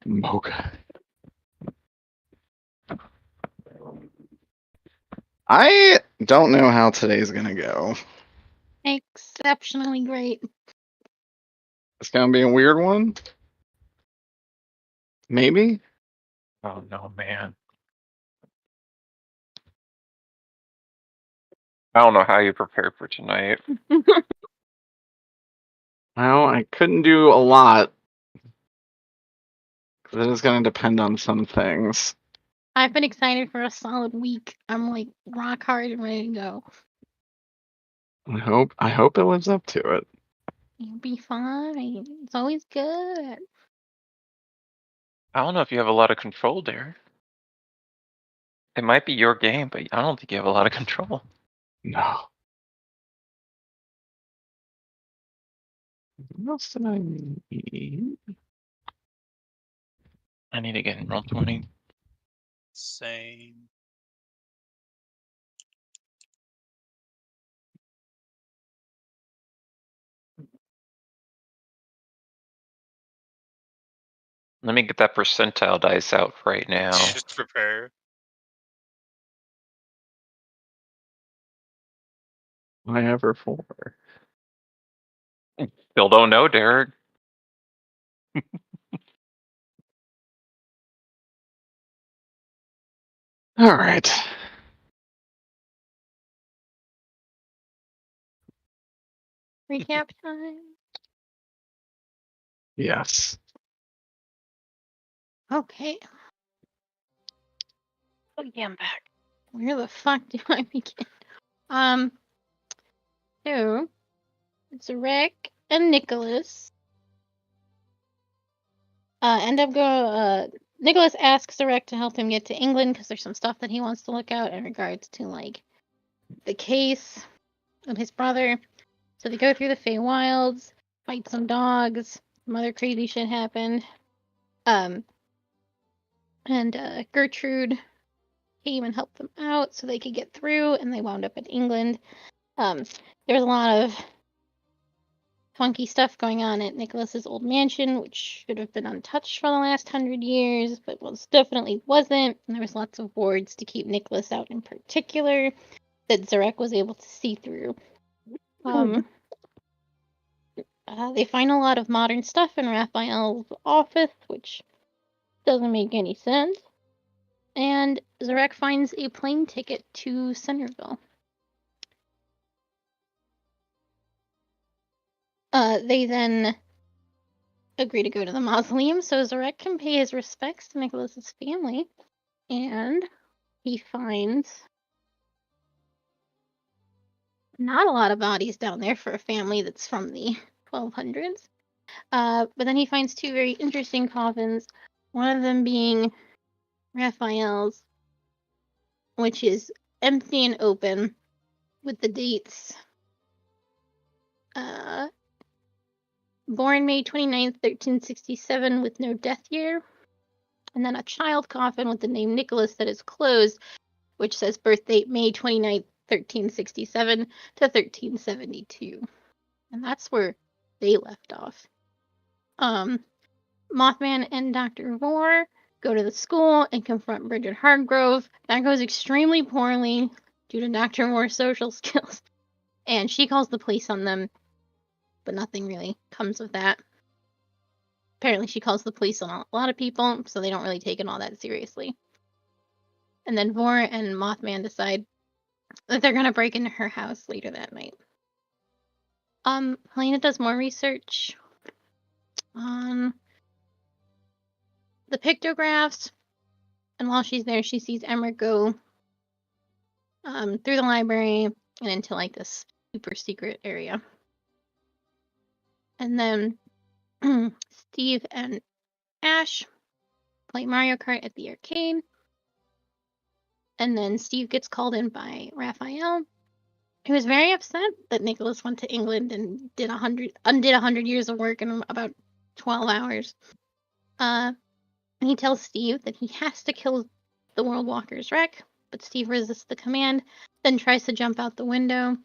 Mocha. I don't know how today's gonna go. Exceptionally great. It's gonna be a weird one. Maybe. Oh no, man. I don't know how you prepared for tonight. Well, I couldn't do a lot. It is gonna depend on some things. I've been excited for a solid week. I'm like rock hard and ready to go. I hope it lives up to it. You'll be fine. It's always good. I don't know if you have a lot of control there. It might be your game, but I don't think you have a lot of control. No. What else did I need? I need to get in Roll20. Same. Let me get that percentile dice out right now. Just prepare. I ever for? Still don't know, Derek. All right. Recap time. Yes. Okay. Oh yeah, I'm back. Where the fuck do I begin? So it's Rick and Nicholas. End up go. Nicholas asks Zarek to help him get to England because there's some stuff that he wants to look out in regards to like the case of his brother. So they go through the Feywilds, fight some dogs, some other crazy shit happened. And Gertrude came and helped them out so they could get through, and they wound up in England. There's a lot of funky stuff going on at Nicholas's old mansion, which should have been untouched for the last 100 years, but definitely wasn't. And there was lots of wards to keep Nicholas out in particular that Zarek was able to see through. They find a lot of modern stuff in Raphael's office, which doesn't make any sense. And Zarek finds a plane ticket to Centerville. They then agree to go to the mausoleum so Zarek can pay his respects to Nicholas's family. And he finds not a lot of bodies down there for a family that's from the 1200s. But then he finds two very interesting coffins, one of them being Raphael's, which is empty and open with the dates. Born May 29th, 1367 with no death year. And then a child coffin with the name Nicholas that is closed, which says birth date May 29th, 1367 to 1372. And that's where they left off. Mothman and Dr. Vore go to the school and confront Bridget Hargrove. That goes extremely poorly due to Dr. Vore's social skills. And she calls the police on them, but nothing really comes of that. Apparently she calls the police on a lot of people, so they don't really take it all that seriously. And then Vore and Mothman decide that they're going to break into her house later that night. Helena does more research on the pictographs, and while she's there, she sees Emmerich go through the library and into like this super secret area. And then Steve and Ash play Mario Kart at the arcade. And then Steve gets called in by Raphael, who was very upset that Nicholas went to England and undid 100 years of work in about 12 hours. And he tells Steve that he has to kill the World Walker's wreck, but Steve resists the command, then tries to jump out the window.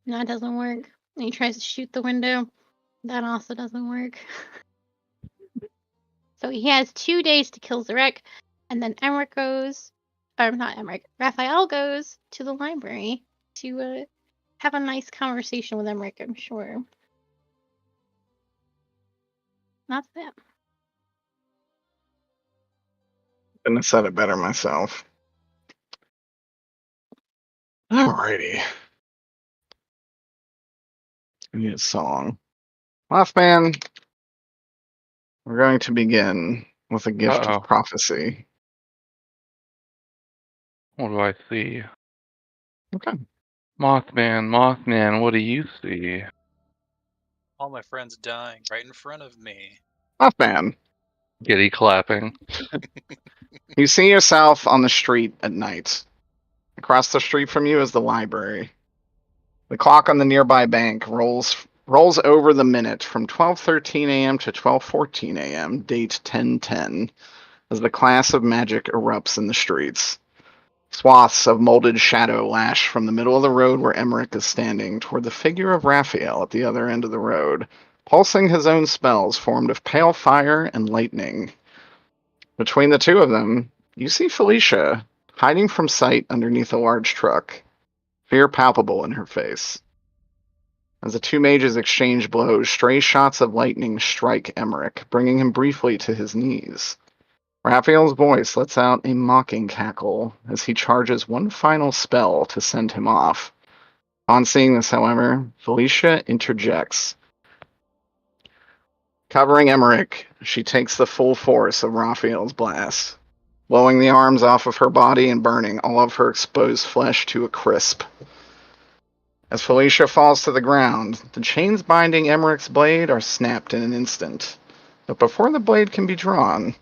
And that doesn't work. And he tries to shoot the window. That also doesn't work. So he has 2 days to kill Zarek, and then Emmerich goes, or not Emmerich, Raphael goes to the library to have a nice conversation with Emmerich, I'm sure. Not that. Couldn't have said it better myself. Alrighty. I need a song. Mothman, we're going to begin with a gift Uh-oh. of prophecy. What do I see? Okay. Mothman, what do you see? All my friends dying right in front of me. Mothman, Giddy clapping. you see yourself on the street at night. Across the street from you is the library. The clock on the nearby bank rolls over the minute from 12:13 a.m. to 12:14 a.m., date 10/10, as the class of magic erupts in the streets. Swaths of molded shadow lash from the middle of the road where Emmerich is standing toward the figure of Raphael at the other end of the road, pulsing his own spells formed of pale fire and lightning. Between the two of them, you see Felicia, hiding from sight underneath a large truck, fear palpable in her face. As the two mages exchange blows, stray shots of lightning strike Emmerich, bringing him briefly to his knees. Raphael's voice lets out a mocking cackle as he charges one final spell to send him off. On seeing this, however, Felicia interjects. Covering Emmerich, she takes the full force of Raphael's blast, blowing the arms off of her body and burning all of her exposed flesh to a crisp. As Felicia falls to the ground, the chains binding Emmerich's blade are snapped in an instant. But before the blade can be drawn,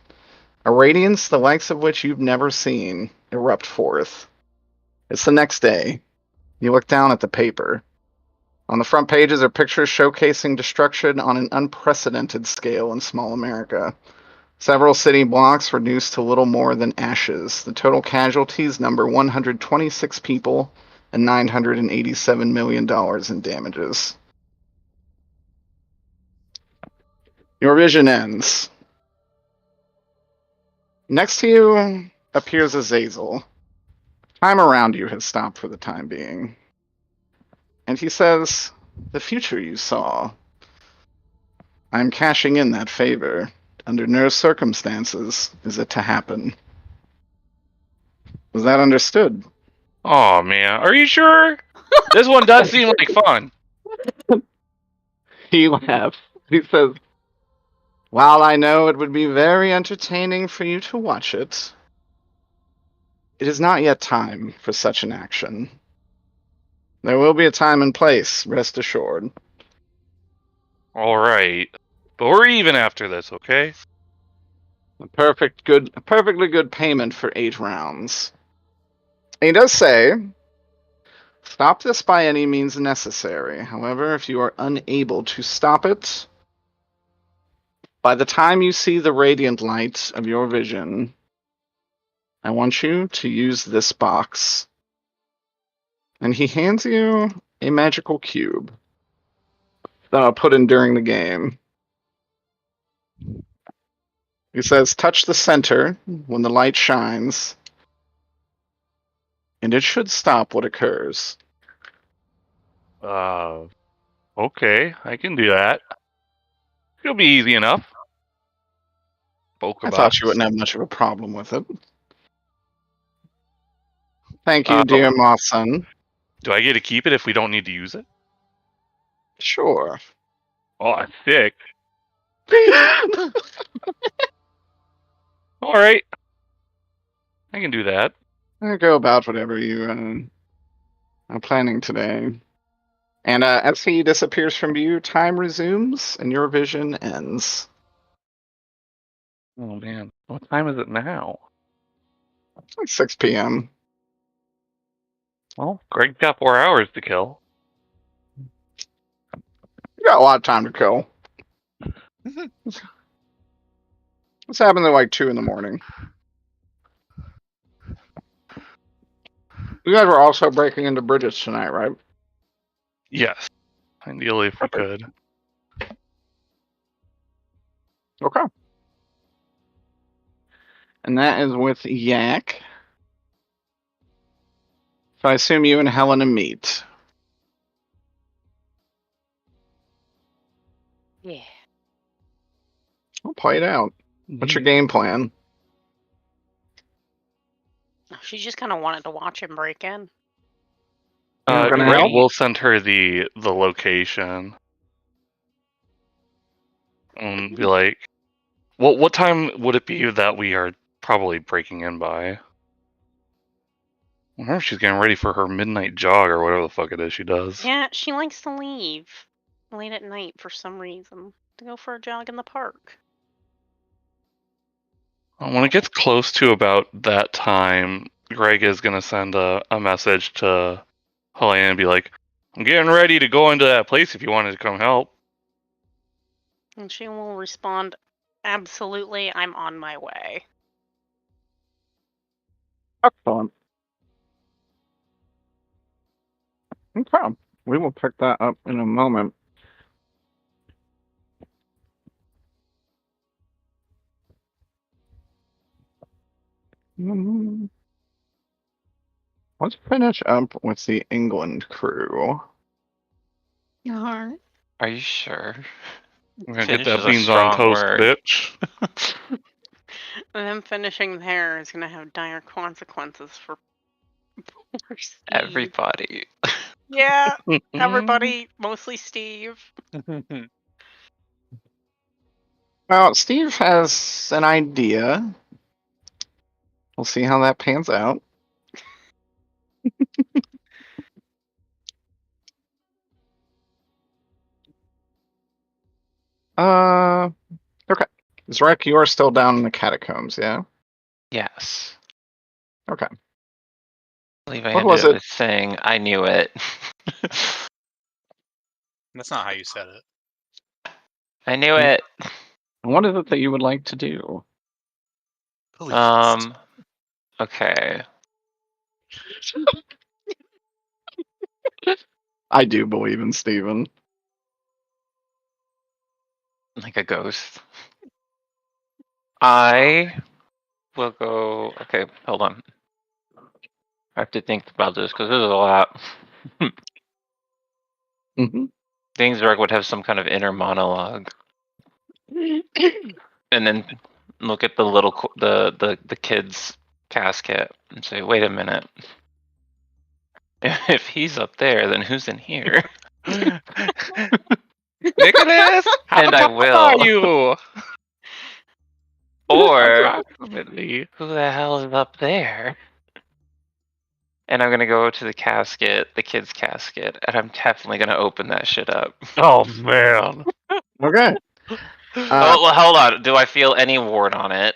a radiance the likes of which you've never seen erupt forth. It's the next day. You look down at the paper. On the front pages are pictures showcasing destruction on an unprecedented scale in small America. Several city blocks reduced to little more than ashes. The total casualties number 126 people and $987 million in damages. Your vision ends. Next to you appears Azazel. Time around you has stopped for the time being. And he says, "The future you saw. I'm cashing in that favor. Under no circumstances is it to happen." Was that understood? Oh man, are you sure? This one does seem like fun. He laughs. He says, "While I know it would be very entertaining for you to watch it, it is not yet time for such an action. There will be a time and place, rest assured." Alright. But we're even after this, okay? A perfectly good payment for 8 rounds. And he does say, "Stop this by any means necessary. However, if you are unable to stop it, by the time you see the radiant light of your vision, I want you to use this box." And he hands you a magical cube that I'll put in during the game. He says, "Touch the center when the light shines, and it should stop what occurs." Okay, I can do that. It'll be easy enough. I thought you wouldn't have much of a problem with it. Thank you, Oh. dear Mothson. Do I get to keep it if we don't need to use it? Sure. Oh, I'm sick. Alright. I can do that. Go about whatever you are planning today. And as he disappears from view, time resumes and your vision ends. Oh man, what time is it now? It's like 6 p.m. Well, Greg's got 4 hours to kill. You got a lot of time to kill. What's happening at like 2 in the morning? You guys were also breaking into Bridget's tonight, right? Yes. Ideally, if we could. Okay. And that is with Yak. So I assume you and Helena meet. Yeah. We'll play it out. What's your game plan? She just kind of wanted to watch him break in. You're gonna Greg help? will send her the location. And be like, what time would it be that we are probably breaking in by? I wonder if she's getting ready for her midnight jog or whatever the fuck it is she does. Yeah, she likes to leave late at night for some reason to go for a jog in the park. When it gets close to about that time, Greg is going to send a message to Helena and be like, I'm getting ready to go into that place if you wanted to come help. And she will respond, absolutely, I'm on my way. Excellent. Okay. We will pick that up in a moment. Let's finish up with the England crew. Yarn. Are you sure? I'm going to get Finish that is a beans on strong toast, word. bitch. Them finishing there is going to have dire consequences for poor Steve. Everybody. Yeah, everybody, mostly Steve. Well, Steve has an idea. We'll see how that pans out. Okay. Zrek, you are still down in the catacombs, yeah? Yes. Okay. I believe I What ended was up it? with saying I knew it. That's not how you said it. I knew it. What is it that you would like to do? Please. Okay. I do believe in Steven. Like a ghost. I will go. Okay, hold on. I have to think about this because there's a lot. Mm-hmm. Dingsberg would have some kind of inner monologue, and then look at the little the kid's casket and say, "Wait a minute. If he's up there, then who's in here?" Nicholas, how And I tough will. are you? Or Approximately. who the hell is up there? And I'm gonna go to the casket, the kid's casket, and I'm definitely gonna open that shit up. Oh man. Okay. Oh, well, hold on. Do I feel any ward on it?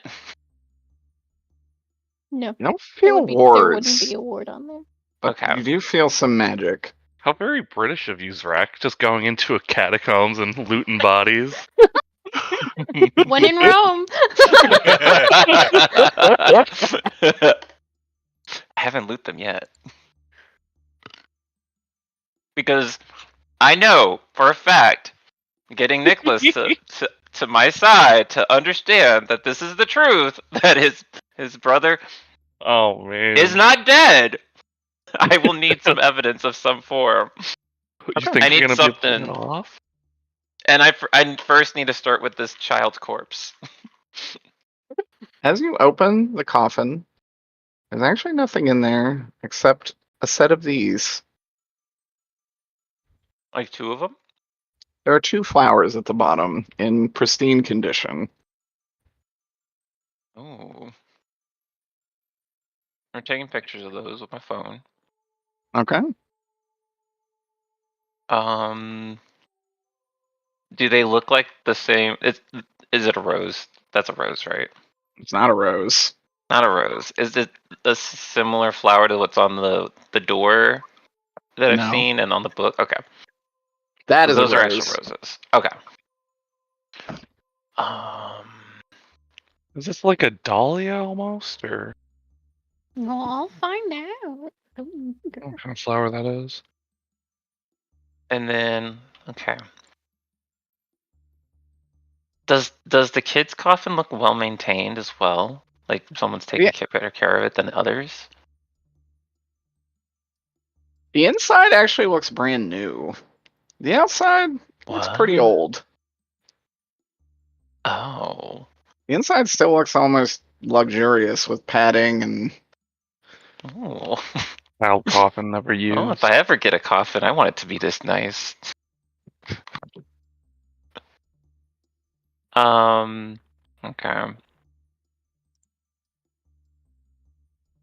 No. You don't There feel would be, there wouldn't wards, be a ward on there. but Okay. you do feel some magic. How very British of you, Zrak, just going into a catacombs and looting bodies. When in Rome. I haven't loot them yet. Because I know for a fact, getting Nicholas to my side to understand that this is the truth, that his brother Oh man. is not dead. I will need some evidence of some form. You think I you're need gonna be able to pull something. it off? And I first need to start with this child's corpse. As you open the coffin, there's actually nothing in there except a set of these. Like two of them? There are 2 flowers at the bottom in pristine condition. Oh. I'm taking pictures of those with my phone. Okay. Do they look like the same? Is it a rose? That's a rose, right? It's not a rose. Not a rose. Is it a similar flower to what's on the door that I've No. seen and on the book? Okay. That is Those a are rose. actual roses. Okay. Um. Is this like a dahlia almost, or Well, I'll find out. Ooh, what kind of flower that is? And then okay. Does the kid's coffin look well maintained as well? Like someone's taking Yeah. better care of it than others? The inside actually looks brand new. The outside looks pretty What? old. Oh. The inside still looks almost luxurious with padding and Oh. Child coffin never used. Well, if I ever get a coffin, I want it to be this nice. Okay.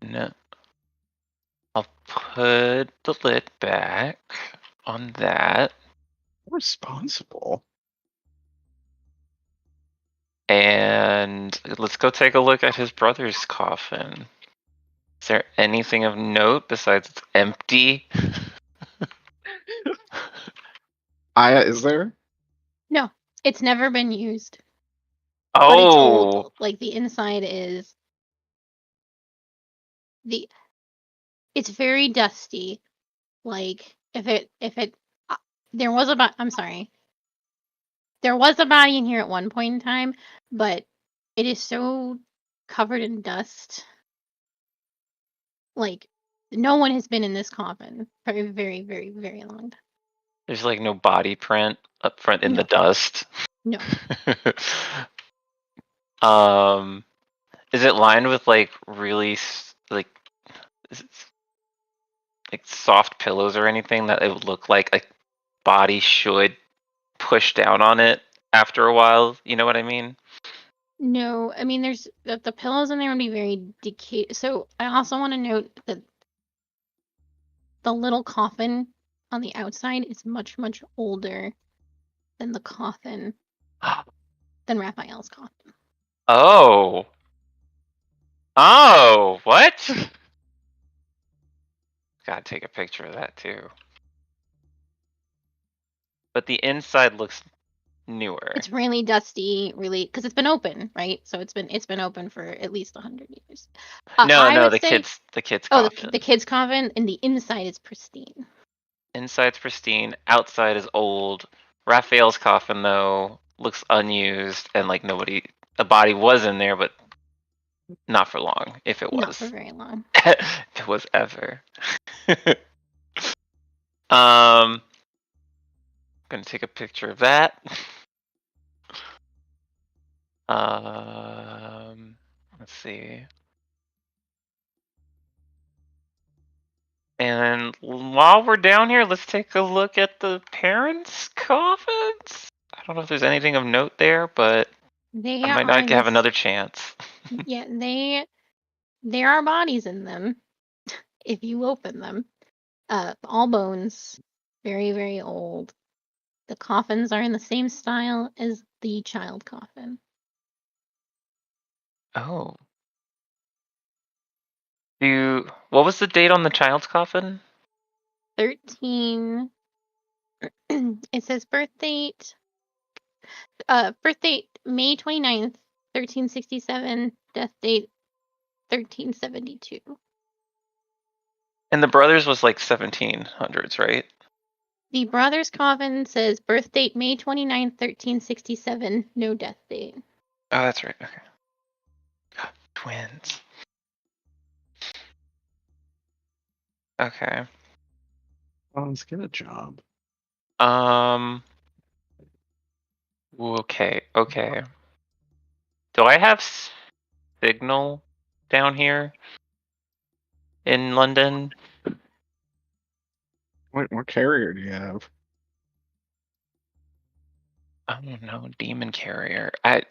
No. I'll put the lid back on that. responsible. And let's go take a look at his brother's coffin. Is there anything of note besides it's empty? Aya, is there? No, it's never been used. But it's Oh, old. Like the inside is it's very dusty. Like if it there was a I'm sorry. There was a body in here at one point in time, but it is so covered in dust. Like no one has been in this coffin for a very, very, very long time. there's like no body print up front in the No. dust. No. Is it lined with like really like is it, like soft pillows or anything that it would look like a body should push down on it after a while? You know what I mean? No, I mean there's the pillows in there would be very decayed. So I also want to note that the little coffin on the outside is much, much older than the coffin than Raphael's coffin. Oh. Oh, what? Gotta take a picture of that too. But the inside looks newer. It's really dusty, really, because it's been open, right? So it's been open for at least 100 years. No, I no, would the say, kids oh, coffin. the kid's coffin, and the inside is pristine. Inside's pristine, outside is old. Raphael's coffin though looks unused and like a body was in there, but not for long. If it Not was, for very long. if it was ever. Gonna take a picture of that. Let's see. And while we're down here, let's take a look at the parents' coffins. I don't know if there's anything of note there, but They I might are not have this- another chance. Yeah, there are bodies in them if you open them. All bones, very, very old. The coffins are in the same style as the child coffin. Oh. What was the date on the child's coffin? 13. It says birth date. Birth date May 29th, 1367. Death date 1372. And the brothers was like 1700s, right? The brother's coffin says birth date May 29th, 1367. No death date. Oh, that's right. Okay. Twins. Okay. Oh, let's get a job. Okay. Okay. Do I have signal down here in London? What carrier do you have? I don't know. Demon carrier. Can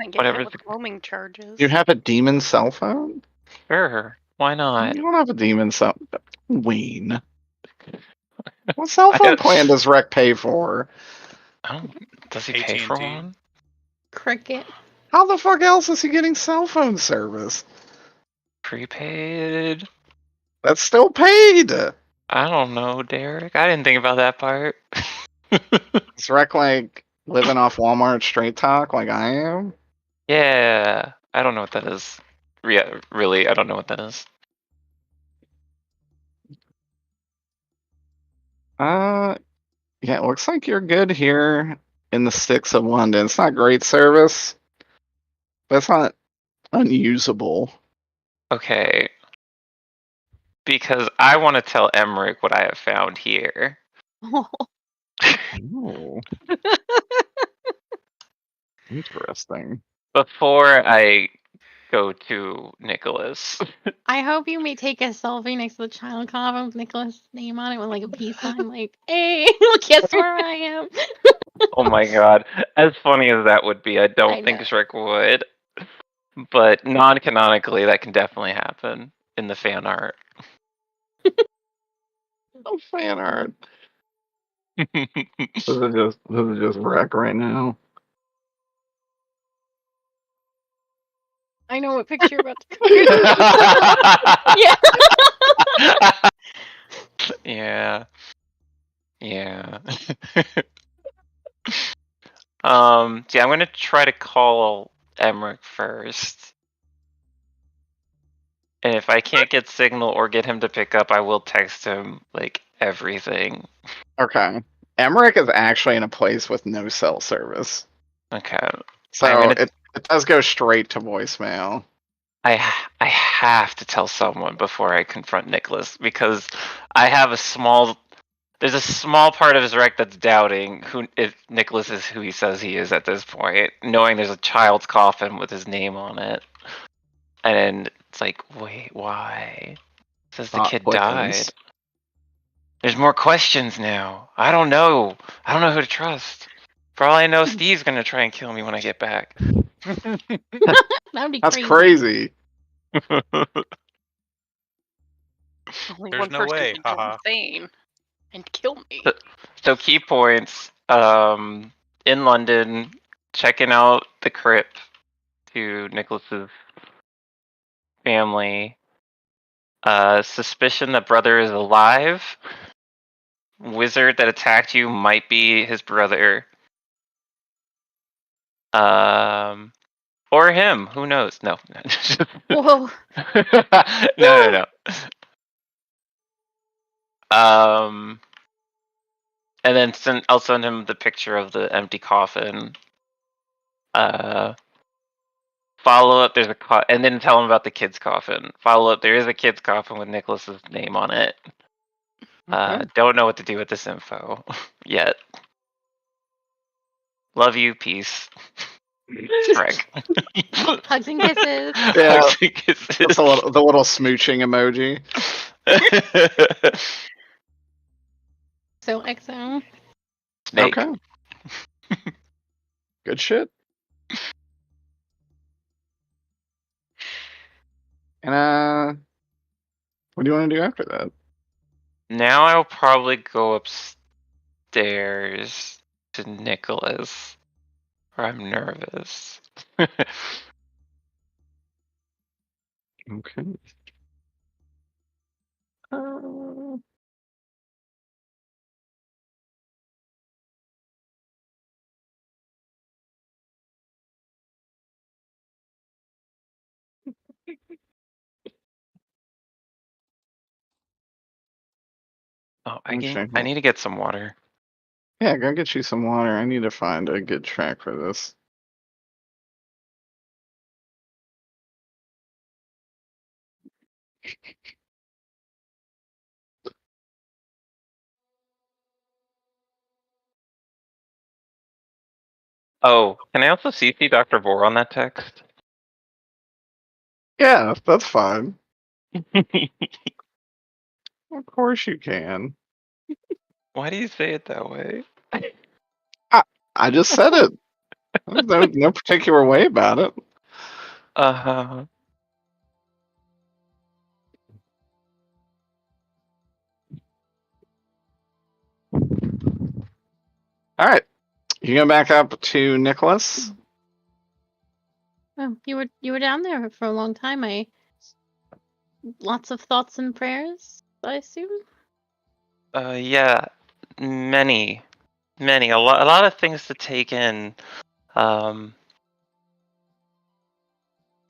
I get Whatever hit with roaming charges? Do you have a demon cell phone? Sure. Why not? You don't have a demon cell. Wayne. What cell phone plan does Rec pay for? Does he pay for AT&T. one? Cricket. How the fuck else is he getting cell phone service? Prepaid? That's still paid. I don't know, Derek. I didn't think about that part. Is Rec like living off Walmart straight talk like I am? Yeah. I don't know what that is. Yeah, really, I don't know what that is. Yeah, it looks like you're good here in the sticks of London. It's not great service, but it's not unusable. Okay. Because I want to tell Emmerich what I have found here. Oh. Interesting. Before I go to Nicholas. I hope you may take a selfie next to the child coffin with Nicholas' name on it with like a peace sign, like, hey, guess where I am. Oh my god. As funny as that would be, I don't I think know. Shrek would. But non-canonically, that can definitely happen in the fan art. Oh, fan art. This is just wreck right now. I know what picture you're about to compare. Yeah. Yeah. Yeah. Yeah, I'm gonna try to call Emmerich first. And if I can't get signal or get him to pick up, I will text him like everything. Okay. Emmerich is actually in a place with no cell service. Okay. So it does go straight to voicemail. I have to tell someone before I confront Nicholas because I have there's a small part of his rec that's doubting if Nicholas is who he says he is at this point, knowing there's a child's coffin with his name on it. And it's like, wait, why? It says the Thought kid quickens. died. There's more questions now. I don't know who to trust. For all I know, Steve's gonna try and kill me when I get back. That would be That's crazy. Only There's one no person way, can go haha. insane and kill me. So key points. In London, checking out the crypt to Nicholas's family. Suspicion that brother is alive. Wizard that attacked you might be his brother. Or him. Who knows? No. Whoa. No. And then I'll send him the picture of the empty coffin. Follow up. There's and then tell him about the kid's coffin. Follow up. There is a kid's coffin with Nicholas's name on it. Okay. Don't know what to do with this info yet. Love you. Peace. Shrek. Hugs and kisses. Yeah, Hugs and kisses. That's the little smooching emoji. So XO. Snake. Okay. Good shit. And what do you want to do after that? Now I'll probably go upstairs to Nicholas, where I'm nervous. Okay. Oh, Okay. I need to get some water. Yeah, go get you some water. I need to find a good track for this. Oh, can I also CC Dr. Vore on that text? Yeah, that's fine. Of course you can. Why do you say it that way? I just said it. There's no particular way about it. Uh-huh. All right. You go back up to Nicholas. Oh, you were down there for a long time. Lots of thoughts and prayers, I assume. Yeah, many, a lot of things to take in. It's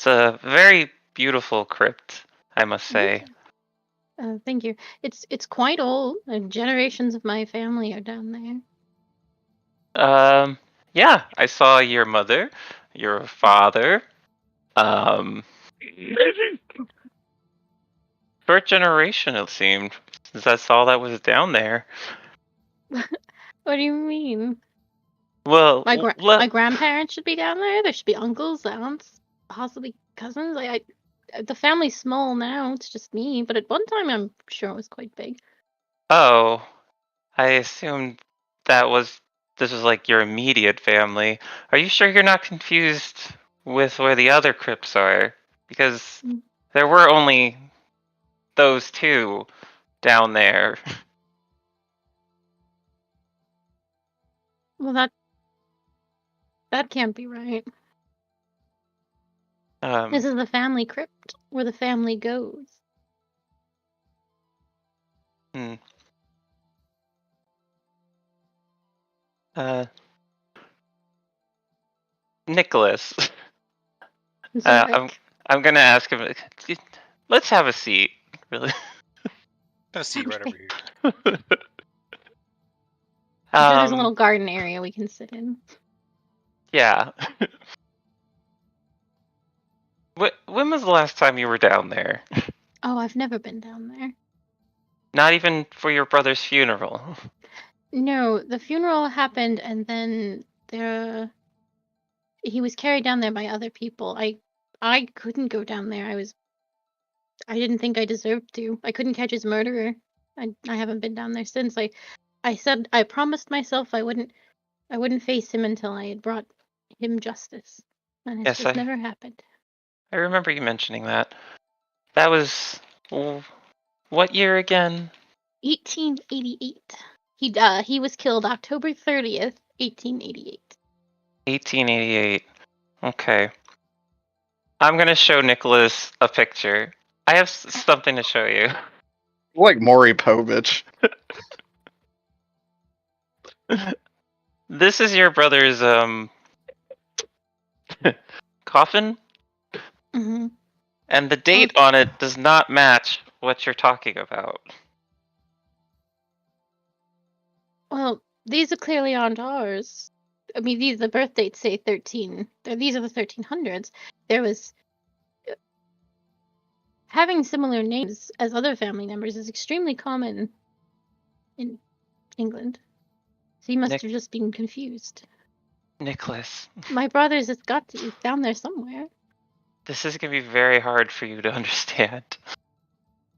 a very beautiful crypt, I must say. Thank you. It's quite old. Generations of my family are down there. Yeah, I saw your mother, your father, Short generation, it seemed, since that's all that was down there. What do you mean? Well, My grandparents should be down there. There should be uncles, aunts, possibly cousins. The family's small now. It's just me. But at one time, I'm sure it was quite big. oh, I assumed this was like your immediate family. Are you sure you're not confused with where the other crypts are? Because there were only those two down there. Well, that can't be right. This is the family crypt where the family goes. Nicholas. Zarek. I'm gonna ask him. Let's have a seat. Really. Gonna see right Okay. over here. I'm sure there's a little garden area we can sit in. Yeah. When was the last time you were down there? Oh, I've never been down there. Not even for your brother's funeral. No, the funeral happened and then he was carried down there by other people. I couldn't go down there. I didn't think I deserved to. I couldn't catch his murderer. I haven't been down there since. I said I promised myself I wouldn't face him until I had brought him justice. And it's Yes, just never happened. I remember you mentioning that. That was what year again? 1888. He was killed October 30th, 1888. 1888. Okay. I'm gonna show Nicholas a picture. I have something to show you. Like Maury Povich. This is your brother's coffin, Mm-hmm. and the date on it does not match what you're talking about. Well, these are clearly aren't ours. I mean, the birth dates say 13. These are the 1300s. There was having similar names as other family members is extremely common in England. So he must have just been confused. Nicholas, My brother's has got to be down there somewhere. this is gonna be very hard for you to understand.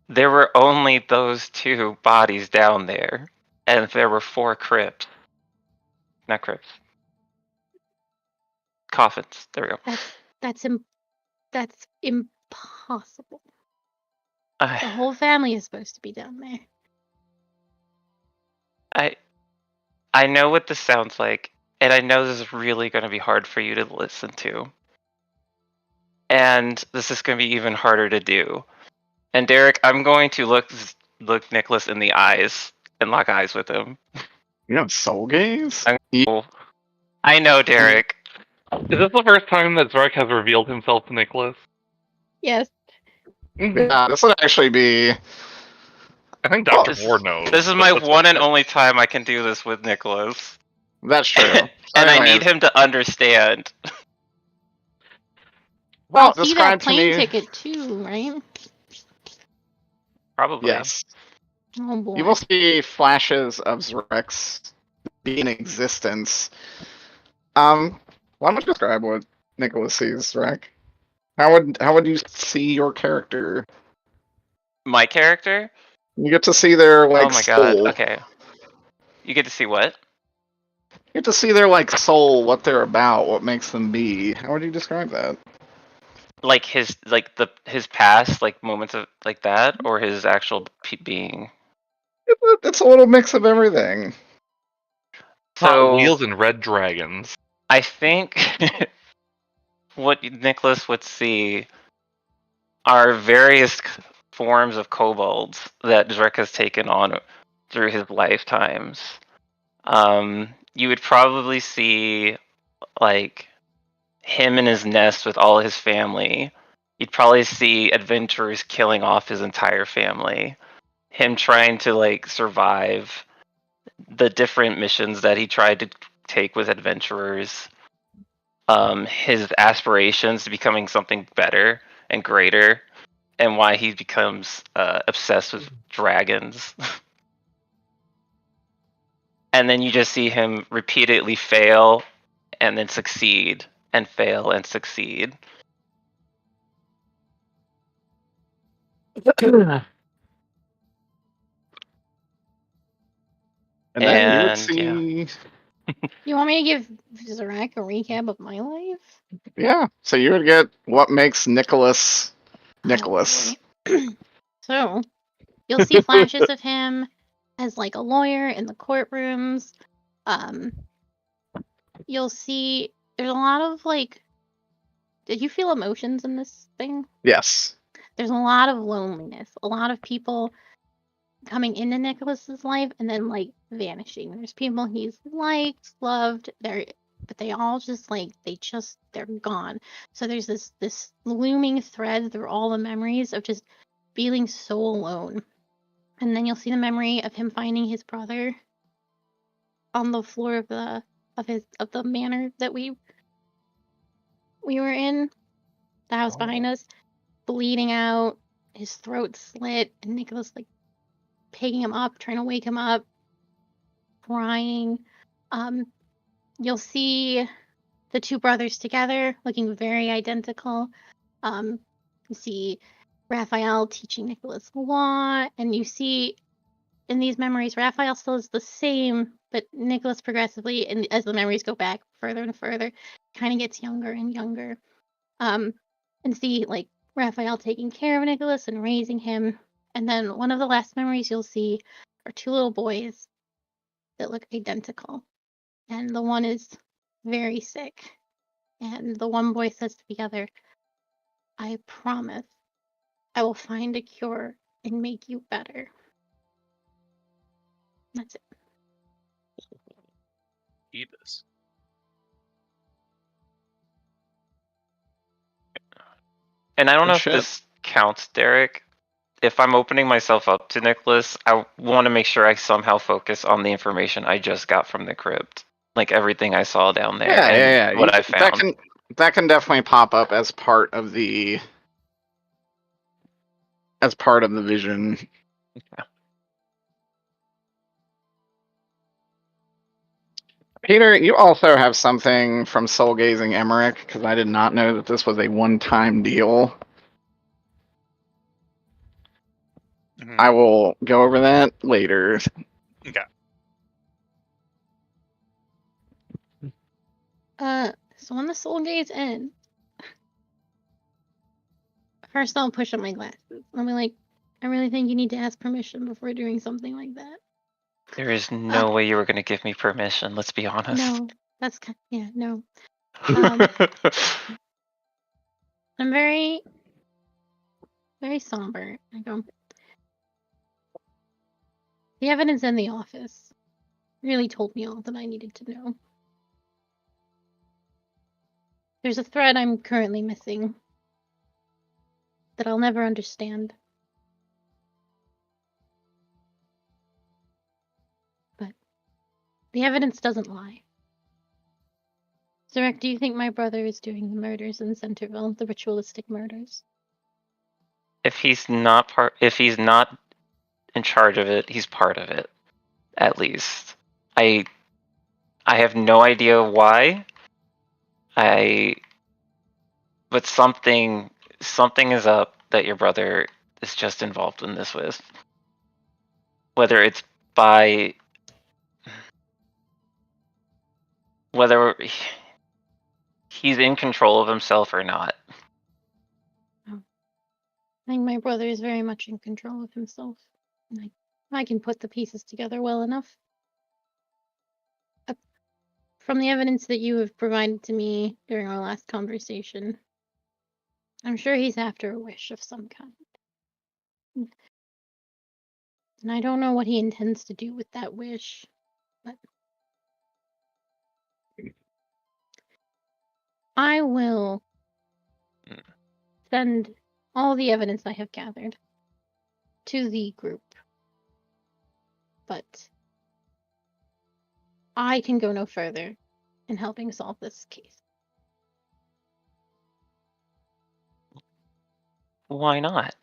There were only those two bodies down there, and there were 4 crypts. Not crypts. Coffins. There we go. That's impossible. The whole family is supposed to be down there. I know what this sounds like, and I know this is really going to be hard for you to listen to. And this is going to be even harder to do. And Derek, I'm going to look Nicholas in the eyes and lock eyes with him. You have soul gaze? I know, Derek. Is this the first time that Zarek has revealed himself to Nicholas? Yes. Yeah, this would actually be. I think Dr. Ward knows. This is my one and only time I can do this with Nicholas. That's true. And Anyways. I need him to understand. Well, see that plane ticket too, right? Probably. Yes. Oh boy. You will see flashes of Zrex be in existence. Why don't you describe what Nicholas sees, Zrek? How would you see your character? My character? You get to see their like oh my soul. god, okay. You get to see what? You get to see their like soul, what they're about, what makes them be. How would you describe that? Like his past, like moments of like that, or his actual being? It's a little mix of everything. So Hot Wheels and Red Dragons. I think what Nicholas would see are various forms of kobolds that Drek has taken on through his lifetimes. You would probably see like him in his nest with all his family. You'd probably see adventurers killing off his entire family. Him trying to like survive the different missions that he tried to take with adventurers. his aspirations to becoming something better and greater, and why he becomes obsessed with dragons. And then you just see him repeatedly fail and then succeed and fail and succeed. And then you would And, see, You want me to give Zarak a recap of my life? yeah. So you would get what makes Nicholas Oh, Nicholas. boy. So, you'll see flashes of him as like a lawyer in the courtrooms. You'll see there's a lot of like. Did you feel emotions in this thing? Yes. There's a lot of loneliness, a lot of people coming into Nicholas's life and then like vanishing. There's people he's liked, loved, but they all just like they're gone. So there's this looming thread through all the memories of just feeling so alone. And then you'll see the memory of him finding his brother on the floor of the manor that we were in, the house behind us, bleeding out, his throat slit, and Nicholas like picking him up, trying to wake him up, crying. You'll see the two brothers together, looking very identical. You see Raphael teaching Nicholas law, and you see in these memories, Raphael still is the same, but Nicholas progressively, and as the memories go back further and further, kind of gets younger and younger. And see like Raphael taking care of Nicholas and raising him. And then one of the last memories you'll see are two little boys that look identical. And the one is very sick. And the one boy says to the other, I promise I will find a cure and make you better. That's it. Eat this. And I don't Good know shit. if this counts, Derek. If I'm opening myself up to Nicholas, I want to make sure I somehow focus on the information I just got from the crypt, like everything I saw down there Yeah, and yeah, yeah. what I found. That can definitely pop up as part of the vision. Peter, you also have something from Soul Gazing Emmerich, because I did not know that this was a one-time deal. Mhm. I will go over that later. Okay. So when the soul gaze ends, first I'll push up my glasses. I'll be like, I really think you need to ask permission before doing something like that. There is no way you were going to give me permission, let's be honest. No, that's no. I'm very, very somber. I go. The evidence in the office really told me all that I needed to know. There's a thread I'm currently missing that I'll never understand. But the evidence doesn't lie. Zarek, do you think my brother is doing the murders in Centerville, the ritualistic murders? if he's not in charge of it, he's part of it, at least. I have no idea why. But something is up that your brother is just involved in this with. Whether it's by whether he's in control of himself or not. I think my brother is very much in control of himself. And I can put the pieces together well enough. From the evidence that you have provided to me during our last conversation, I'm sure he's after a wish of some kind. And I don't know what he intends to do with that wish, but I will send all the evidence I have gathered to the group. But I can go no further in helping solve this case. Why not?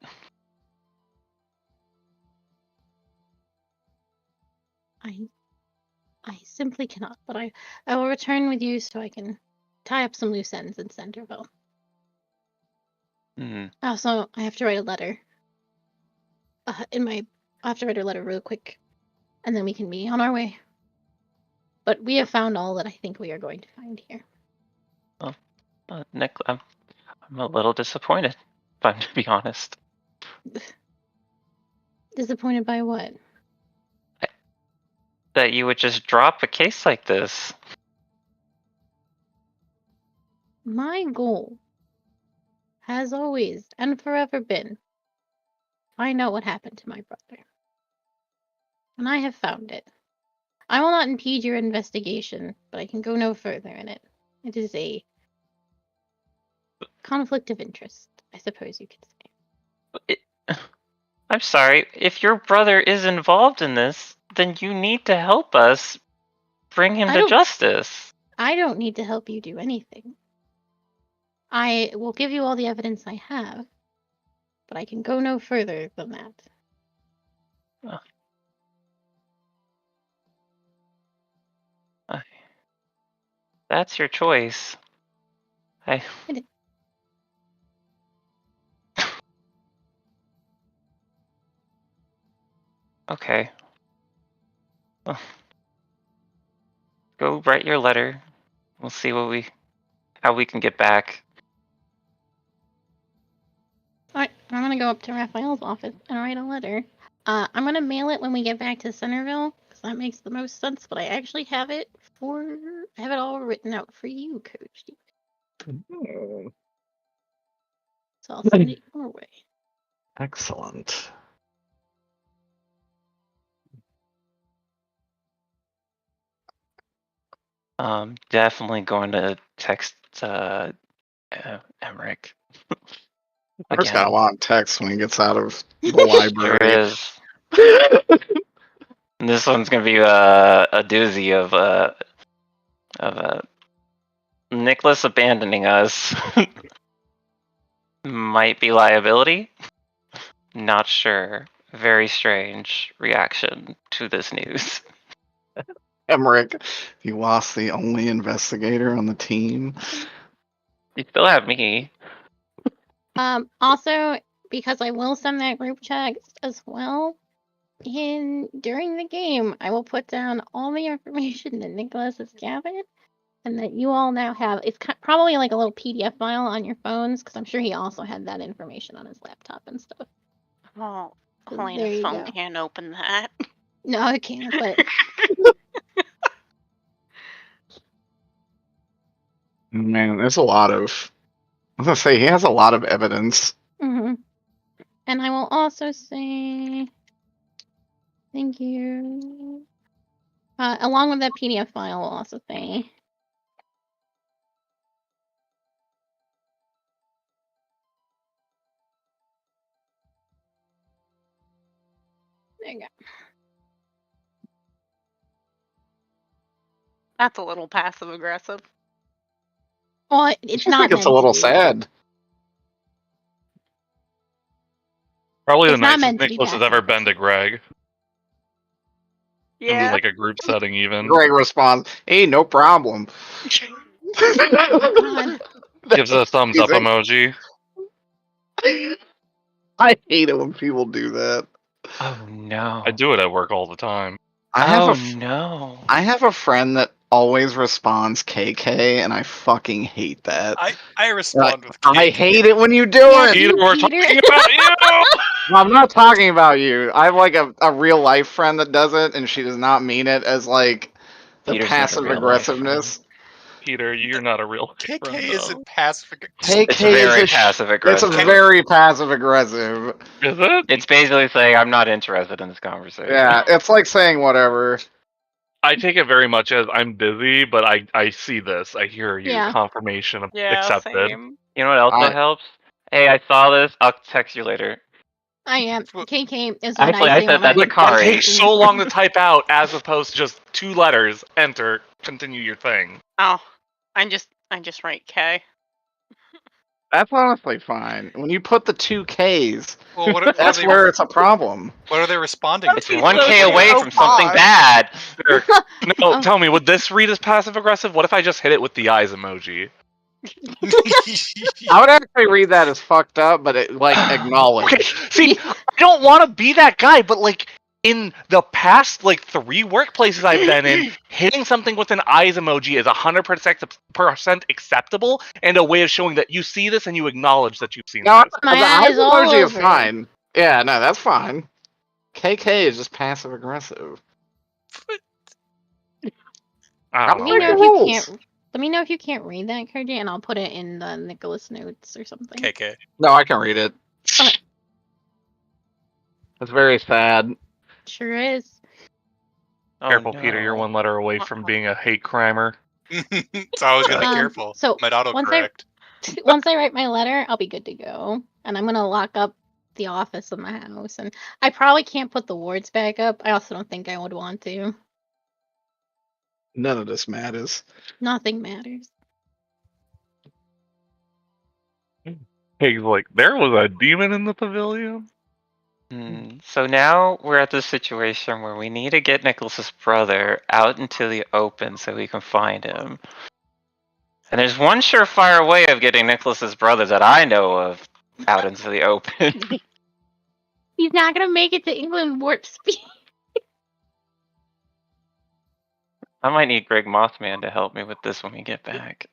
I simply cannot, but I will return with you so I can tie up some loose ends in Centerville. Also, I have to write a letter. I have to write a letter real quick, and then we can be on our way. But we have found all that I think we are going to find here. Nick, I'm a little disappointed, if I'm to be honest. Disappointed by what? That you would just drop a case like this. My goal has always and forever been find out what happened to my brother. And I have found it. I will not impede your investigation, but I can go no further in it. It is a conflict of interest, I suppose you could say. I'm sorry, if your brother is involved in this, then you need to help us bring him to justice. I don't need to help you do anything. I will give you all the evidence I have, but I can go no further than that. That's your choice. Okay. Well, go write your letter. We'll see how we can get back. Alright, I'm gonna go up to Raphael's office and write a letter. I'm gonna mail it when we get back to Centerville, because that makes the most sense, but I actually have it all written out for you, Coach. So I'll send it your way. Excellent. Definitely going to text Emmerich. Eric's got a lot of text when he gets out of the library. There is. This one's gonna be a doozy of Nicholas abandoning us. Might be liability. Not sure. Very strange reaction to this news. Emmerich, you lost the only investigator on the team. You still have me. Also, because I will send that group text as well, during the game, I will put down all the information that Nicholas has gathered, and that you all now have. It's probably like a little PDF file on your phones, because I'm sure he also had that information on his laptop and stuff. Oh, So Helena's phone can't open that. No, it can't, but... Man, there's a lot of... I was gonna say, he has a lot of evidence. Mm-hmm. And I will also say... Thank you. Along with that PDF file, I'll also say... There you go. That's a little passive aggressive. Well, it's I not. think it's a little sad. Probably It's the not nicest meant to be Nicholas has passive. ever been to Greg. Yeah. In like a group setting, even. Greg responds, "Hey, no problem." God. Gives a thumbs up emoji. I hate it when people do that. Oh no. I do it at work all the time. I have no. I have a friend that always responds KK, and I fucking hate that. I respond with KK. I hate it when you do it. Peter, we're talking about you! I'm not talking about you. I have like a real life friend that does it, and she does not mean it as like the Peter's not a passive real life aggressiveness. Peter, you're not a real KK friend, isn't passive. It's very passive aggressive. It's very passive aggressive. Is it? It's basically saying I'm not interested in this conversation. Yeah, it's like saying whatever. I take it very much as I'm busy, but I see this. I hear you. Yeah. Confirmation Yeah, accepted. same. You know what else that helps? Hey, I saw this. I'll text you later. I am. KK is what Actually, I I say said when that's my a car. It takes so long to type out as opposed to just 2 letters, enter, continue your thing. Oh, I just write K. That's honestly fine. When you put the 2Ks, Well, what that's where it's a problem. What are they responding It's to? 1K so away from something far. bad. Derek, no, Oh. tell me, would this read as passive aggressive? What if I just hit it with the eyes emoji? I would actually read that as fucked up, but it like acknowledge. Okay, see, I don't want to be that guy, but like in the past like 3 workplaces I've been in, hitting something with an eyes emoji is 100% acceptable and a way of showing that you see this and you acknowledge that you've seen No, this. My the eyes eyes all emoji is over. fine. Yeah, no, that's fine. KK is just passive aggressive. I Let don't me know. know if the you rules. can't. Let me know if you can't read that, KJ, and I'll put it in the Nicholas notes or something. KK. No, I can read it. Okay. It's very sad. Sure is. Oh, Careful, no. Peter, you're one letter away from being a hate crimer. So I was gonna be careful. So Might once I autocorrect. once I write my letter, I'll be good to go, and I'm gonna lock up the office of my house, and I probably can't put the wards back up. I also don't think I would want to. None of this matters. Nothing matters. He's like, there was a demon in the pavilion? So now we're at this situation where we need to get Nicholas's brother out into the open so we can find him. And there's one surefire way of getting Nicholas's brother that I know of out into the open. He's not gonna make it to England warp speed. I might need Greg Mothman to help me with this when we get back.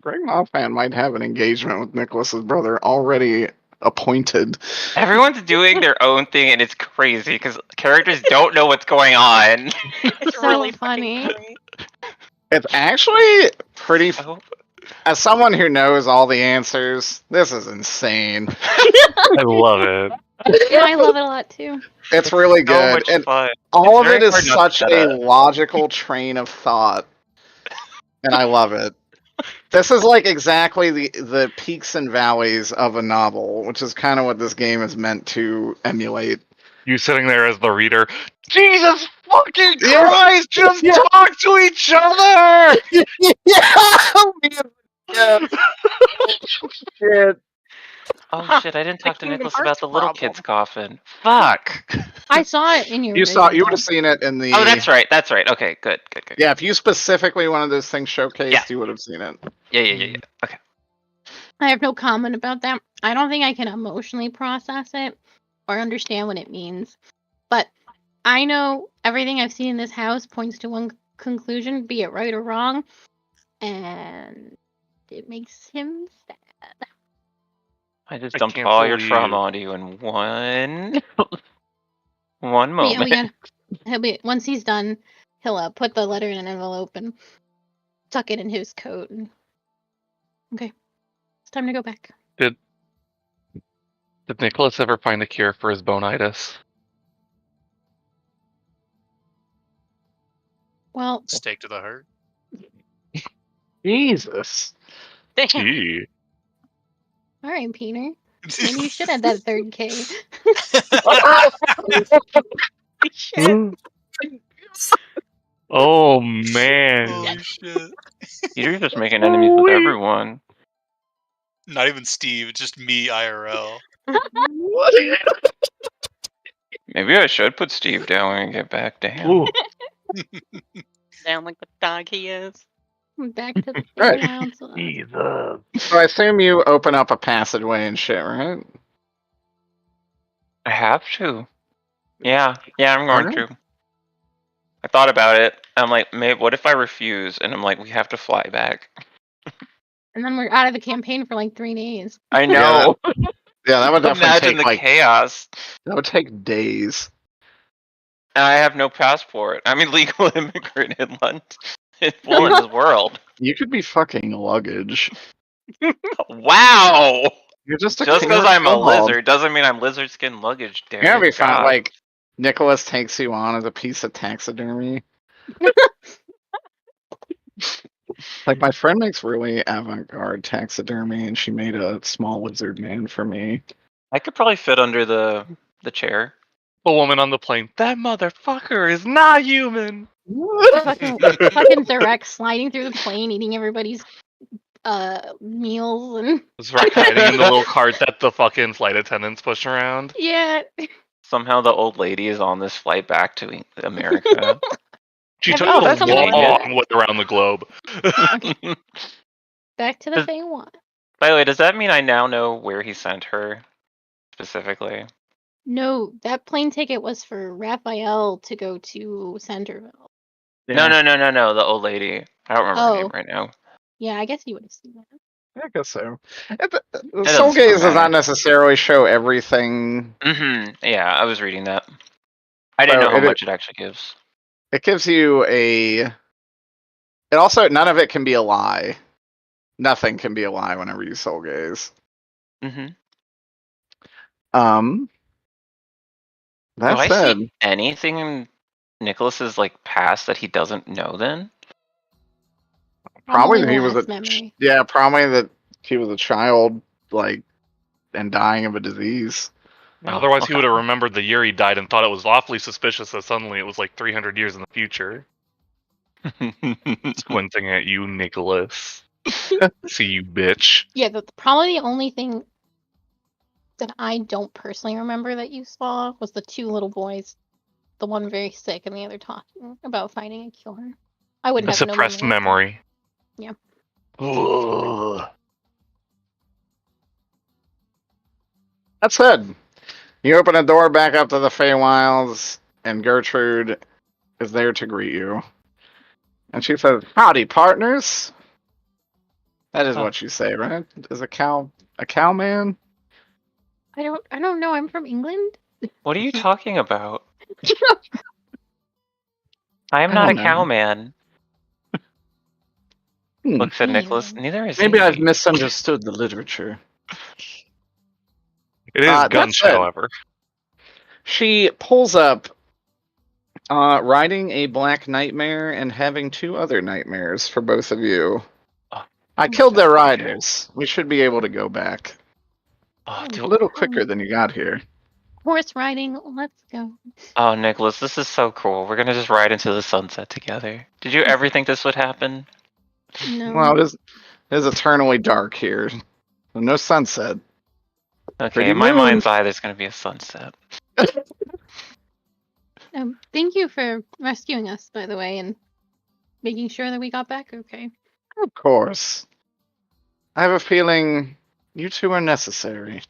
Greg Mothman might have an engagement with Nicholas's brother already appointed. Everyone's doing their own thing, and it's crazy because characters don't know what's going on. It's So really funny. fucking great. It's actually pretty. Oh, As someone who knows all the answers, this is insane. I love it. Yeah, I love it a lot too. It's really so good, much and fun. all of It's it very is hard not to such set a up. logical train of thought, and I love it. This is like exactly the peaks and valleys of a novel, which is kind of what this game is meant to emulate. You sitting there as the reader. Jesus fucking Yeah. Christ! Just Yeah. talk to each other! Yeah. Shit. Oh shit! I didn't talk to Kingdom Nicholas about Hearts the little problem. kid's coffin. Fuck. I saw it in your. You saw. You original. would have seen it in the. Oh, that's right. That's right. Okay, good. Yeah, if you specifically wanted those things showcased, Yeah. you would have seen it. Yeah. Okay. I have no comment about that. I don't think I can emotionally process it or understand what it means. But I know everything I've seen in this house points to one conclusion, be it right or wrong, and it makes him sad. I just I dumped can't all your believe- trauma onto you in one But moment. yeah, he'll be once he's done, he'll put the letter in an envelope and tuck it in his coat. And... Okay, it's time to go back. Did Nicholas ever find a cure for his bonitis? Well, Stake to the heart. Jesus. Damn. Gee. all right, Peter. Maybe you should have that third K. Shit. Oh man. Holy shit. You're just making enemies with everyone. Not even Steve, just me IRL. What? Maybe I should put Steve down when we get back to him. Ooh. Sound like the dog he is. Back to the Right. wild side. Jesus. So I assume you open up a passageway and shit, right? I have to. Yeah, I'm going Alright. to. I thought about it. I'm like, maybe what if I refuse? And I'm like, we have to fly back. And then we're out of the campaign for like 3 days. I know. Yeah, that would definitely Imagine take the like chaos. that would take days. And I have no passport. I'm illegal immigrant in London. In Poland's world. You could be fucking luggage. Wow! You're just a Just king because of I'm a Kobold. lizard doesn't mean I'm lizard skin luggage, Derek. You're gonna be fine. God. Like Nicholas takes you on as a piece of taxidermy. Like my friend makes really avant-garde taxidermy, and she made a small lizard man for me. I could probably fit under the chair. The woman on the plane. That motherfucker is not human. fucking Zarek sliding through the plane, eating everybody's meals and Was Wreck hiding in the little cart that the fucking flight attendants push around? yeah. Somehow the old lady is on this flight back to America. She took Everyone's a coming long in. way around the globe. Okay. Back to the Feywild. By the way, does that mean I now know where he sent her specifically? No, that plane ticket was for Raphael to go to Centerville. No, the old lady. I don't remember her name Oh. right now. Yeah, I guess you would have seen that. I guess so. doesn't Soul super Gaze does matter. not necessarily show everything. Yeah, I was reading that. I didn't So know how much it actually gives. It gives you a. It also, none of it can be a lie. Nothing can be a lie whenever you Soul Gaze. Do That I said, see anything in Nicholas's like past that he doesn't know then? probably that he was last a memory. yeah, probably that he was a child, like, and dying of a disease. Otherwise, he okay. would have remembered the year he died and thought it was awfully suspicious that suddenly it was like 300 years in the future. Squinting at you, Nicholas. See you, bitch. Yeah, probably the only thing that I don't personally remember that you saw was the two little boys. The one very sick and the other talking about finding a cure. I wouldn't A have no suppressed memory. memory. Yeah. Ugh. That said, you open a door back up to the Feywilds, and Gertrude is there to greet you. And she says, "Howdy, partners." That is what you say, right? Is a cow man? I don't know. I'm from England. What are you talking about? I am I not a don't know. cowman. Hmm. Looks at Me Nicholas. either. Neither is Maybe he. I've misunderstood the literature. It is That Gunch, said- however. She pulls up, riding a black nightmare and having two other nightmares for both of you. Oh, I killed their okay. riders. We should be able to go back Oh, a do, little quicker than you got here. Horse riding. Let's go. oh, Nicholas, this is so cool. We're gonna just ride into the sunset together. Did you ever think this would happen? No. Well, it is eternally dark here. No sunset. Okay, Pretty in my moon. mind's eye, there's gonna be a sunset. Thank you for rescuing us, by the way, and making sure that we got back okay. Of course. I have a feeling you two are necessary.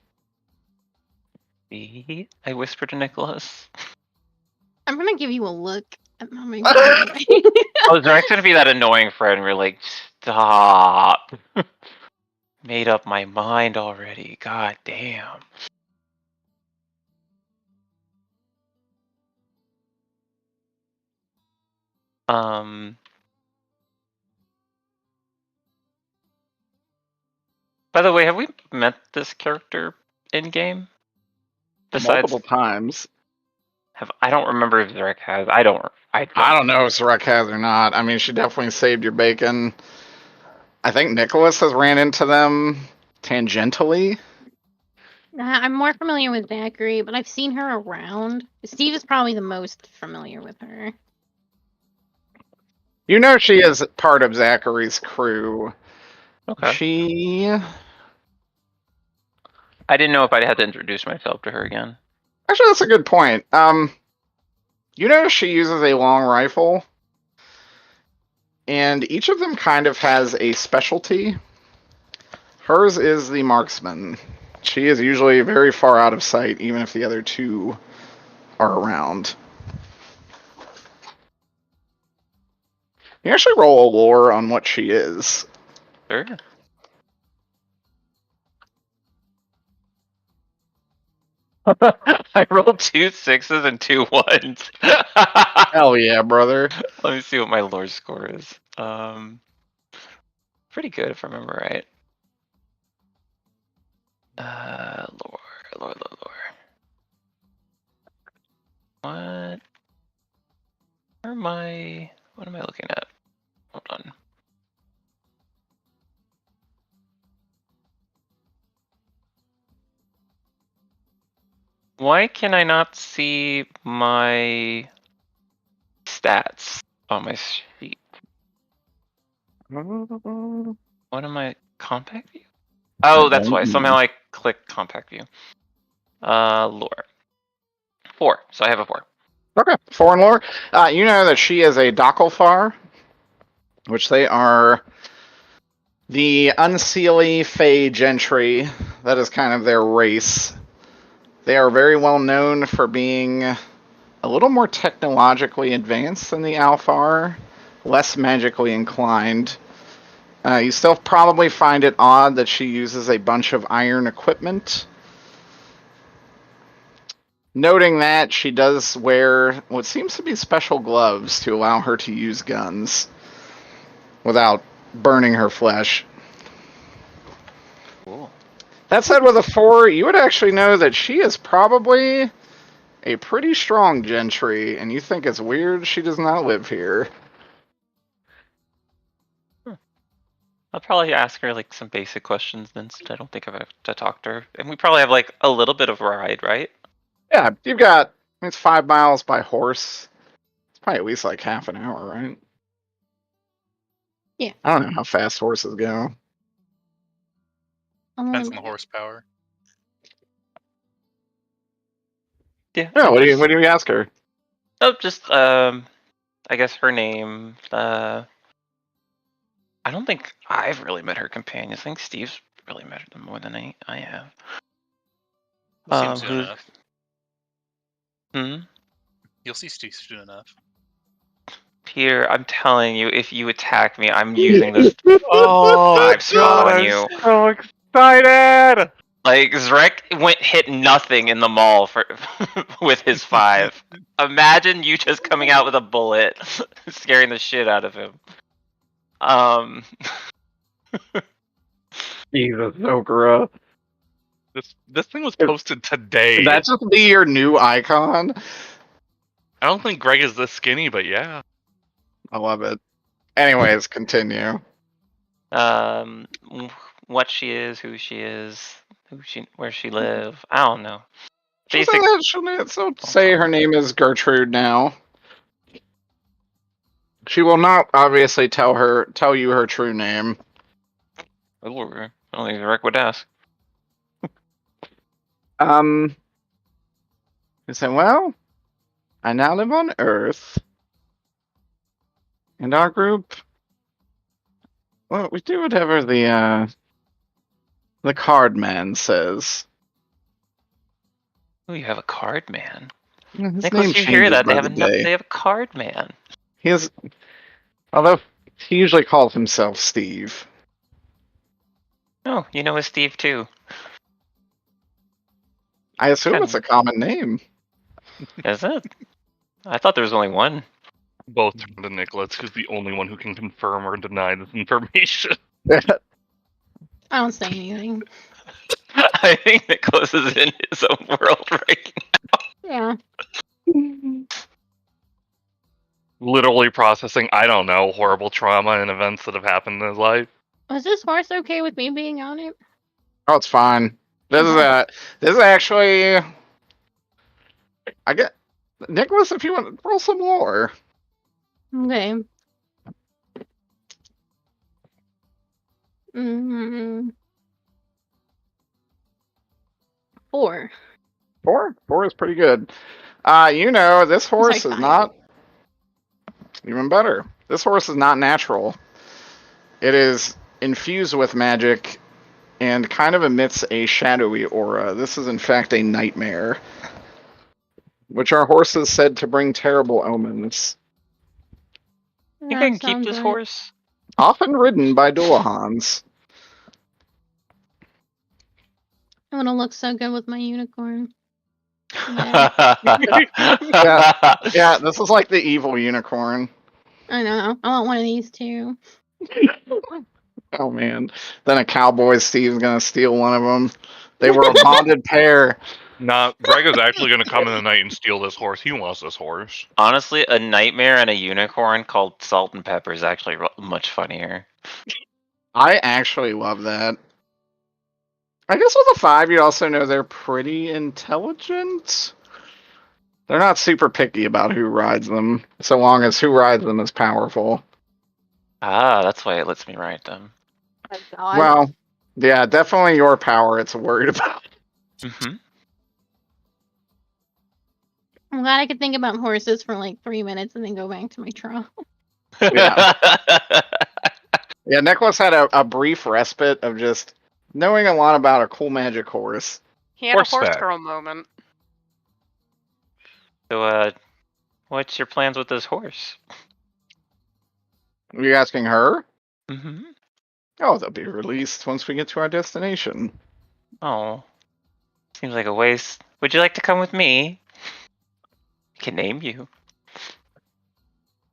See? I whispered to Nicholas. I'm gonna give you a look at my Oh, Zach's gonna be that annoying friend where like, stop. Made up my mind already. God damn. By the way, have we met this character in game? Besides, Multiple times. I don't remember if Zarek has. I don't know if Sarek has or not. I mean, she definitely saved your bacon. I think Nicholas has ran into them tangentially. I'm more familiar with Zachary, but I've seen her around. Steve is probably the most familiar with her. You know she is part of Zachary's crew. Okay. I didn't know if I'd had to introduce myself to her again. Actually, that's a good point. You know she uses a long rifle, and each of them kind of has a specialty. Hers is the marksman. She is usually very far out of sight, even if the other two are around. You actually roll a lore on what she is. Sure. I rolled 2 6s and 2 1s. Hell yeah, brother. Let me see what my lore score is. Pretty good if I remember right. Lore. What? What am I looking at? Hold on. Why can I not see my stats on my sheet? What am I? compact view? Oh, I that's don't why. know. Somehow I clicked compact view. Lore. 4. So I have a 4. Okay, 4 in lore. You know that she is a Derkleverse, which they are the unseelie Fey gentry. That is kind of their race. They are very well known for being a little more technologically advanced than the Alfar, less magically inclined. You still probably find it odd that she uses a bunch of iron equipment. Noting that she does wear what seems to be special gloves to allow her to use guns without burning her flesh. Cool. That said, with a 4, you would actually know that she is probably a pretty strong gentry, and you think it's weird she does not live here. I'll probably ask her like some basic questions then, since I don't think I've had to talk to her. And we probably have like a little bit of a ride, right? Yeah, you've got, it's 5 miles by horse. It's probably at least like half an hour, right? Yeah. I don't know how fast horses go. Depends on the horsepower. Yeah. Yeah, what do you ask her? Oh, just I guess her name. I don't think I've really met her companions. I think Steve's really met them more than I have. Seems soon who's- enough. Hmm. You'll see Steve soon enough. Peter, I'm telling you, if you attack me, I'm using this Oh, 5 spell God, on I'm you. so excited! Like Zrek hit nothing in the mall for with his 5. Imagine you just coming out with a bullet, scaring the shit out of him. Jesus, Okra. This thing was posted today. Could that just be your new icon? I don't think Greg is this skinny, but yeah. I love it. Anyways, continue. What she is, who she is, where she live. I don't know. Basic. So say her name is Gertrude now. She will not obviously tell you her true name. I don't think Zrek would ask. He said, well, I now live on Earth. And our group, well, we do whatever the card man says. Oh, you have a card man. His Nicholas, name you hear changes that? by They the have day. they have a card man. He is, although he usually calls himself Steve. Oh, you know a Steve too. I assume it's a common name. Is it? I thought there was only one. Both turn to Nicholas, who's the only one who can confirm or deny this information. I don't say anything. I think Nicholas is in his own world right Yeah. Literally processing, I don't know, horrible trauma and events that have happened in his life. Was this horse okay with me being on it? Oh, it's fine. This is actually. I get Nicholas. If you want, roll some lore. Okay. Mm, 4. 4 is pretty good. You know, this horse like is 5. not even better. This horse is not natural. It is infused with magic and kind of emits a shadowy aura. This is in fact a nightmare, which are horses said to bring terrible omens. You can keep this horse. Often ridden by Dullahans. I'm gonna look so good with my unicorn. Yeah. Yeah, this is like the evil unicorn. I know. I want one of these too. Oh man. Then a cowboy Steve's gonna steal one of them. They were a bonded pair. Nah, Greg is actually going to come in the night and steal this horse. He wants this horse. Honestly, a nightmare and a unicorn called Salt and Pepper is actually much funnier. I actually love that. I guess with a 5, you also know they're pretty intelligent. They're not super picky about who rides them, so long as who rides them is powerful. Ah, that's why it lets me ride them. my God. Well, yeah, definitely your power. It's worried about. Mm-hmm. I'm glad I could think about horses for like 3 minutes and then go back to my trial. Yeah. Yeah, Nicholas had a brief respite of just knowing a lot about a cool magic horse. He had a horse Horseback. girl moment. So, what's your plans with this horse? Are you asking her? Mm-hmm. Oh, they'll be released once we get to our destination. Oh, seems like a waste. Would you like to come with me? I can name you.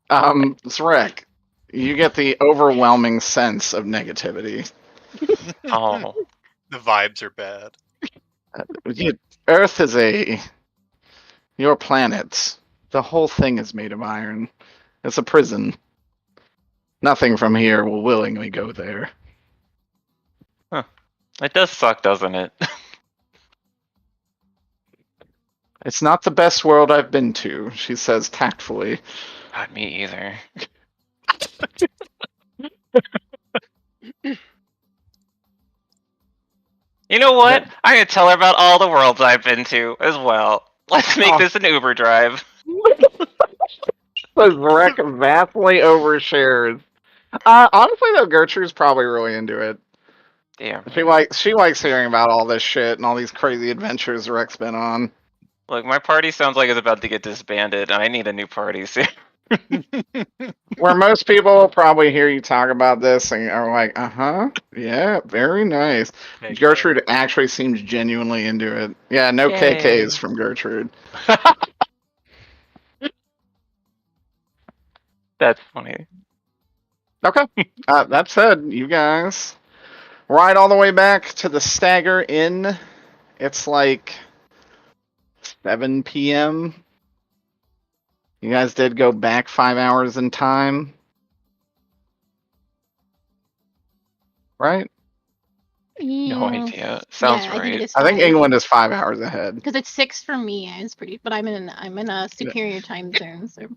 Zrek, you get the overwhelming sense of negativity. Oh, The vibes are bad. Earth is your planet. The whole thing is made of iron. It's a prison. Nothing from here will willingly go there. it does suck, doesn't it? It's not the best world I've been to, she says tactfully. Not me either. You know what? Yeah. I'm gonna tell her about all the worlds I've been to as well. Let's make Oh. this an Uber drive. So Zrek vastly overshares. Honestly though, Gertrude's probably really into it. Damn. She likes hearing about all this shit and all these crazy adventures Zrek's been on. Look, my party sounds like it's about to get disbanded. I need a new party soon. Where most people probably hear you talk about this and are like, yeah, very nice. Okay, Gertrude actually seems genuinely into it. Yeah, no Yay. KKs from Gertrude. That's funny. Okay. That said, you guys ride all the way back to the Stagger Inn. It's like 7 p.m. You guys did go back 5 hours in time. Right? No idea. Sounds right. I think England is 5 hours ahead. because it's 6 for me. It's pretty, but I'm in a superior time zone. So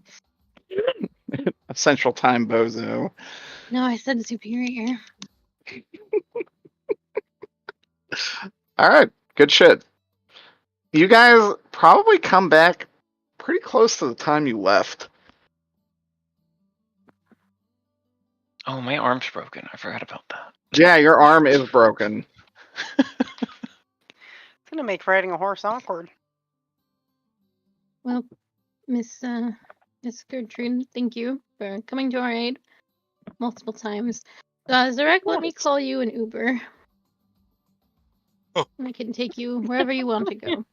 A Central Time bozo. no, I said superior. All right, good shit. You guys probably come back pretty close to the time you left. Oh, my arm's broken. I forgot about that. Yeah, your arm is broken. It's gonna make riding a horse awkward. Well, Miss Gertrude, thank you for coming to our aid multiple times. Zarek, let me call you an Uber. Oh. And I can take you wherever you want to go.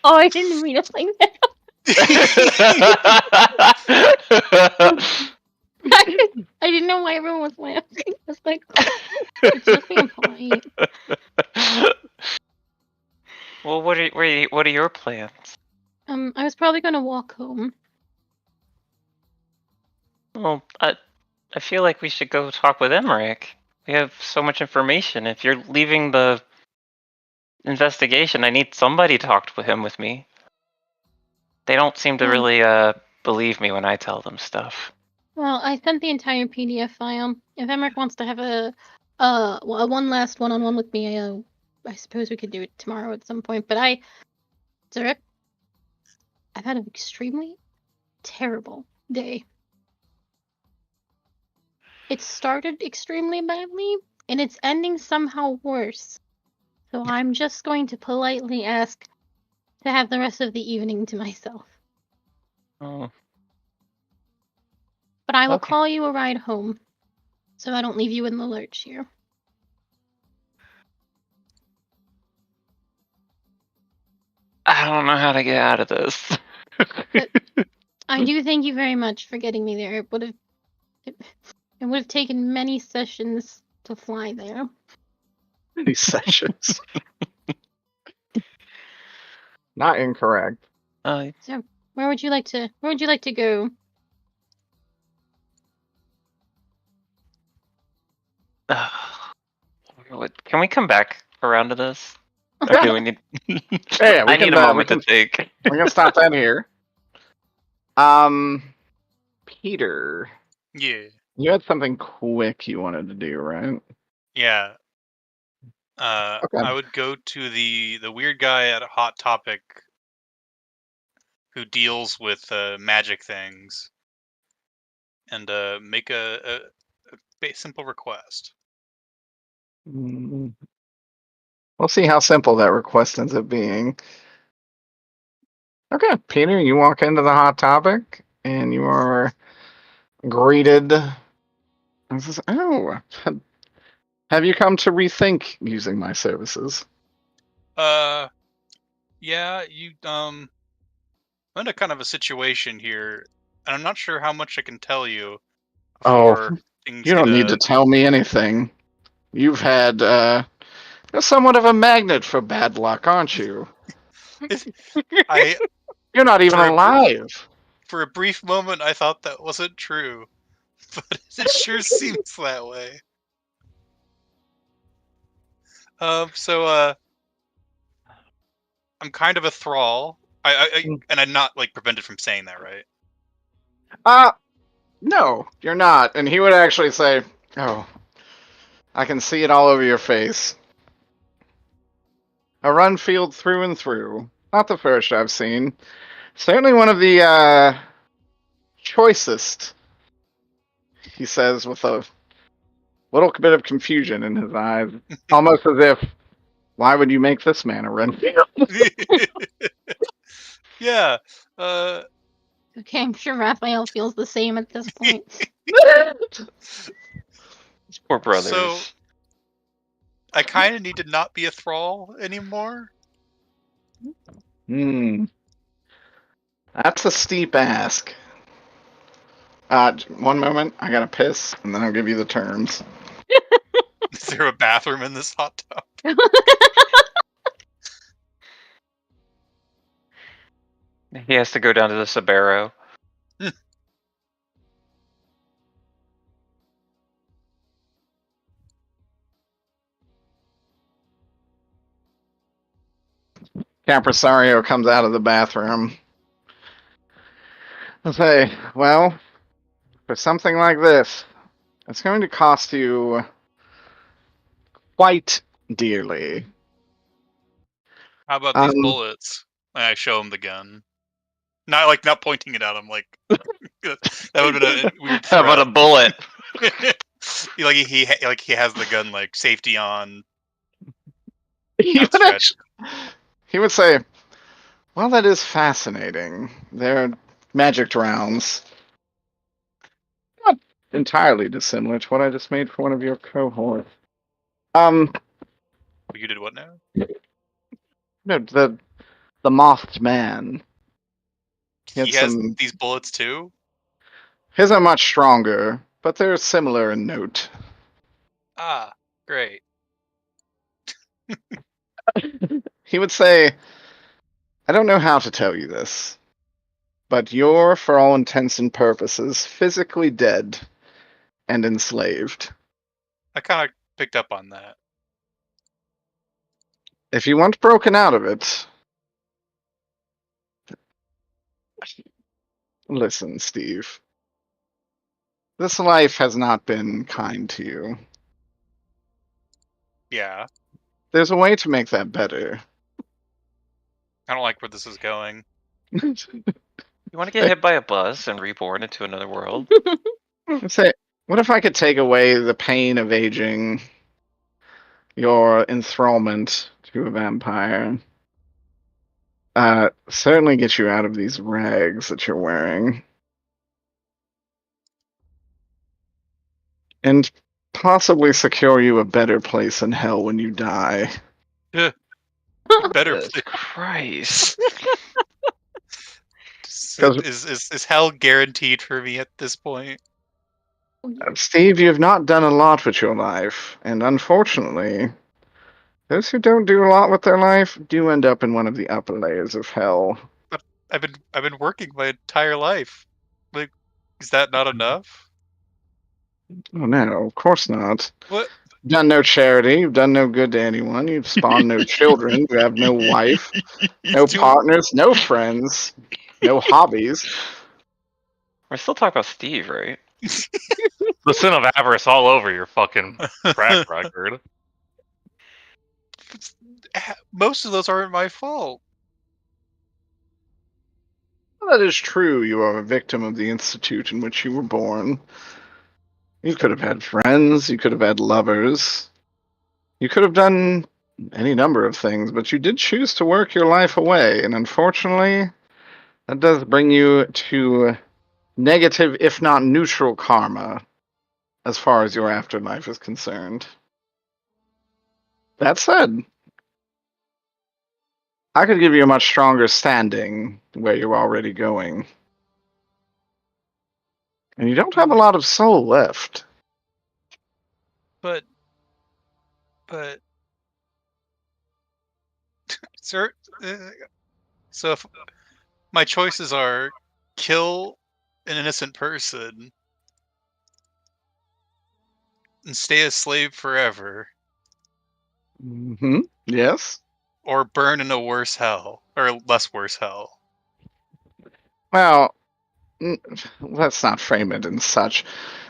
Oh, I didn't mean to say that. I didn't know why everyone was laughing. I was like, it's just being polite. Well, what are your plans? I was probably gonna walk home. Well, I feel like we should go talk with Emmerich. We have so much information. If you're leaving the investigation, I need somebody to talk with him with me. They don't seem to really believe me when I tell them stuff. Well, I sent the entire PDF file. If Emmerich wants to have a one last one-on-one with me, I suppose we could do it tomorrow at some point. But Zarek, I've had an extremely terrible day. It started extremely badly, and it's ending somehow worse. So I'm just going to politely ask to have the rest of the evening to myself. Oh. But I will Okay. call you a ride home, so I don't leave you in the lurch here. I don't know how to get out of this. I do thank you very much for getting me there. It would have taken many sessions to fly there. These sessions. Not incorrect. So, where would you like to go? Can we come back around to this? Or do we need? Yeah, we I can, need a moment we to think. can stop that here. Peter, Yeah. you had something quick you wanted to do, right? Yeah. Okay. I would go to the weird guy at Hot Topic who deals with magic things and make a simple request. Mm, We'll see how simple that request ends up being. Okay, Peter, you walk into the Hot Topic, and you are greeted. This is, oh, have you come to rethink using my services? Yeah, I'm in a kind of a situation here, and I'm not sure how much I can tell you Oh, before things you get don't need to tell me anything. You've had you're somewhat of a magnet for bad luck, aren't you? I You're not even for alive. for a brief moment I thought that wasn't true, but it sure seems that way. So I'm kind of a thrall. And I'm not like prevented from saying that, right? No, you're not. And he would actually say, "Oh, I can see it all over your face. A run field through and through. Not the first I've seen. Certainly one of the choicest," he says with a little bit of confusion in his eyes. Almost as if, why would you make this man a run field? Yeah. Okay, I'm sure Raphael feels the same at this point. Poor brothers. So I kind of need to not be a thrall anymore. That's a steep ask. One moment, I gotta piss, and then I'll give you the terms. Is there a bathroom in this hot tub? He has to go down to the Sabero. Caprasario comes out of the bathroom. I say, well, for something like this, it's going to cost you quite dearly. How about these bullets? And I show him the gun. Not pointing it at him. Like that would have been a weird How about a threat. bullet? he has the gun like safety on. He would say, well, that is fascinating. They're magic rounds. Not entirely dissimilar to what I just made for one of your cohorts. You did what now? No, the Moth Man. He has these bullets too? His are much stronger, but they're similar in note. Ah, great. He would say, I don't know how to tell you this, but you're, for all intents and purposes, physically dead and enslaved. I kind of picked up on that. If you want broken out of it, listen, Steve. This life has not been kind to you. Yeah. There's a way to make that better. I don't like where this is going. You want to get hit by a bus and reborn into another world? Say, what if I could take away the pain of aging, your enthrallment to a vampire? Certainly get you out of these rags that you're wearing. And possibly secure you a better place in hell when you die. Better. Jesus Christ. Is hell guaranteed for me at this point? Steve, you've not done a lot with your life, and unfortunately, those who don't do a lot with their life do end up in one of the upper layers of hell. But I've been working my entire life. Like, is that not enough? Oh no, of course not. What? You've done no charity, you've done no good to anyone, you've spawned no children, you have no wife, no partners, no friends, no hobbies. We're still talking about Steve, right? The sin of avarice all over your fucking track record. Most of those aren't my fault. That is true. You are a victim of the institute in which you were born. You could have had friends. You could have had lovers. You could have done any number of things, but you did choose to work your life away, and unfortunately, that does bring you to negative, if not neutral, karma as far as your afterlife is concerned. That said, I could give you a much stronger standing where you're already going. And you don't have a lot of soul left. But sir, so if my choices are kill an innocent person and stay a slave forever, Mm-hmm. Yes? or burn in a worse hell, or less worse hell. Well, let's not frame it in such.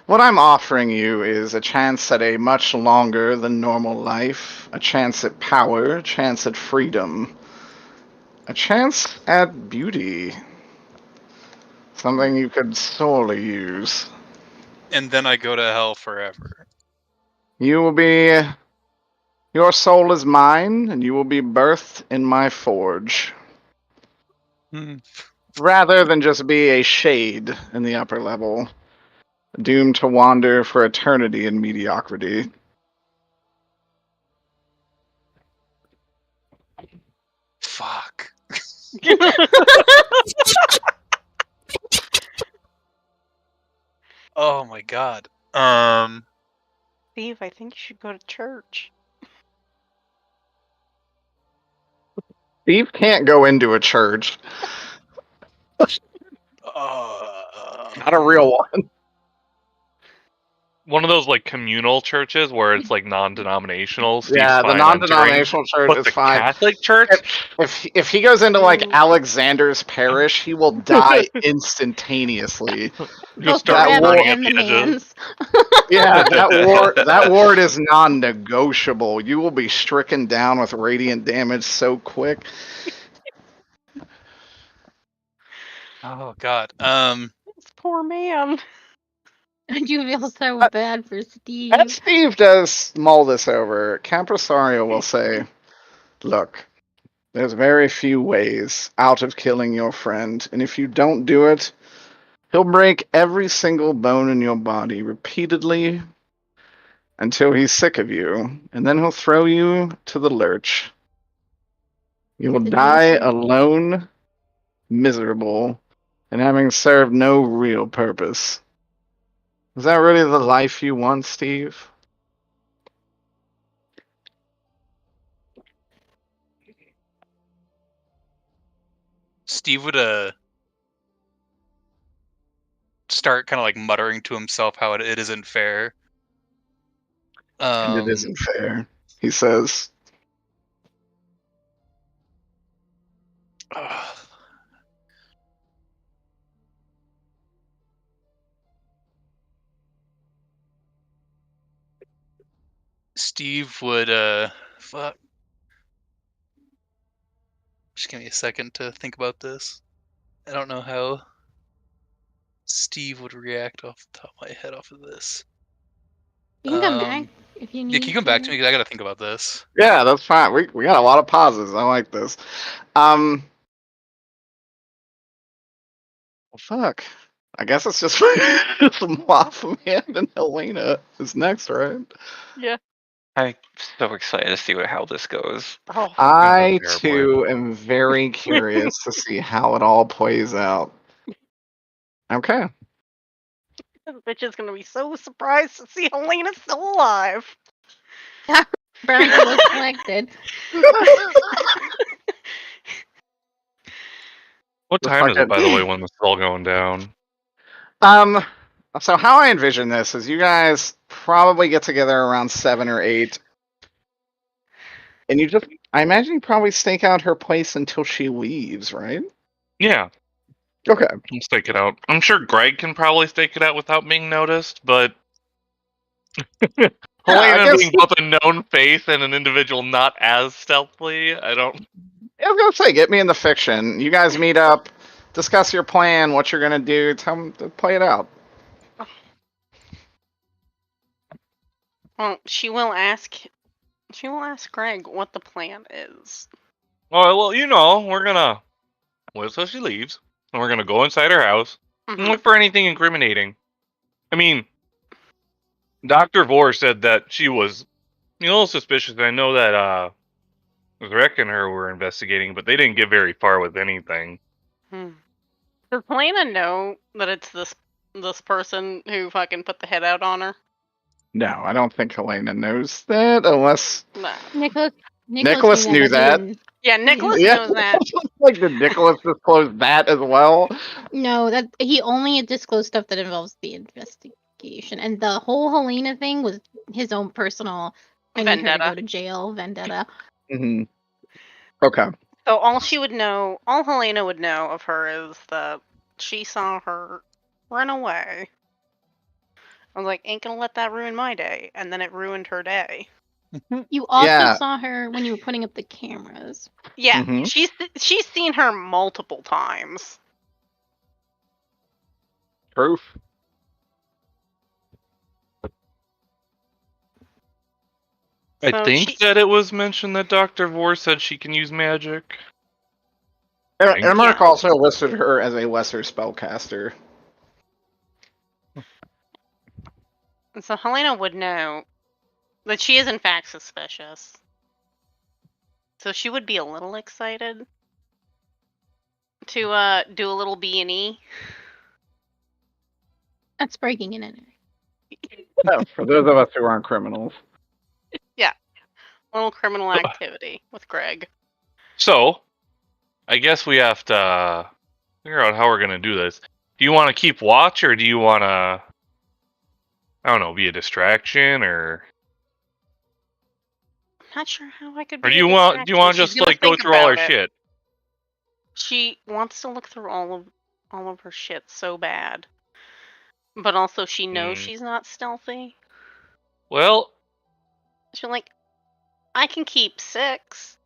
What I'm offering you is a chance at a much longer than normal life, a chance at power, a chance at freedom, a chance at beauty. Something you could sorely use. And then I go to hell forever. You will be. Your soul is mine, and you will be birthed in my forge. Rather than just be a shade in the upper level, doomed to wander for eternity in mediocrity. Fuck. Oh my god. Steve, I think you should go to church. Steve can't go into a church. Not a real one. One of those like communal churches where it's like non-denominational. Steve's Yeah, the fine non-denominational church but is the fine. Catholic church, If he goes into like Mm. Alexander's parish, he will die instantaneously. just Both start that the burning rabbit at and the the edges. man's. Yeah, that ward is non-negotiable. You will be stricken down with radiant damage so quick. Oh god. This poor man. And you feel so bad for As Steve. Steve does mull this over, Campresario will say, "Look, there's very few ways out of killing your friend, and if you don't do it, he'll break every single bone in your body repeatedly until he's sick of you, and then he'll throw you to the lurch. You will The die juicer. alone, miserable, and having served no real purpose. Is that really the life you want, Steve?" Steve would start kind of like muttering to himself how it isn't fair. And it isn't fair, he says. Steve would fuck. Just give me a second to think about this. I don't know how Steve would react off the top of my head off of this. You can come back if you need. Yeah, can you come back to me? Because I gotta think about this. Yeah, that's fine. We got a lot of pauses. I like this. Well, fuck. I guess it's just Mothman and Helena is next, right? Yeah. I'm so excited to see how this goes. Oh, I terrible. too am very curious to see how it all plays out. Okay. this bitch is gonna be so surprised to see Helena's still alive. Brown was selected. What The time is it, fucking- by the way, when this is all going down? So how I envision this is you guys probably get together around 7 or 8. And I imagine you probably stake out her place until she leaves, right? Yeah. Okay. I'll stake it out. I'm sure Greg can probably stake it out without being noticed, but I Helena guess being both a known face and an individual not as stealthily, I don't. I was gonna say, get me in the fiction. You guys meet up, discuss your plan, what you're gonna do. Tell them to play it out. Well, she will ask Greg what the plan is. Oh well, you know, we're gonna wait till she leaves, and we're gonna go inside her house and Mhm. look for anything incriminating. I mean, Dr. Vore said that she was a little suspicious. I know that Rick and her were investigating, but they didn't get very far with anything. Does Helena know that it's this person who fucking put the head out on her? No, I don't think Helena knows that, unless No. Nicholas knew but he that. didn't. Yeah, Nicholas Yeah. knows that. Like, did Nicholas disclose that as well? No, that he only disclosed stuff that involves the investigation, and the whole Helena thing was his own personal. I need her to Vendetta. go to jail vendetta. Mm-hmm. Okay. So all Helena would know of her is that she saw her run away. I was like, ain't gonna let that ruin my day, and then it ruined her day. You also Yeah. saw her when you were putting up the cameras. Yeah, Mhm. she's seen her multiple times. Proof. I So think that it was mentioned that Dr. Vore said she can use magic. Thank Emmerich you. also listed her as a lesser spellcaster. So Helena would know that she is in fact suspicious. So she would be a little excited to do a little B&E. That's breaking and entering. Oh, for those of us who aren't criminals. Little criminal activity with Greg. So, I guess we have to figure out how we're gonna do this. Do you want to keep watch, or do you want to, I don't know, be a distraction, or I'm not sure how I could be do a you want distraction. to She's just gonna like go think through all our about it. shit? She wants to look through all of her shit so bad. But also she knows she's not stealthy. Well, She's like, I can keep 6.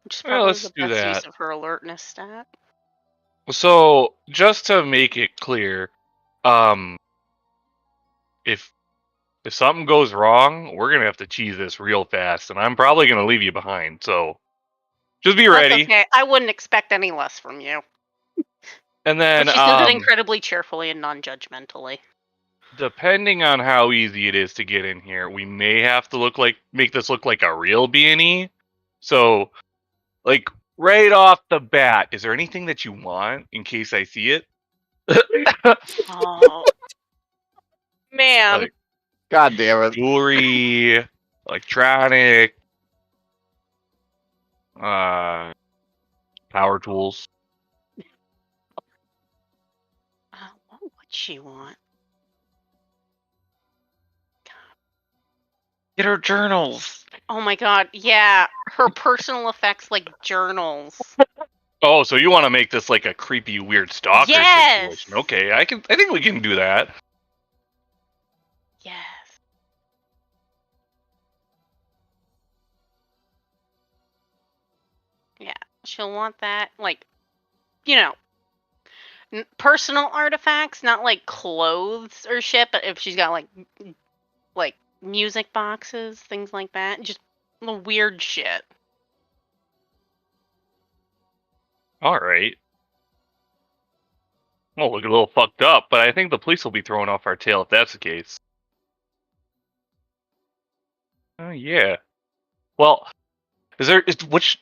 Which is well, probably let's the do best use that. of her alertness stat. So, just to make it clear, if something goes wrong, we're gonna have to cheese this real fast, and I'm probably gonna leave you behind. So, just be That's ready. okay. I wouldn't expect any less from you. And then, But she says it incredibly cheerfully and non-judgmentally. depending on how easy it is to get in here, we may have to make this look like a real B&E. So, like right off the bat, is there anything that you want in case I see it? Oh, man. Like God damn it. jewelry, electronic, power tools. What would she want? Get her journals. Oh my god, yeah. Her personal effects like journals. Oh, so you want to make this like a creepy, weird stalker Yes! situation? Okay, I think we can do that. Yes. Yeah, she'll want that, like, you know, personal artifacts, not like clothes or shit, but if she's got like music boxes, things like that, just little weird shit. All right. Well, look a little fucked up, but I think the police will be throwing off our tail if that's the case. Oh yeah. Well, is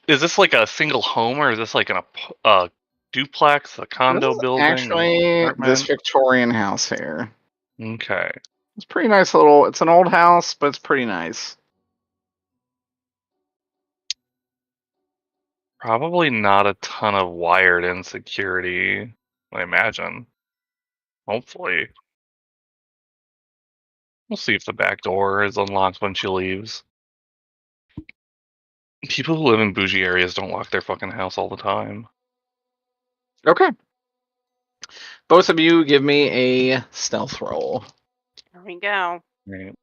this like a single home, or is this like a duplex, a condo This is building? actually apartment? this Victorian house here. Okay. It's pretty nice little. It's an old house, but it's pretty nice. Probably not a ton of wired in security, I imagine. Hopefully. We'll see if the back door is unlocked when she leaves. People who live in bougie areas don't lock their fucking house all the time. Okay. Both of you give me a stealth roll. There we go. Right.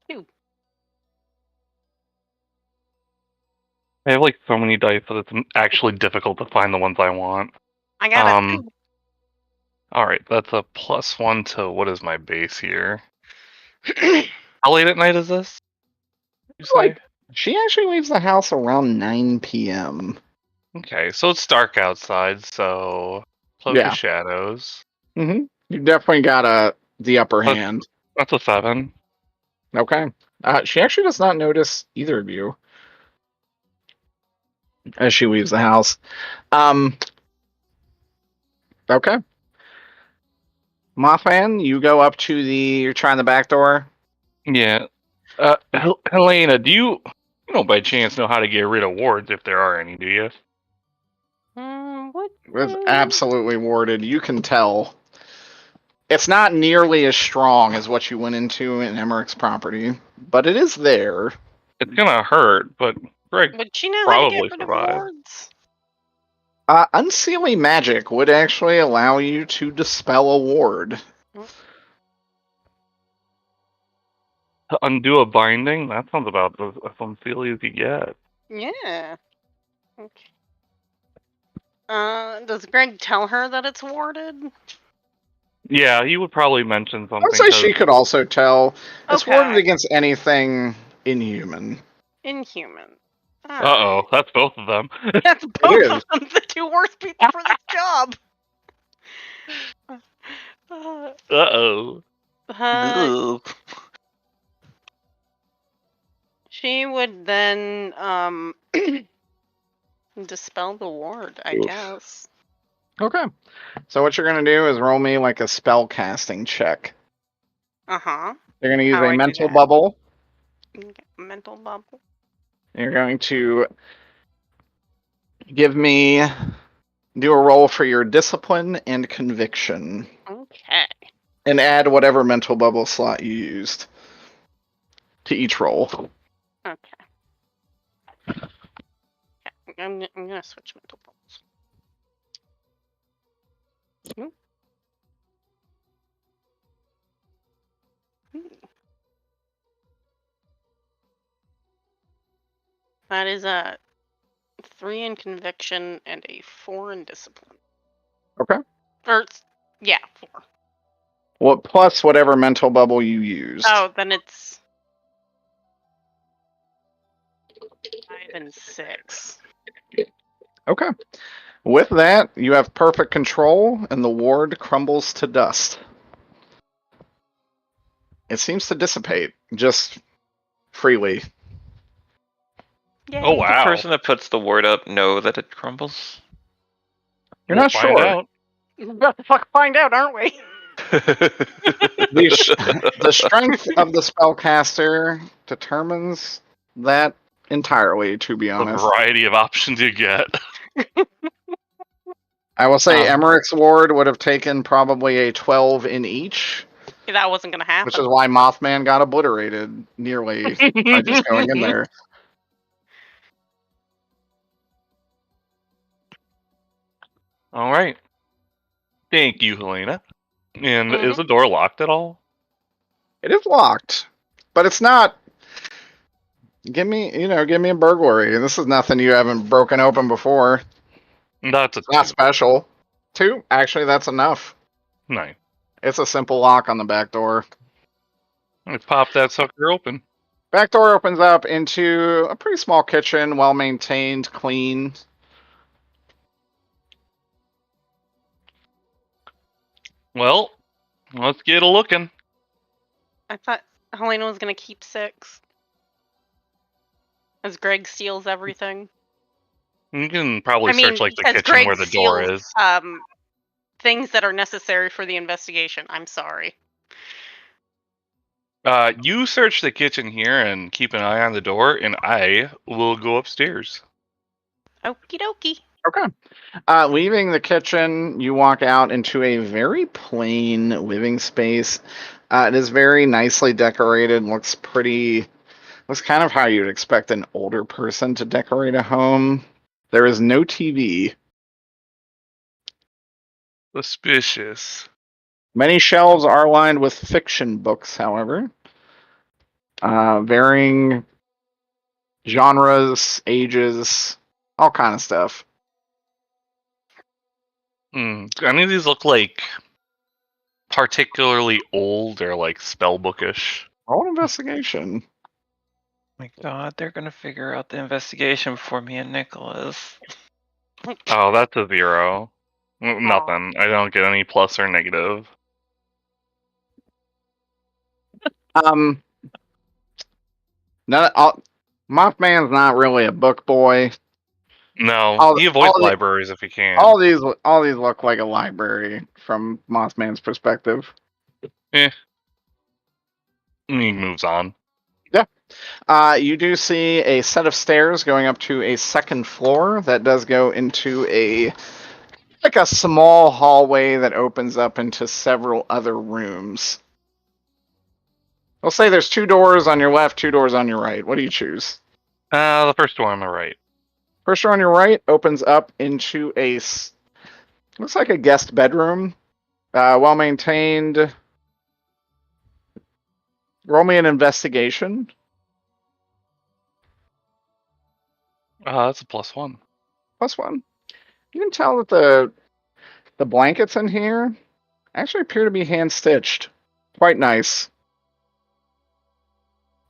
Two. I have like so many dice that it's actually difficult to find the ones I want. I got it. All right, that's a +1 to what is my base here? How late at night is this? You say? Like, she actually leaves the house around 9 p.m. Okay, so it's dark outside, so cloak Yeah. of shadows. Mm-hmm. You definitely got the upper hand. That's a 7. Okay. She actually does not notice either of you as she leaves the house. Okay. Mothman, you go up to you're trying the back door. Yeah. Helena, do you by chance know how to get rid of wards if there are any? Do you? What? It's absolutely warded. You can tell. It's not nearly as strong as what you went into in Emmerich's property, but it is there. It's gonna hurt, but Greg Would she know how to probably get rid of survive. wards? Unsealing magic would actually allow you to dispel a ward. To undo a binding? That sounds about as unsealy as you get. Yeah. Okay. Does Greg tell her that it's warded? Yeah, he would probably mention I something. would say she could also tell. It's Okay. warded against anything inhuman. Inhuman. Uh-oh, that's both of them. That's both is. of them, the two worst people for this job. Uh-oh. Ooh. She would then dispel the ward, I guess. Okay. So what you're going to do is roll me like a spell casting check. Uh-huh. You're going to use How do I a do mental that? bubble. Okay, mental bubble. You're going to do a roll for your discipline and conviction. Okay. And add whatever mental bubble slot you used to each roll. Okay. I'm gonna switch mental bubbles. That is a 3 in conviction and a 4 in discipline. Okay. Or, yeah, 4. Well, plus whatever mental bubble you used. Oh, then it's 5 and 6. Okay. With that, you have perfect control, and the ward crumbles to dust. It seems to dissipate just freely. Yay. Oh, The wow. person that puts the word up know that it crumbles. You're We'll not find sure. out. We're about to fuck find out, aren't we? The strength of the spellcaster determines that entirely, to be The honest. variety of options you get. I will say Emmerich's ward would have taken probably a 12 in each, That wasn't gonna happen. which is why Mothman got obliterated nearly by just going in there. All right. Thank you, Helena. And Mhm. is the door locked at all? It is locked, but it's not. Give me a burglary. This is nothing you haven't broken open before. That's a It's not 2. special. 2? Actually, that's enough. Nice. It's a simple lock on the back door. Let's pop that sucker open. Back door opens up into a pretty small kitchen, well maintained, clean. Well, let's get a looking. I thought Helena was gonna keep 6. As Greg steals everything. You can probably search like the because kitchen Greg where the door steals, is. things that are necessary for the investigation. I'm sorry. You search the kitchen here and keep an eye on the door, and I will go upstairs. Okie dokie. Okay. Leaving the kitchen, you walk out into a very plain living space. It is very nicely decorated. Looks kind of how you'd expect an older person to decorate a home. There is no TV. Suspicious. Many shelves are lined with fiction books, however. Varying genres, ages, all kind of stuff. Any of these look like particularly old or like spell bookish? Roll an investigation. My God, they're gonna figure out the investigation before me and Nicholas. Oh, that's a 0. Nothing. I don't get any plus or negative. Mothman's not really a book boy. No, he avoids libraries if he can. All these look like a library from Mothman's perspective. And he moves on. Yeah. You do see a set of stairs going up to a second floor that does go into a small hallway that opens up into several other rooms. We'll say there's 2 doors on your left, 2 doors on your right. What do you choose? The first one on the right. First door on your right opens up into looks like a guest bedroom. Well maintained. Roll me an investigation. That's a +1. +1. You can tell that the blankets in here actually appear to be hand stitched. Quite nice.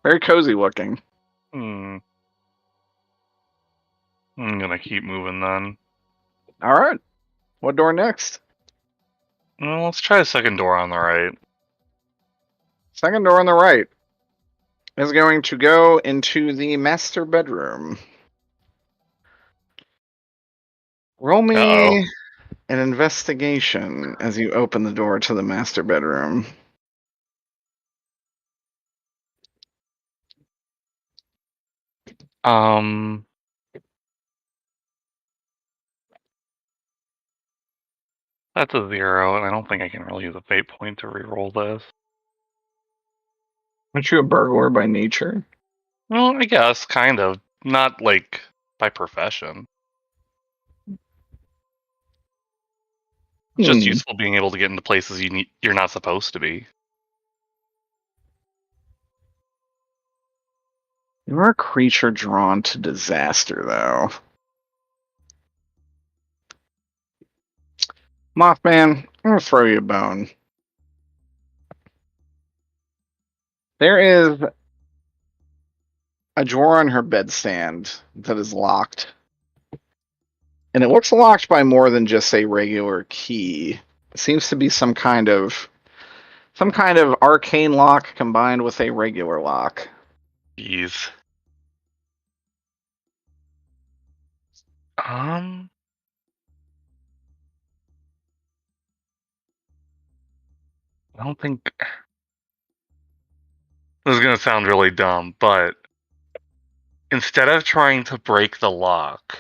Very cozy looking. I'm gonna keep moving then. All right. What door next? Well, let's try the second door on the right. Second door on the right is going to go into the master bedroom. Roll me an investigation as you open the door to the master bedroom. That's a 0, and I don't think I can really use a fate point to reroll this. Aren't you a burglar by nature? Well, I guess, kind of. Not, like, by profession. It's just useful being able to get into places you're not supposed to be. You're a creature drawn to disaster, though. Mothman, I'm going to throw you a bone. There is a drawer on her bedstand that is locked. And it looks locked by more than just a regular key. It seems to be some kind of arcane lock combined with a regular lock. Jeez. I don't think this is gonna sound really dumb, but instead of trying to break the lock,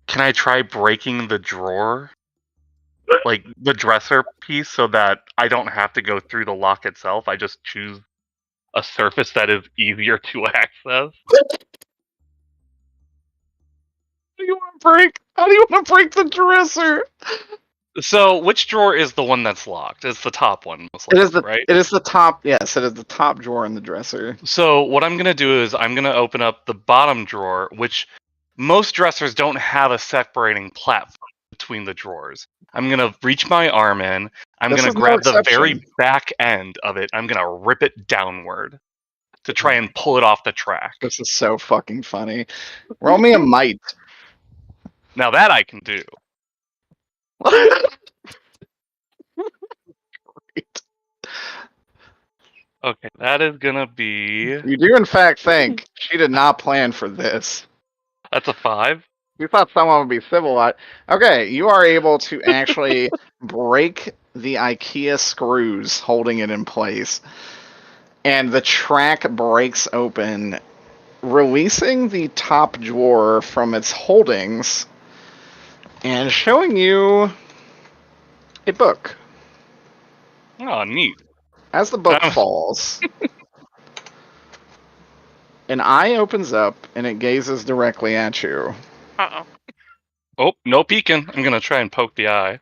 can I try breaking the drawer? Like the dresser piece, so that I don't have to go through the lock itself. I just choose a surface that is easier to access. How do you want to break the dresser? So, which drawer is the one that's locked? It's the top one, most likely, right? It is the top. Yes, it is the top drawer in the dresser. So, what I'm gonna do is I'm gonna open up the bottom drawer, which most dressers don't have a separating platform between the drawers. I'm gonna reach my arm in. I'm gonna grab the very back end of it. I'm gonna rip it downward to try and pull it off the track. This is so fucking funny. Roll me a might. Now that I can do. Okay, that is gonna be. You do, in fact, think she did not plan for this. That's a 5. You thought someone would be civilized. Okay, you are able to actually break the IKEA screws holding it in place. And the track breaks open, releasing the top drawer from its holdings and showing you a book. Oh, neat. As the book falls, an eye opens up and it gazes directly at you. Uh-oh. Oh, no peeking. I'm gonna try and poke the eye.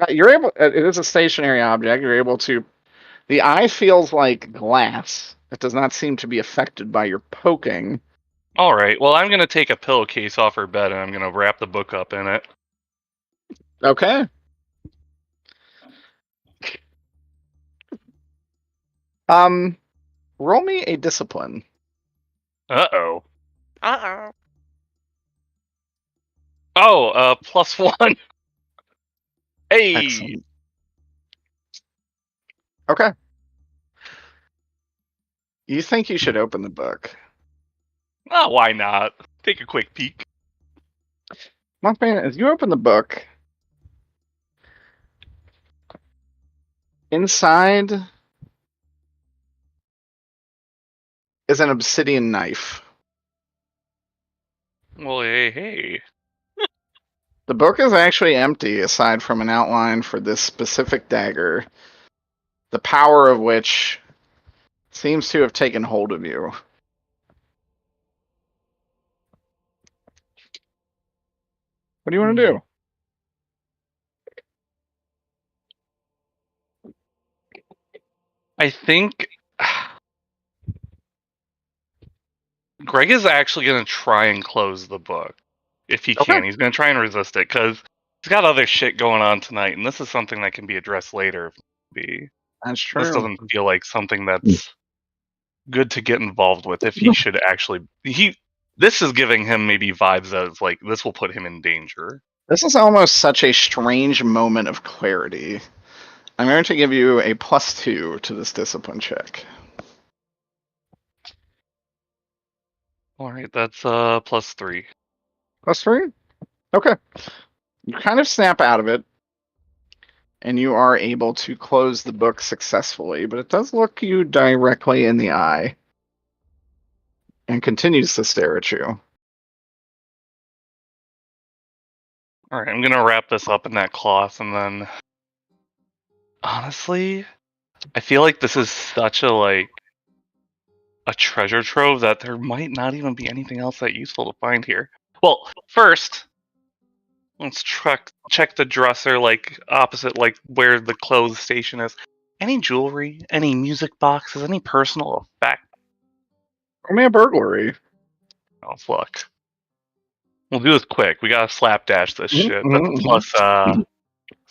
You're able. It is a stationary object. You're able to. The eye feels like glass. It does not seem to be affected by your poking. All right. Well, I'm gonna take a pillowcase off her bed and I'm gonna wrap the book up in it. Okay. Roll me a discipline. Uh-oh. Uh-oh. Oh, +1. Hey. Excellent. Okay. You think you should open the book. Oh, why not? Take a quick peek. Mothman, as you open the book, inside is an obsidian knife. Well, hey. The book is actually empty aside from an outline for this specific dagger, the power of which seems to have taken hold of you. What do you want to do? I think Greg is actually going to try and close the book. If he can. Okay. He's going to try and resist it, because he's got other shit going on tonight, and this is something that can be addressed later. That's true. This doesn't feel like something that's good to get involved with if he should actually... This is giving him maybe vibes as, like, this will put him in danger. This is almost such a strange moment of clarity. I'm going to give you a +2 to this discipline check. Alright, that's +3. +3? Okay. You kind of snap out of it, and you are able to close the book successfully, but it does look you directly in the eye and continues to stare at you. Alright, I'm going to wrap this up in that cloth, and then... Honestly, I feel like this is such a treasure trove that there might not even be anything else that useful to find here. Well, first, let's check the dresser, opposite, where the clothes station is. Any jewelry, any music boxes, any personal effect? Roll me a burglary. Oh, fuck. We'll do this quick. We gotta slapdash this shit. That's a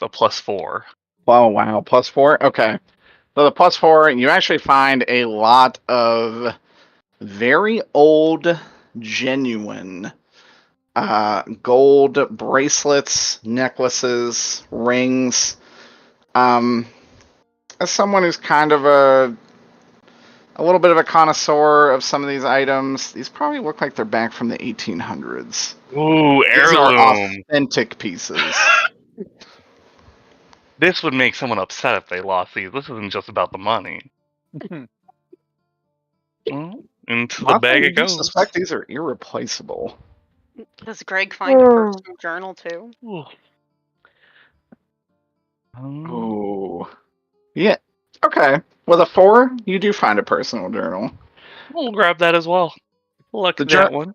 +4. Oh, wow. +4? Okay. So the +4, you actually find a lot of very old, genuine gold bracelets, necklaces, rings. As someone who's kind of a little bit of a connoisseur of some of these items, these probably look like they're back from the 1800s. Ooh, These are heirloom. authentic pieces. This would make someone upset if they lost these. This isn't just about the money. Well, into the bag it goes. I suspect these are irreplaceable. Does Greg find a personal journal too? Oh. Yeah. Okay. With a 4, you do find a personal journal. We'll grab that as well. Look at that one.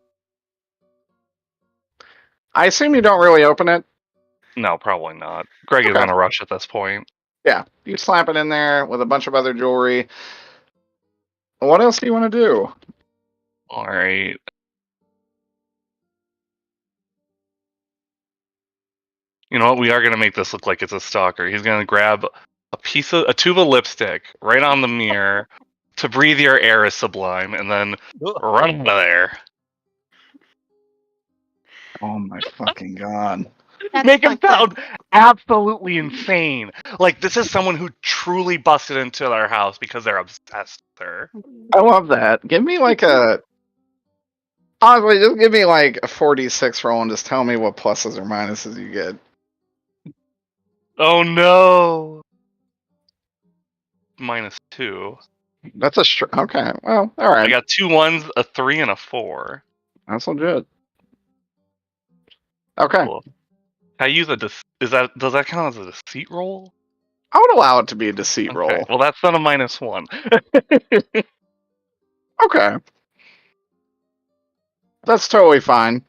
I assume you don't really open it? No, probably not. Greg is in a rush at this point. Yeah. You slap it in there with a bunch of other jewelry. What else do you want to do? Alright. You know what? We are going to make this look like it's a stalker. He's going to grab a tube of lipstick right on the mirror. To breathe your air is sublime, and then run out of there. Oh my fucking god. Make him sound absolutely insane. Like, this is someone who truly busted into their house because they're obsessed with her. I love that. Give me honestly, just give me a 4d6 roll and just tell me what pluses or minuses you get. Oh no! -2. That's okay. Well, alright. I got 2 1s, a 3, and a 4. That's legit. Okay. Cool. I use a does that count as a deceit roll? I would allow it to be a deceit Okay. roll. Well, that's not a -1. Okay. That's totally fine.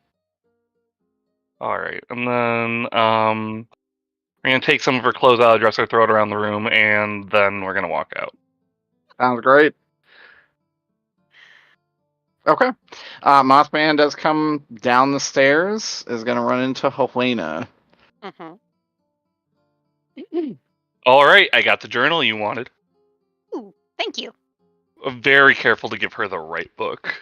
All right, and then we're gonna take some of her clothes out of the dresser, throw it around the room, and then we're gonna walk out. Sounds great. Okay. Mothman does come down the stairs, is going to run into Helena. Mm-hmm. All right, I got the journal you wanted. Ooh, thank you. Very careful to give her the right book.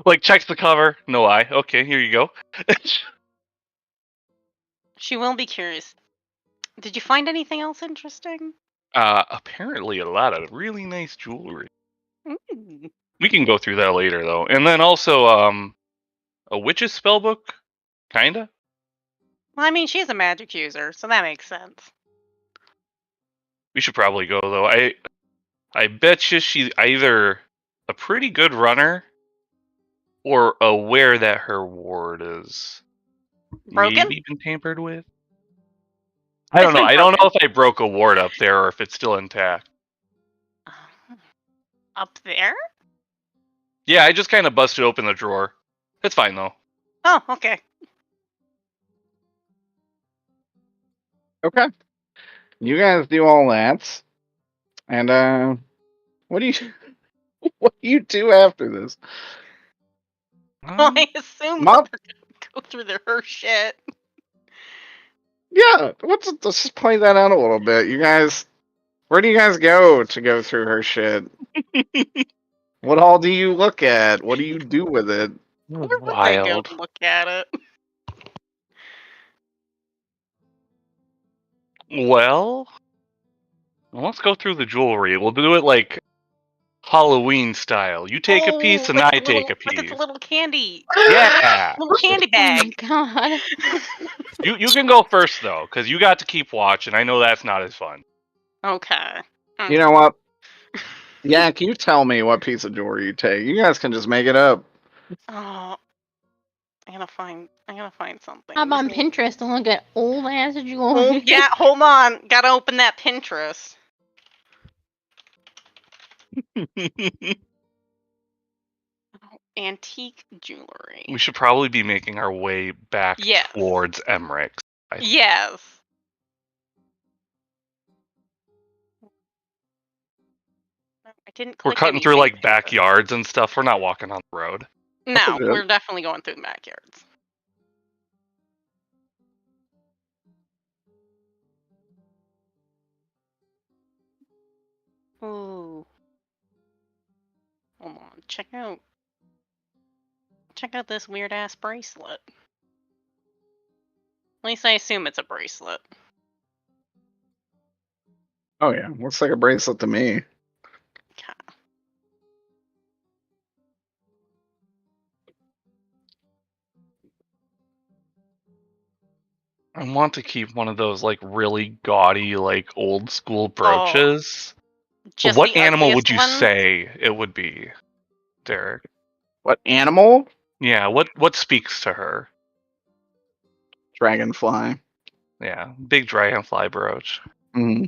Like, checks the cover. No eye. Okay, here you go. She will be curious. Did you find anything else interesting? Apparently a lot of really nice jewelry. Mm. We can go through that later, though. And then also, a witch's spellbook, kinda. Well, I mean, she's a magic user, so that makes sense. We should probably go, though. I bet you she's either a pretty good runner or aware that her ward is Broken? maybe been tampered with. I don't It's know. been I don't know broken. if I broke a ward up there or if it's still intact. Up there? Yeah, I just kind of busted open the drawer. It's fine, though. Oh, okay. Okay. You guys do all that. And what do you do after this? Well, I assume Moth- that they're gonna go through her shit. Yeah, let's just play that out a little bit. You guys, where do you guys go to go through her shit? What all do you look at? What do you do with it? Where would they go Wild. to look at it? Well, let's go through the jewelry. We'll do it like Halloween style. You take a piece and like I a little, take a like it's a piece. little candy, Yeah. little candy Oh my bag. god. You can go first, though, because you got to keep watch, and I know that's not as fun. Okay. You know what? Yeah, can you tell me what piece of jewelry you take? You guys can just make it up. Oh, I gotta find something. Hop on Pinterest and look at old ass Oh, jewelry. yeah, hold on. Gotta open that Pinterest. Antique jewelry. We should probably be making our way back Yes. towards Emmerich's. Yes. I didn't We're click cutting through anything like Pinterest. backyards and stuff. We're not walking on the road. No, good. we're definitely going through the backyards. Ooh. Hold on. Check out this weird ass bracelet. At least I assume it's a bracelet. Oh yeah, looks like a bracelet to me. Okay. I want to keep one of those like really gaudy, like old school brooches. Just What the animal would ugliest you one? say it would be, Derek? What animal? Yeah, what speaks to her? Dragonfly. Yeah, big dragonfly brooch. Hmm.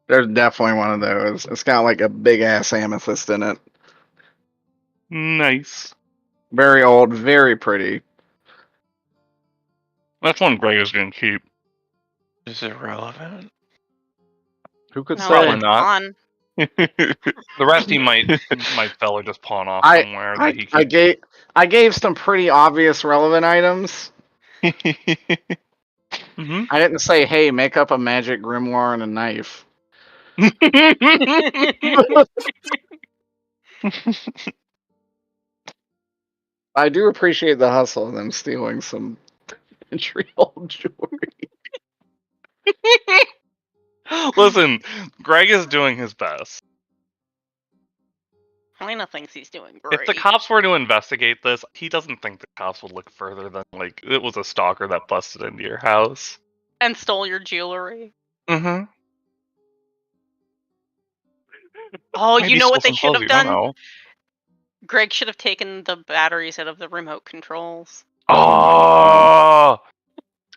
There's definitely one of those. It's got like a big ass amethyst in it. Nice. Very old, very pretty. That's one Greg is gonna keep. Is it relevant? Who could No, say? Probably it's not. on. The rest he might sell or just pawn off I- somewhere that he I keeps. gave some pretty obvious relevant items. Mhm. I didn't say, hey, make up a magic grimoire and a knife. I do appreciate the hustle of them stealing some century old jewelry. Listen, Greg is doing his best. Helena thinks he's doing great. If the cops were to investigate this, he doesn't think the cops would look further than like it was a stalker that busted into your house. And stole your jewelry. Mm-hmm. Oh, you know what they should have done? Greg should have taken the batteries out of the remote controls. Oh,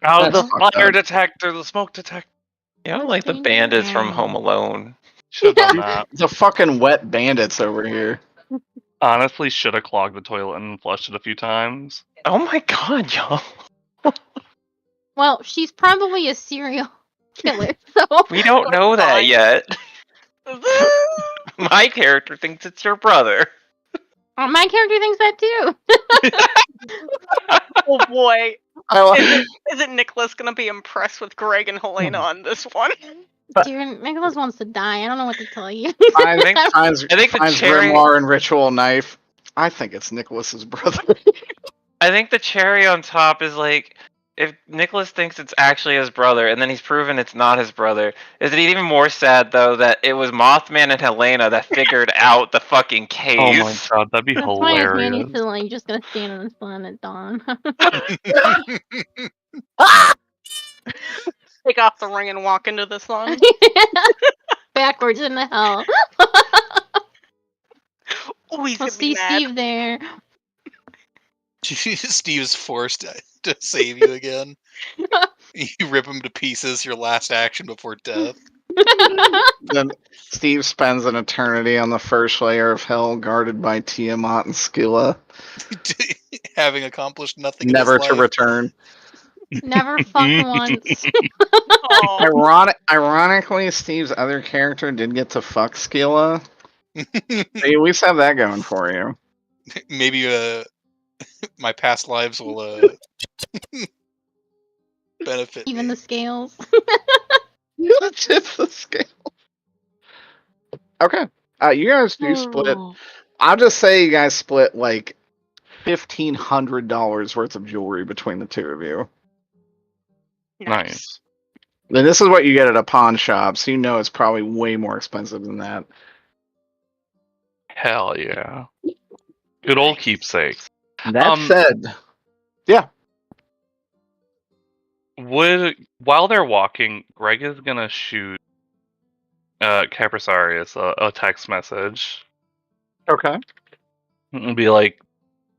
out That's the fucked fire up. detector, the smoke detector. You know, like the bandits from Home Alone. Should have done that. The fucking wet bandits over here. Honestly, should have clogged the toilet and flushed it a few times. Oh my god, y'all. Well, she's probably a serial killer, so We don't know that Fine. yet. My character thinks it's your brother. my character thinks that too. Oh boy. I like, Isn't Nicholas gonna be impressed with Greg and Helena on this one? Dear Nicholas wants to die. I don't know what to tell you. finds I think the cherry- grimoire and ritual knife. I think it's Nicholas's brother. I think the cherry on top is like, if Nicholas thinks it's actually his brother, and then he's proven it's not his brother, is it even more sad though that it was Mothman and Helena that figured out the fucking case? Oh my god, that'd be That's why hilarious. Manny's still like just gonna stand on the sun at dawn. Take off the ring and walk into the sun. Backwards into hell. Oh, he's We'll gonna be see mad. Steve there. Steve's forced to save you again. You rip him to pieces. Your last action before death. Then Steve spends an eternity on the first layer of hell, guarded by Tiamat and Scylla, Having accomplished nothing. never in his to life. return. Never fucked once. Oh, Ironically, Steve's other character did get to fuck Scylla. So you at least have that going for you. Maybe my past lives will benefit Even me. the scales. It's the scale. Okay. You guys do split. I'll just say you guys split like $1,500 worth of jewelry between the two of you. Nice. And this is what you get at a pawn shop, so you know it's probably way more expensive than that. Hell yeah. Good old keepsakes. That said, While they're walking, Greg is gonna shoot Caprasarius a text message okay. and be like,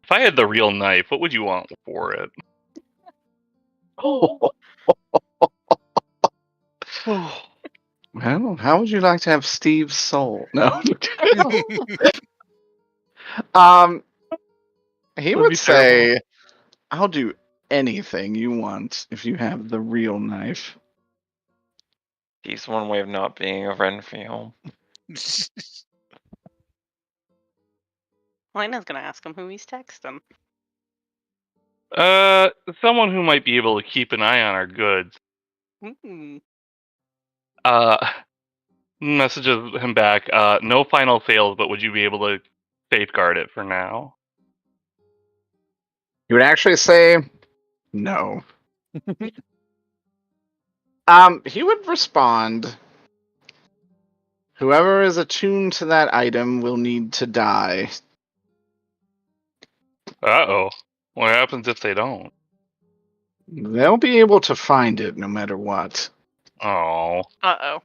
"If I had the real knife, what would you want for it?" Well, how would you like to have Steve's soul? No. He That'd would be say, terrible. "I'll do anything you want if you have the real knife." He's one way of not being a Renfield. Helena's gonna ask him who he's texting. Someone who might be able to keep an eye on our goods. Ooh. Messages him back. No final sales, but would you be able to safeguard it for now? He would actually say, "No." He would respond, "Whoever is attuned to that item will need to die." Uh-oh. What happens if they don't? They'll be able to find it no matter what. Oh. Uh-oh.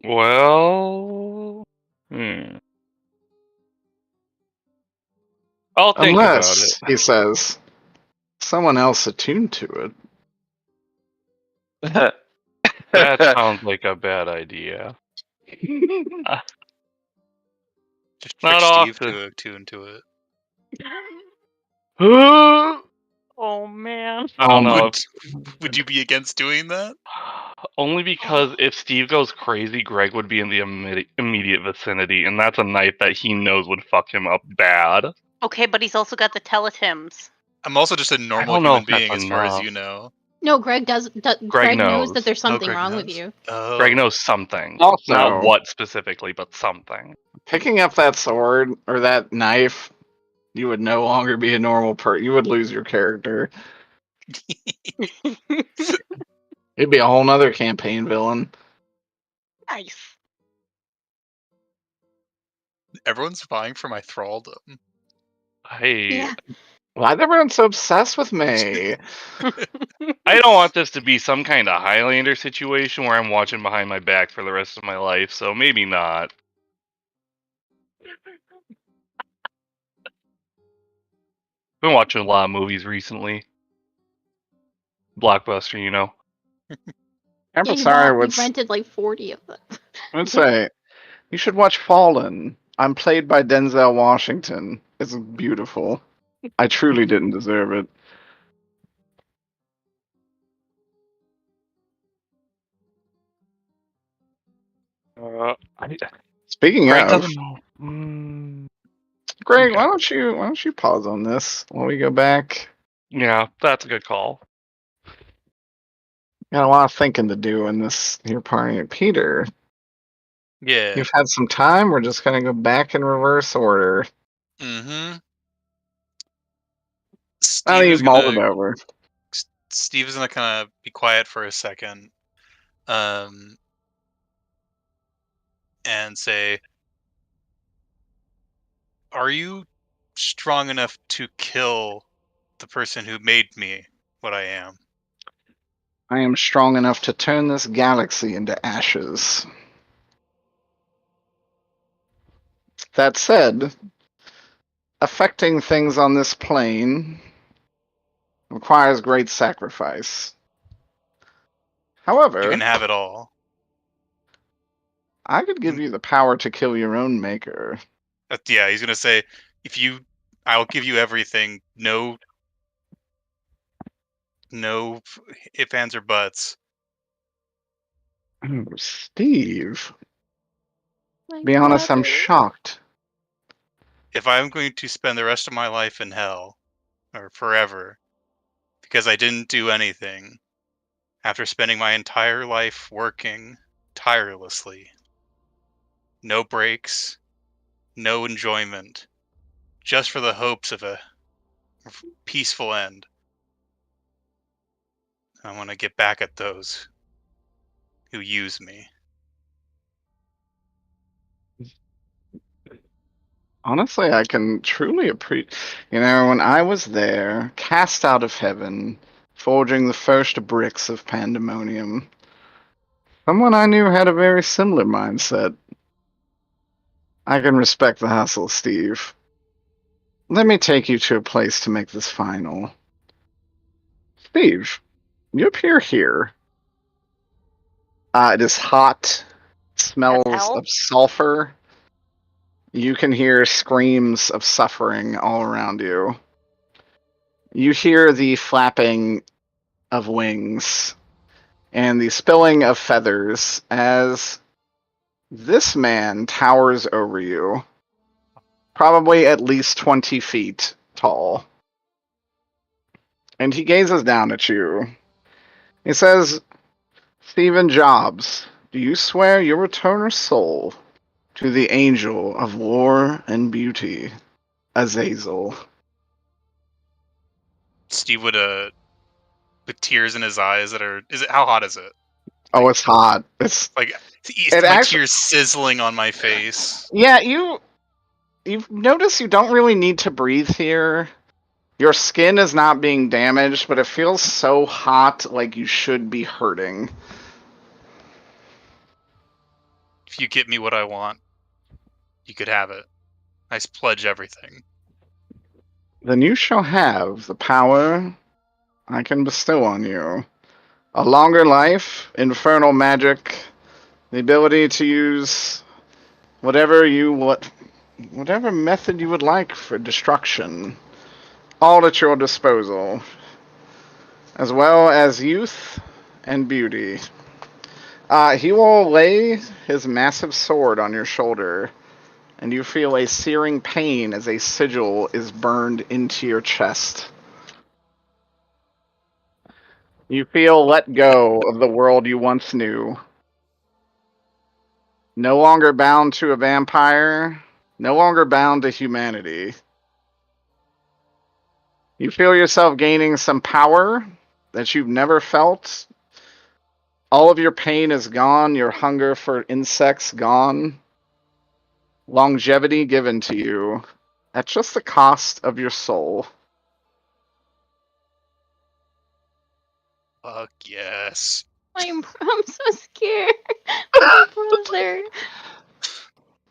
Well... I'll think Unless, about he says, someone else attuned to it. it. That sounds like a bad idea. Just Not trick Steve often. to attune to it. Oh man. I don't know. Would you be against doing that? Only because if Steve goes crazy, Greg would be in the immediate vicinity, and that's a knife that he knows would fuck him up bad. Okay, but he's also got the teletims. I'm also just a normal don't know human if that's being as far as enough. you know. No, Greg does. Greg knows knows. that there's something Greg wrong with knows. you. Oh. Greg knows something. Also, Not what specifically, but something. picking up that sword or that knife, you would no longer be a normal person. You would lose your character. It'd be a whole nother campaign villain. Nice. Everyone's vying for my thraldom. Hey, Yeah. Why is everyone so obsessed with me? I don't want this to be some kind of Highlander situation where I'm watching behind my back for the rest of my life, so maybe not. Been watching a lot of movies recently. Blockbuster, you know. Avatar we would, rented like 40 of them. would say, you should watch Fallen. I'm played by Denzel Washington. It's beautiful. I truly didn't deserve it. Speaking Greg of, doesn't know. Greg, Okay. why don't you pause on this while we go back? Yeah, that's a good call. Got a lot of thinking to do in this here party. Peter, Yeah. you've had some time. We're just gonna go back in reverse order. Mm-hmm. Now that you've mulled it over. Steve is gonna kind of be quiet for a second, and say, "Are you strong enough to kill the person who made me what I am?" I am strong enough to turn this galaxy into ashes. That said, affecting things on this plane requires great sacrifice. You However, can have it all. I could give you the power to kill your own maker. Yeah, he's gonna say, I'll give you everything. No ifs, ands, or buts. Oh, Steve. My Be honest, I'm brother. shocked. If I'm going to spend the rest of my life in hell, or forever, because I didn't do anything, after spending my entire life working tirelessly, no breaks, no enjoyment, just for the hopes of a peaceful end, I want to get back at those who use me. Honestly, I can truly appreciate. When I was there, cast out of heaven, forging the first bricks of pandemonium, someone I knew had a very similar mindset. I can respect the hustle, Steve. Let me take you to a place to make this final. Steve, you appear here. It is hot, smells hell? of sulfur. You can hear screams of suffering all around you. You hear the flapping of wings and the spilling of feathers as this man towers over you, probably at least 20 feet tall. And he gazes down at you. He says, Stephen Jobs, do you swear your eternal soul to the angel of war and beauty, Azazel? Steve would, with tears in his eyes how hot is it? Oh, it's hot. It's Like, it my actually, tears sizzling on my face. yeah. You've noticed you don't really need to breathe here. Your skin is not being damaged, but it feels so hot, like you should be hurting. If you get me what I want, you could have it. I pledge everything. Then you shall have the power I can bestow on you. A longer life, infernal magic, the ability to use whatever method you would like for destruction, all at your disposal, as well as youth and beauty. He will lay his massive sword on your shoulder, and you feel a searing pain as a sigil is burned into your chest. You feel let go of the world you once knew. No longer bound to a vampire, no longer bound to humanity. You feel yourself gaining some power that you've never felt. All of your pain is gone, your hunger for insects gone. Longevity given to you at just the cost of your soul. Fuck yes. I'm so scared. My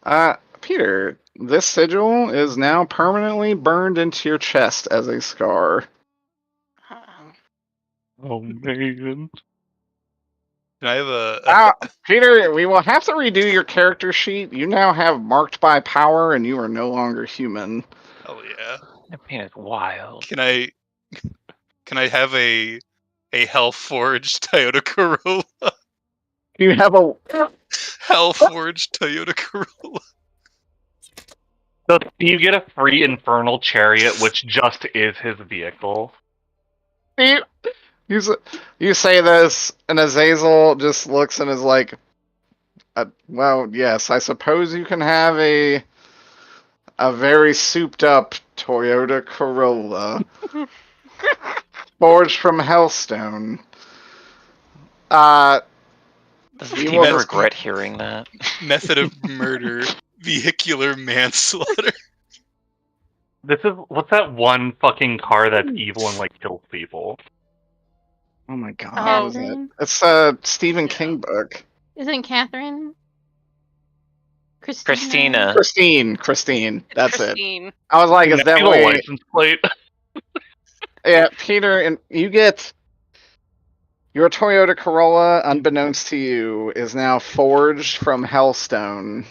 brother. Peter, this sigil is now permanently burned into your chest as a scar. Oh man. Can I have a Peter, we will have to redo your character sheet. You now have marked by power, and you are no longer human. hell yeah? That pain is wild. Can I have a hell-forged Toyota Corolla? You have a Hell-forged Toyota Corolla. So you get a free infernal chariot, which just is his vehicle. you say this, and Azazel just looks and is like, "Well, yes, I suppose you can have a very souped-up Toyota Corolla, forged from Hellstone." Does You Steven will- regret hearing that? Method of murder: vehicular manslaughter. What's that one fucking car that's evil and like kills people? Oh my god, Oh. what is it? Catherine? It's a Stephen Yeah. King book. Isn't it Catherine? Christina. Christina. That's it. Christine. I was like, it's Next to the definitely license plate. yeah, Peter, and you get your Toyota Corolla, unbeknownst to you, is now forged from Hellstone,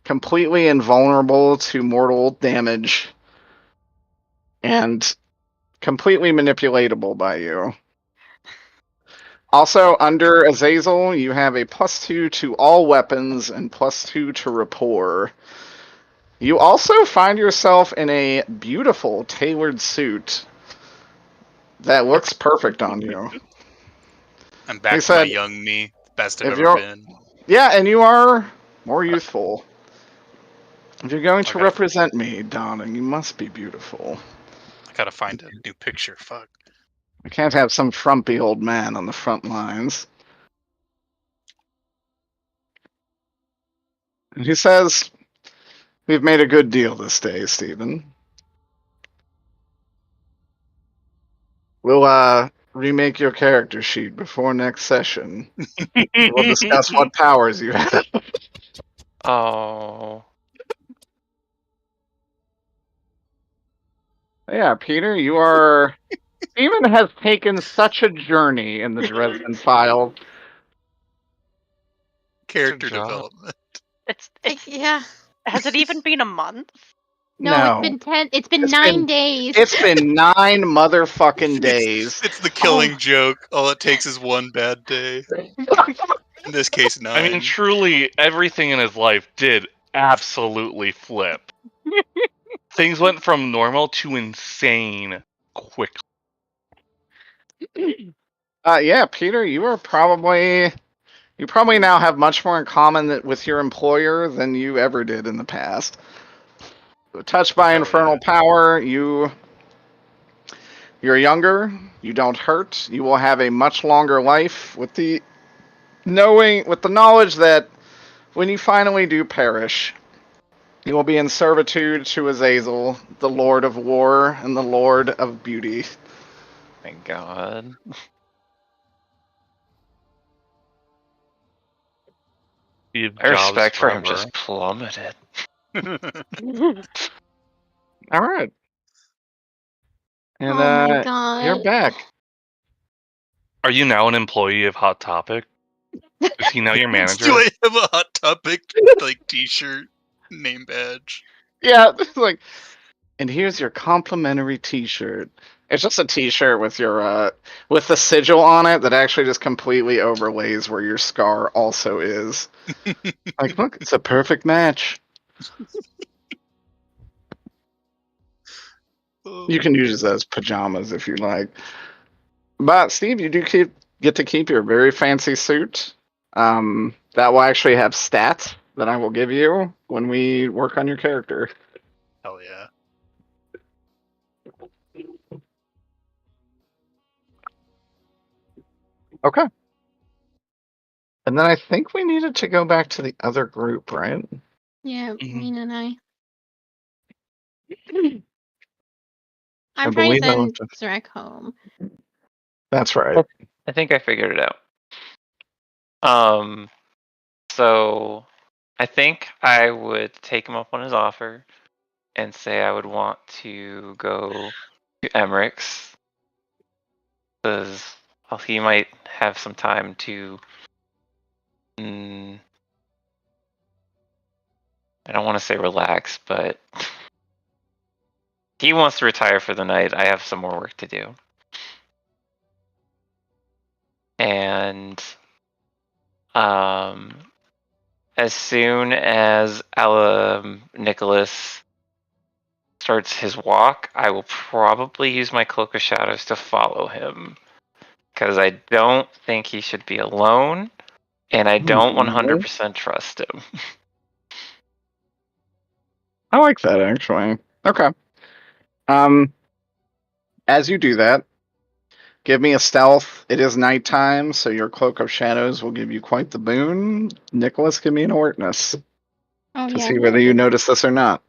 completely invulnerable to mortal damage, and completely manipulatable by you. Also, under Azazel, you have a +2 to all weapons and +2 to rapport. You also find yourself in a beautiful tailored suit that looks perfect on you. I'm back He to my said, young me, best I've if ever you're- been. Yeah, and you are more youthful. If you're going to Okay. represent me, darling, you must be beautiful. I gotta find a new picture. Fuck. I can't have some frumpy old man on the front lines. And he says, "We've made a good deal this day, Stephen. We'll remake your character sheet before next session. We'll discuss what powers you have." Oh. Yeah, Peter, you are. Stephen has taken such a journey in the Dresden Files. Character job. development. It's Yeah. has it even been a month? No, No. it's been 10. It's been It's 9 been- days. It's been 9 motherfucking days. It's the killing joke. All it takes is one bad day. In this case, 9. I mean, truly, everything in his life did absolutely flip. Things went from normal to insane quickly. Yeah, Peter, you probably now have much more in common with your employer than you ever did in the past. Touched by Hell infernal yeah. power, you're younger, you don't hurt, you will have a much longer life with the knowledge that when you finally do perish, you will be in servitude to Azazel, the Lord of War and the Lord of Beauty. Thank God. Steve My Jobs respect for him forever. just plummeted. All right. And Oh my god. you're back. Are you now an employee of Hot Topic? Is he now your manager? Do I have a Hot Topic T-shirt name badge? Yeah, it's like, and here's your complimentary T-shirt. It's just a T-shirt with your with the sigil on it that actually just completely overlays where your scar also is. Like, look, it's a perfect match. You can use it as pajamas if you like. But Steve, you do get to keep your very fancy suit. That will actually have stats that I will give you when we work on your character. Hell yeah. Okay. And then I think we needed to go back to the other group, right? Yeah, Mhm. Mina and I. I I'm trying to believe I send left it. Zarek home. That's right. I think I figured it out. So I think I would take him up on his offer and say I would want to go to Emmerich's because he might have some time to. I don't want to say relax, but he wants to retire for the night. I have some more work to do. And as soon as Nicholas starts his walk, I will probably use my Cloak of Shadows to follow him. Because I don't think he should be alone, and I don't 100% trust him. I like that, actually. Okay. As you do that, give me a stealth. It is nighttime, so your Cloak of Shadows will give you quite the boon. Nicholas, give me an alertness Oh to yeah. see whether you notice this or not.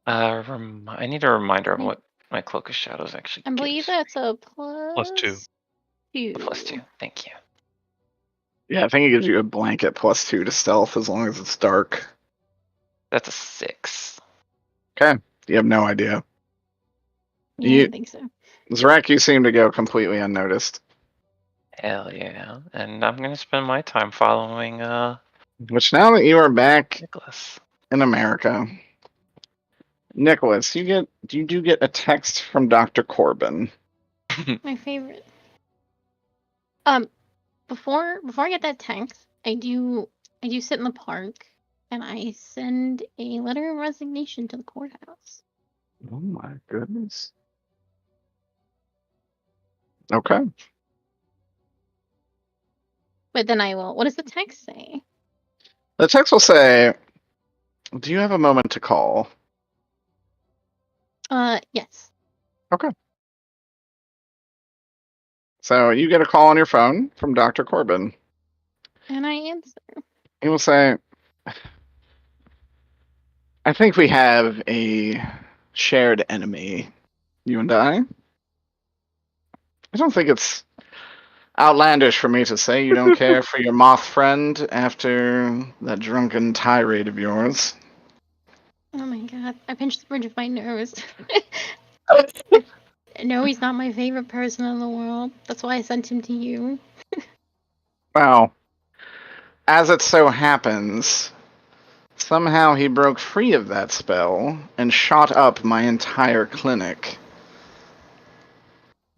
I need a reminder of what my Cloak of Shadows actually I believe gives. that's a +2. +2. +2. Thank you. Yeah, I think it gives you a blanket +2 to stealth as long as it's dark. That's a 6. Okay. You have no idea. Yeah, I You- don't think so. Zrak, you seem to go completely unnoticed. Hell yeah. And I'm going to spend my time following Which now that you are back Nicholas. in America, Nicholas, you do get a text from Dr. Corbin. My favorite. Before I get that text, I do sit in the park and I send a letter of resignation to the courthouse. Oh my goodness. Okay. But then I will. What does the text say? The text will say, "Do you have a moment to call?" Yes. So you get a call on your phone from Dr. Corbin. And I answer. He will say, "I think we have a shared enemy, you and I. I don't think it's outlandish for me to say you don't care for your moth friend after that drunken tirade of yours." Oh my god! I pinched the bridge of my nose. No, he's not my favorite person in the world. That's why I sent him to you. Well, as it so happens, somehow he broke free of that spell and shot up my entire clinic.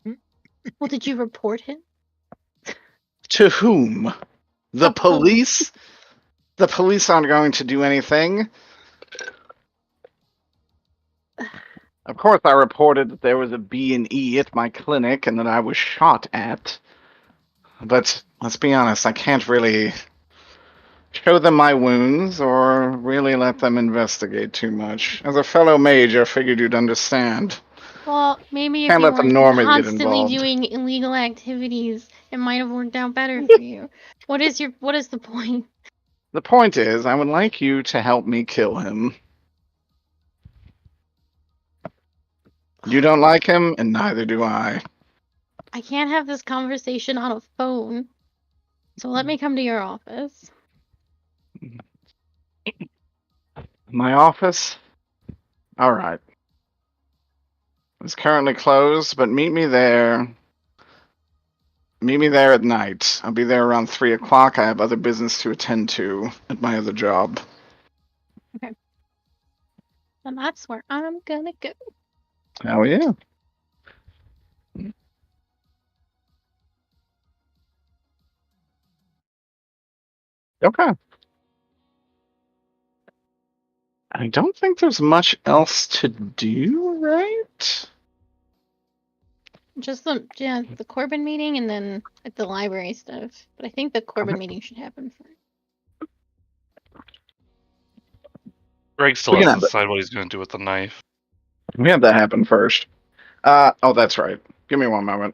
Well, did you report him? To whom? The The police? The police aren't going to do anything. Of course, I reported that there was a B&E at my clinic and that I was shot at. But let's be honest, I can't really show them my wounds or really let them investigate too much. As a fellow mage, I figured you'd understand. Well, maybe if Can't you let the weren't normies get constantly involved. doing illegal activities, it might have worked out better for you. What is the point? The point is, I would like you to help me kill him. You don't like him, and neither do I. I can't have this conversation on a phone. So let me come to your office. My office? Alright. It's currently closed, but meet me there. Meet me there at night. I'll be there around 3 o'clock. I have other business to attend to at my other job. And that's where I'm gonna go. Hell yeah. Okay. I don't think there's much else to do, right? Just the Corbin meeting and then at the library stuff. But I think the Corbin meeting should happen first. Greg still We can has to have it. decide what he's going to do with the knife. We have that happen first. Oh, that's right. Give me one moment.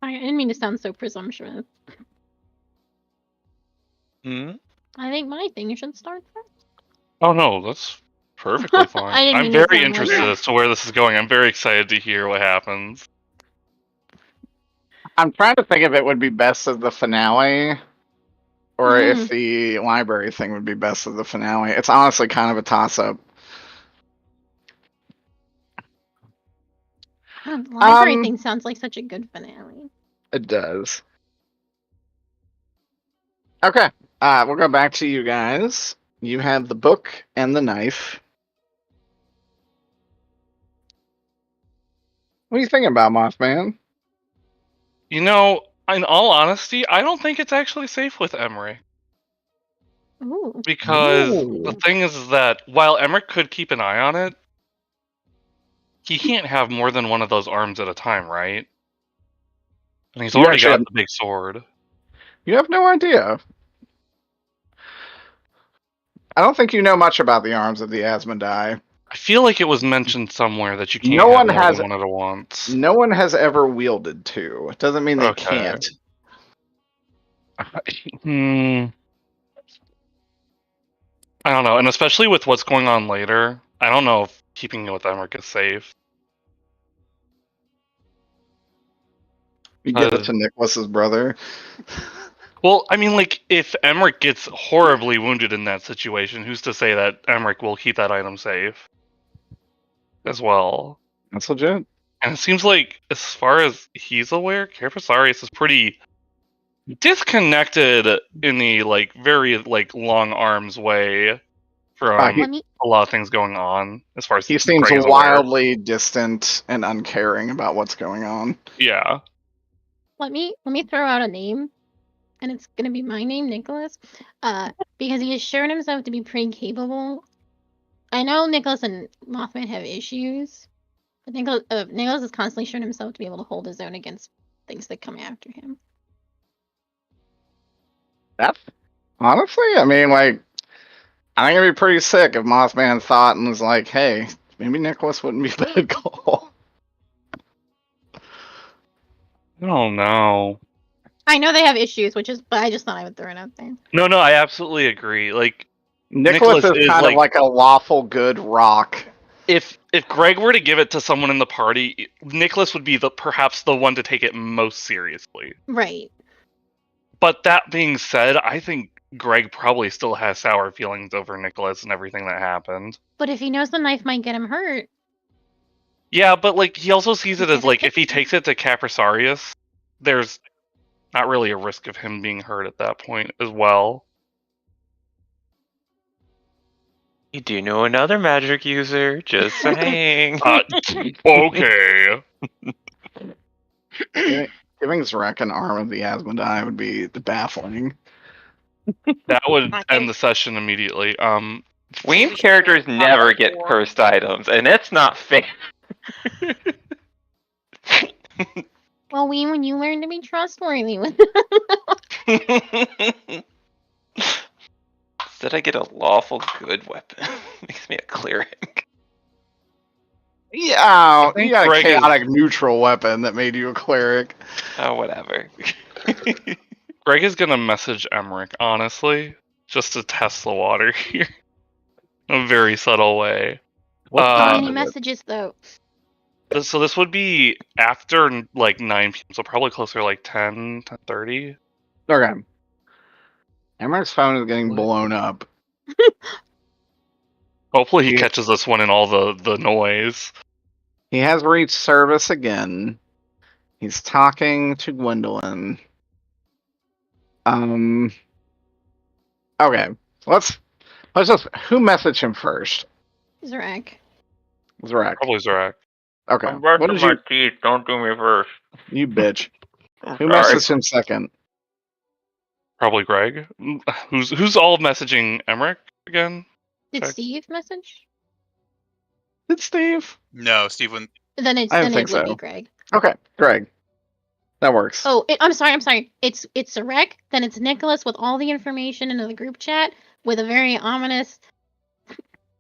I didn't mean to sound so presumptuous. Hmm? I think my thing should start first. Oh no, that's perfectly fine. I didn't I'm mean to very sound like interested that. as to where this is going. I'm very excited to hear what happens. I'm trying to think if it would be best as the finale, or if the library thing would be best as the finale. It's honestly kind of a toss-up. The library Um, thing sounds like such a good finale. It does. Okay, we'll go back to you guys. You have the book and the knife. What are you thinking about, Mothman? You know, in all honesty, I don't think it's actually safe with Emmerich. Ooh. Because Ooh. the thing is that while Emmerich could keep an eye on it, he can't have more than one of those arms at a time, right? And he's You already actually got have- the big sword. You have no idea. I don't think you know much about the arms of the Asmodai. I feel like it was mentioned somewhere that you can't No have one more has- than one at once. No one has ever wielded two. It doesn't mean they Okay. can't. I don't know, and especially with what's going on later, I don't know if keeping it with Emmerich is safe. You get it to Nicholas's brother. Well, I mean, like, if Emmerich gets horribly wounded in that situation, who's to say that Emmerich will keep that item safe as well? That's legit. And it seems like, as far as he's aware, Carpasarius is pretty disconnected in the, like, very, like, long arms way from Let me a lot of things going on, as far as He seems Greg is aware. wildly distant and uncaring about what's going on. Yeah. let me throw out a name, and it's gonna be my name, Nicholas. Because he has shown himself to be pretty capable. I know Nicholas and Mothman have issues, but Nicholas has constantly shown himself to be able to hold his own against things that come after him. That's honestly, I mean, like, I think it'd be pretty sick if Mothman thought and was like, "Hey, maybe Nicholas wouldn't be a bad call." I don't know. I know they have issues, but I just thought I would throw it out there. No, I absolutely agree. Like, Nicholas is kind of like a lawful good rock. If Greg were to give it to someone in the party, Nicholas would be perhaps the one to take it most seriously. Right. But that being said, I think Greg probably still has sour feelings over Nicholas and everything that happened. But if he knows the knife might get him hurt. Yeah, but like he also sees it as like if he takes it to Caprasarius, there's not really a risk of him being hurt at that point as well. You do know another magic user, just saying. Okay. Giving Zarek an arm of the Asmodai would be baffling. That would end the session immediately. Wayne's characters never get cursed items, and it's not fair. Well, when you learn to be trustworthy with Instead, I get a lawful good weapon. Makes me a cleric. Yeah, you got a Greg chaotic neutral weapon that made you a cleric. Oh, whatever. Greg is gonna message Emmerich, honestly, just to test the water here. In a very subtle way. What how time many is it? messages though? So this would be after like 9 p.m., so probably closer to like 10, 10:30. Okay. Emmerich's phone is getting blown up. Hopefully he catches this one in all the noise. He has reached service again. He's talking to Gwendolyn. Okay. Let's just who messaged him first? Zarek. Zarek. Probably Zarek. Okay. I'm brushing What did my you teeth. Don't do me first. You bitch. I'm Who sorry. messaged him second? Probably Greg. Who's all messaging Emmerich again? Did Okay. Steve message? Did Steve? No, Steve wouldn't. Then I didn't think it would so. be Greg. Okay, Greg. That works. Oh, I'm sorry. It's Zarek, then it's Nicholas with all the information into the group chat with a very ominous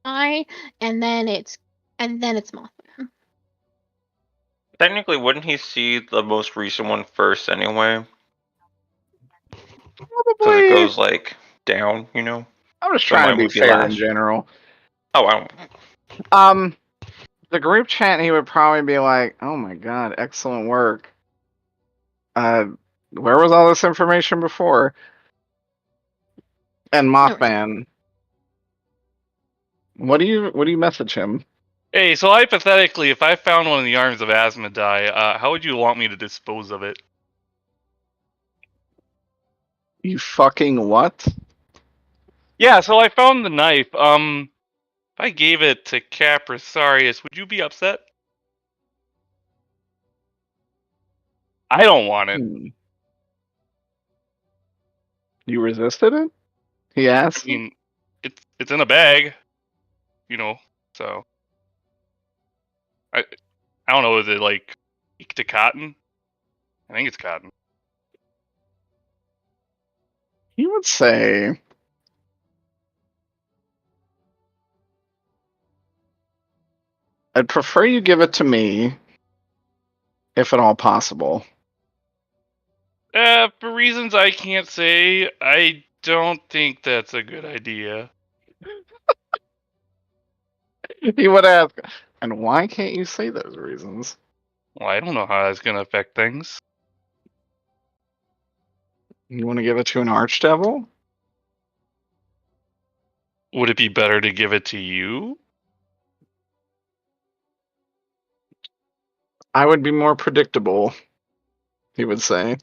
eye, and then it's Mothman. Technically, wouldn't he see the most recent one first anyway? Because Probably. it goes like down, you know? I'm just So trying to mine be would be fair in last. general. Oh, I don't. The group chat, he would probably be like, "Oh my god, excellent work. Where was all this information before?" And Alright. Mothman, what do you message him? Hey, so hypothetically, if I found one in the arms of Asmodai, how would you want me to dispose of it? You fucking what? Yeah, so I found the knife. If I gave it to Caprasarius, would you be upset? I don't want it. You resisted it? He I asked. mean, it's in a bag, you know. So I don't know. Is it like to cotton? I think it's cotton. He would say, "I'd prefer you give it to me, if at all possible." For reasons I can't say, I don't think that's a good idea. He would ask, "And why can't you say those reasons?" Well, I don't know how that's gonna affect things. You want to give it to an archdevil? Would it be better to give it to you? I would be more predictable, he would say.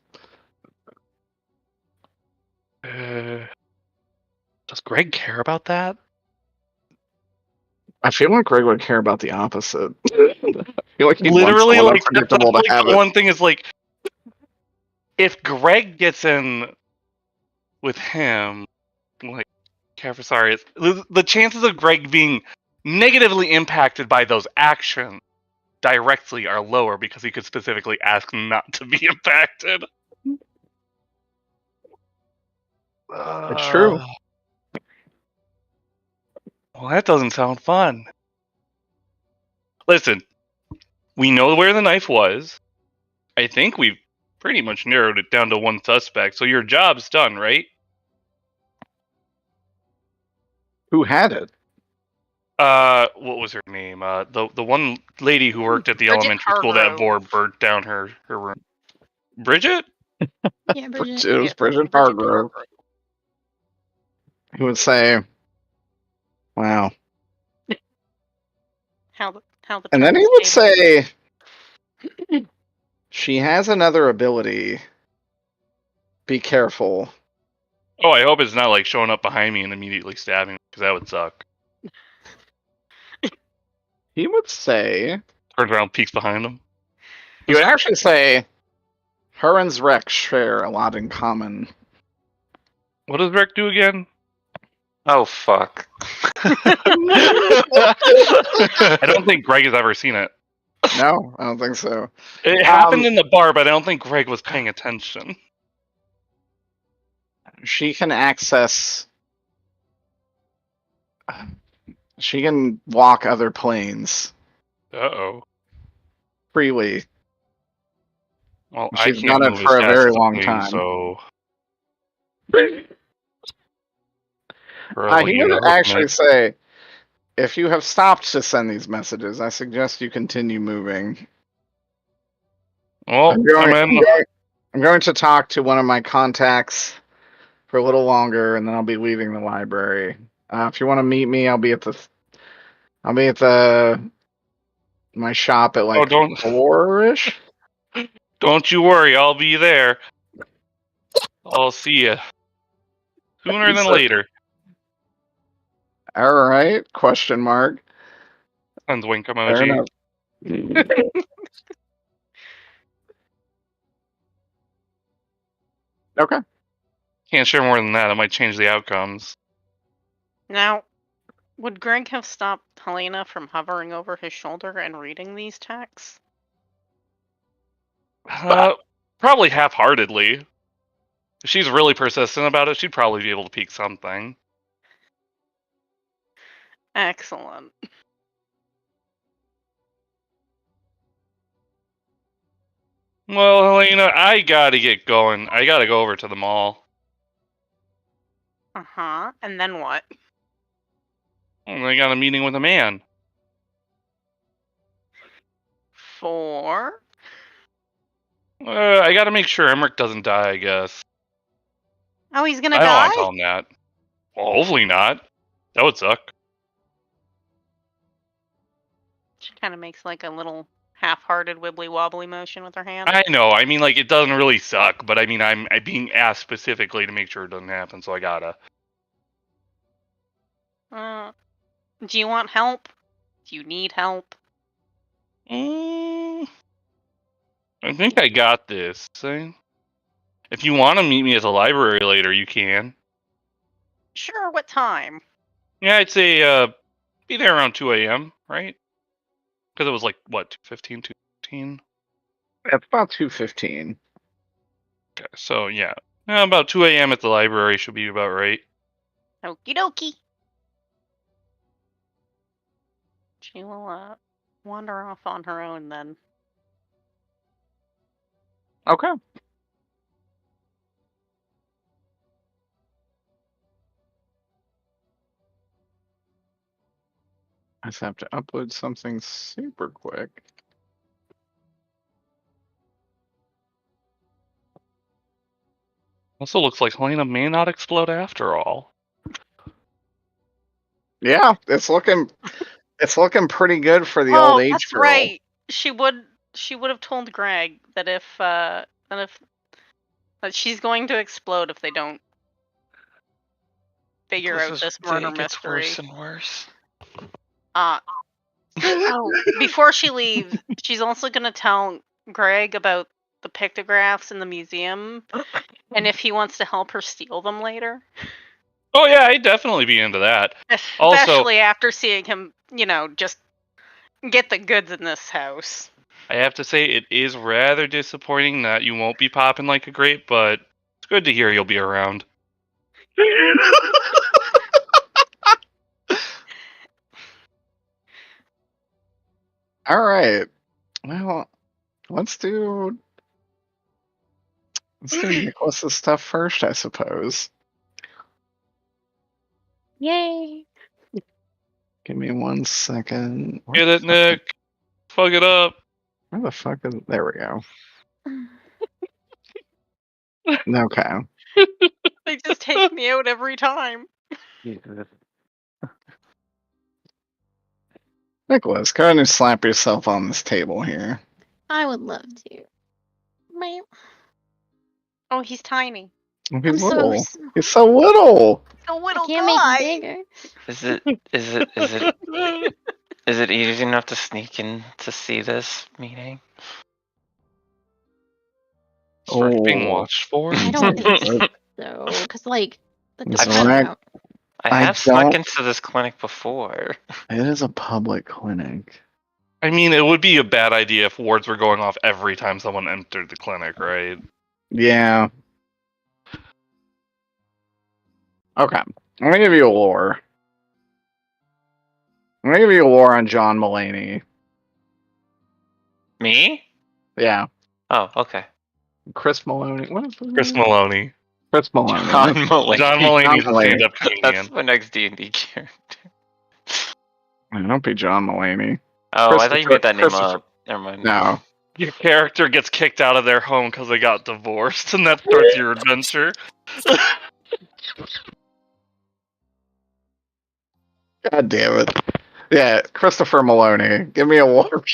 Does Greg care about that? I feel like Greg would care about the opposite. I feel like he'd want Literally, someone like that's unpredictable to like have the it. one thing is like, if Greg gets in with him, like Caprasarius, the chances of Greg being negatively impacted by those actions directly are lower because he could specifically ask not to be impacted. It's true. Well, that doesn't sound fun. Listen, we know where the knife was. I think we've pretty much narrowed it down to one suspect, so your job's done, right? Who had it? What was her name? The one lady who worked at the Bridget elementary school that Hargrove. burnt down her room. Bridget? Yeah, Bridget. It was Yeah, Bridget Hargrove. He would say, "Wow." How the And then he would turnstable. say, "She has another ability. Be careful." Oh, I hope it's not like showing up behind me and immediately stabbing me, because that would suck. He would say, Turns around, peeks behind him. he would actually say, "Her and Rex share a lot in common." What does Rick do again? Oh, fuck. I don't think Greg has ever seen it. No, I don't think so. It happened in the bar, but I don't think Greg was paying attention. She can access. She can walk other planes Uh-oh. freely. Well, I She's can't done it move as for a fast very as long plane, time. so... He Probably would a actually minute. say, "If you have stopped to send these messages, I suggest you continue moving." Well, I'm going, I'm I'm in. going, I'm going to talk to one of my contacts for a little longer, and then I'll be leaving the library. If you want to meet me, I'll be at my shop at like don't- 4-ish. Don't you worry, I'll be there. I'll see you. Sooner than later. All right? Question mark. Sends wink Fair emoji. enough. Okay. Can't share more than that. It might change the outcomes. Now, would Greg have stopped Helena from hovering over his shoulder and reading these texts? Probably half-heartedly. If she's really persistent about it, she'd probably be able to peek something. Excellent. Well, Helena, I gotta get going. I gotta go over to the mall. Uh-huh. And then what? And I got a meeting with a man. For? I gotta make sure Emmerich doesn't die, I guess. Oh, he's gonna I don't want die? to tell him that. Well, hopefully not. That would suck. She kind of makes like a little half-hearted wibbly-wobbly motion with her hand. I know. I mean, like, it doesn't really suck, but I mean, I'm being asked specifically to make sure it doesn't happen, so I gotta. Do you want help? Do you need help? I think I got this. If you want to meet me at the library later, you can. Sure, what time? Yeah, I'd say be there around 2 a.m., right? Because it was like, what, 2:15, 2:15? It's about 2:15. Okay, so yeah. About 2 a.m. at the library should be about right. Okie dokie. She will wander off on her own then. Okay. I just have to upload something super quick. Also looks like Helena may not explode after all. Yeah, it's looking pretty good for the old age that's girl. right. She would have told Greg that that she's going to explode if they don't figure out this murder mystery. Worse and worse. Before she leaves, she's also going to tell Greg about the pictographs in the museum and if he wants to help her steal them later. Oh yeah, I'd definitely be into that. Especially after seeing him, just get the goods in this house. I have to say, it is rather disappointing that you won't be popping like a grape, but it's good to hear you'll be around. All right. Well, let's do Nicholas's stuff first, I suppose. Yay! Give me 1 second. Get it, Nick. Fuck it up. Where the fuck is? There we go. Okay. They just take me out every time. Nicholas, go ahead and slap yourself on this table here. I would love to. Meow. Oh, he's tiny. He's I'm little. so He's so little. A little I can't guy. make him bigger. Is it easy enough to sneak in to see this meeting? Start being Oh. watched for. I don't think so, because the It's doors alright. are out. I have don't- snuck into this clinic before. It is a public clinic. I mean, it would be a bad idea if wards were going off every time someone entered the clinic, right? Yeah. Okay. I'm gonna give you a lore. I'm gonna give you a lore on John Mulaney. Me? Yeah. Oh, okay. Chris Maloney. What is his Chris name? Maloney. Chris Maloney. John Mulaney. John Mulaney's a Mulaney. stand-up comedian. That's my next D&D character. Don't be John Mulaney. Oh, I thought you made that name Christopher- up. Never mind. No. Your character gets kicked out of their home because they got divorced, and that starts your adventure. God damn it. Yeah, Christopher Maloney. Give me a lore.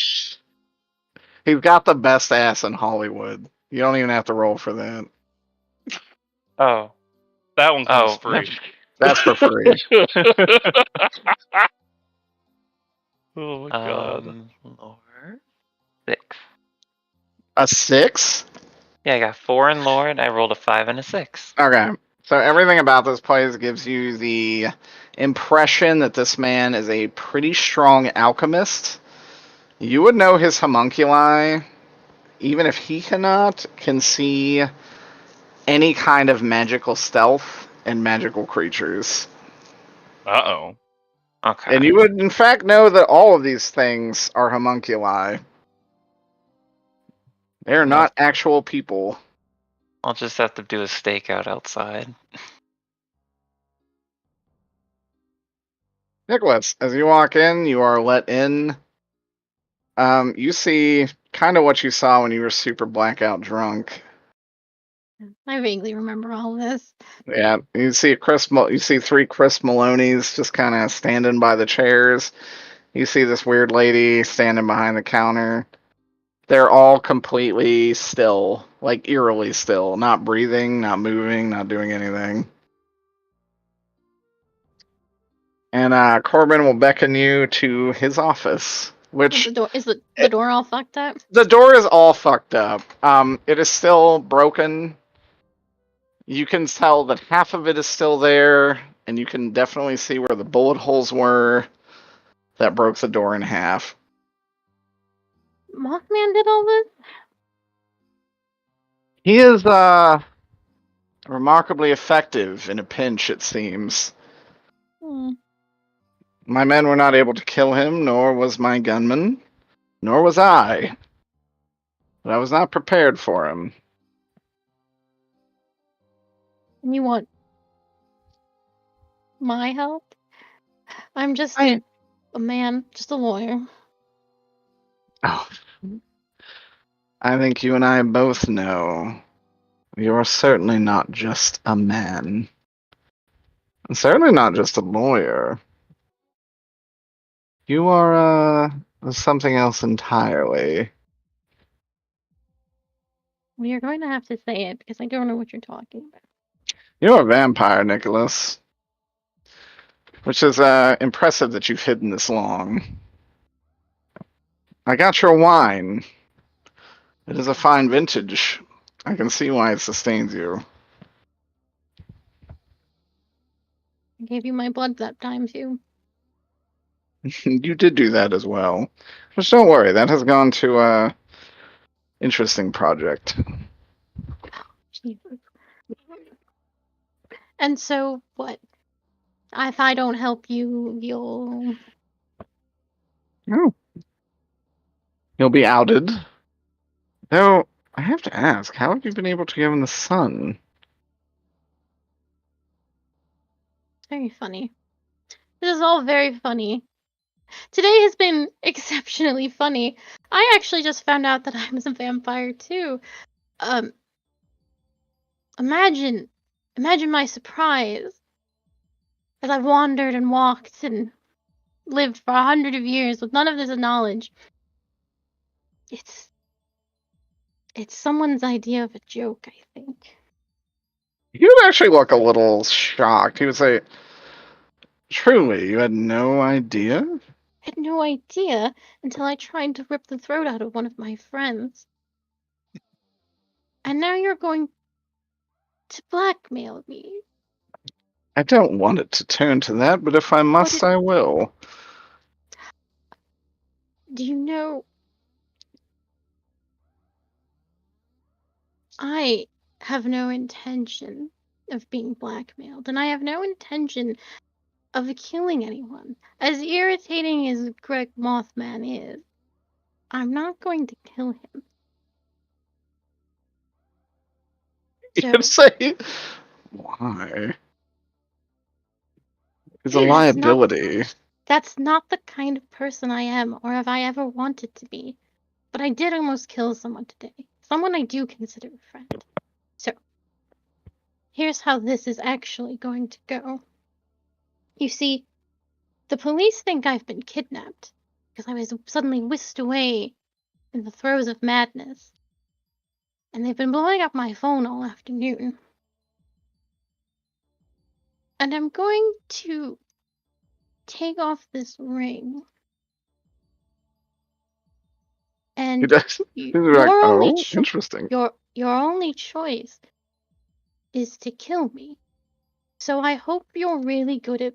He's got the best ass in Hollywood. You don't even have to roll for that. Oh. That one comes Oh, free. That's for free. Oh my god. Lore? 6. A 6? Yeah, I got 4 in lore, and I rolled a 5 and a 6. Okay. So everything about this place gives you the impression that this man is a pretty strong alchemist. You would know his homunculi, even if he can see any kind of magical stealth and magical creatures. Uh-oh. Okay. And you would, in fact, know that all of these things are homunculi. They are not actual people. I'll just have to do a stakeout outside. Nicholas, as you walk in, you are let in. You see kind of what you saw when you were super blackout drunk. I vaguely remember all this. Yeah, you see you see 3 Chris Maloney's just kind of standing by the chairs. You see this weird lady standing behind the counter. They're all completely still, like eerily still, not breathing, not moving, not doing anything. And Corbin will beckon you to his office, which Is the door all fucked up? the door is all fucked up. It is still broken. You can tell that half of it is still there, and you can definitely see where the bullet holes were that broke the door in half. Mothman did all this? He is remarkably effective in a pinch, it seems. Hmm. My men were not able to kill him, nor was my gunman, nor was I. But I was not prepared for him. And you want my help? I'm just I- a man, just a lawyer. Oh, I think you and I both know you are certainly not just a man. And certainly not just a lawyer. You are, something else entirely. Well, you're going to have to say it because I don't know what you're talking about. You're a vampire, Nicholas. Which is, impressive that you've hidden this long. I got your wine. It is a fine vintage. I can see why it sustains you. I gave you my blood that time too. You did do that as well. Just don't worry, that has gone to a interesting project. Jesus. And so what? If I don't help you, you'll. Oh. You'll be outed. Though, I have to ask, how have you been able to give him the sun? It's very funny. This is all very funny. Today has been exceptionally funny. I actually just found out that I was a vampire too. Imagine my surprise as I wandered and walked and lived for 100 of years with none of this knowledge. It's someone's idea of a joke, I think. He would actually look a little shocked. He would say, truly, you had no idea? I had no idea until I tried to rip the throat out of one of my friends. And now you're going to blackmail me. I don't want it to turn to that, but if I must, I will. Do you know, I have no intention of being blackmailed, and I have no intention of killing anyone. As irritating as Greg Mothman is, I'm not going to kill him. You say, why? He's a liability. That's not the kind of person I am, or have I ever wanted to be. But I did almost kill someone today. Someone I do consider a friend. So, here's how this is actually going to go. You see, the police think I've been kidnapped, because I was suddenly whisked away in the throes of madness. And they've been blowing up my phone all afternoon. And I'm going to take off this ring. He And does. He's like, oh, interesting. your only choice is to kill me. So I hope you're really good at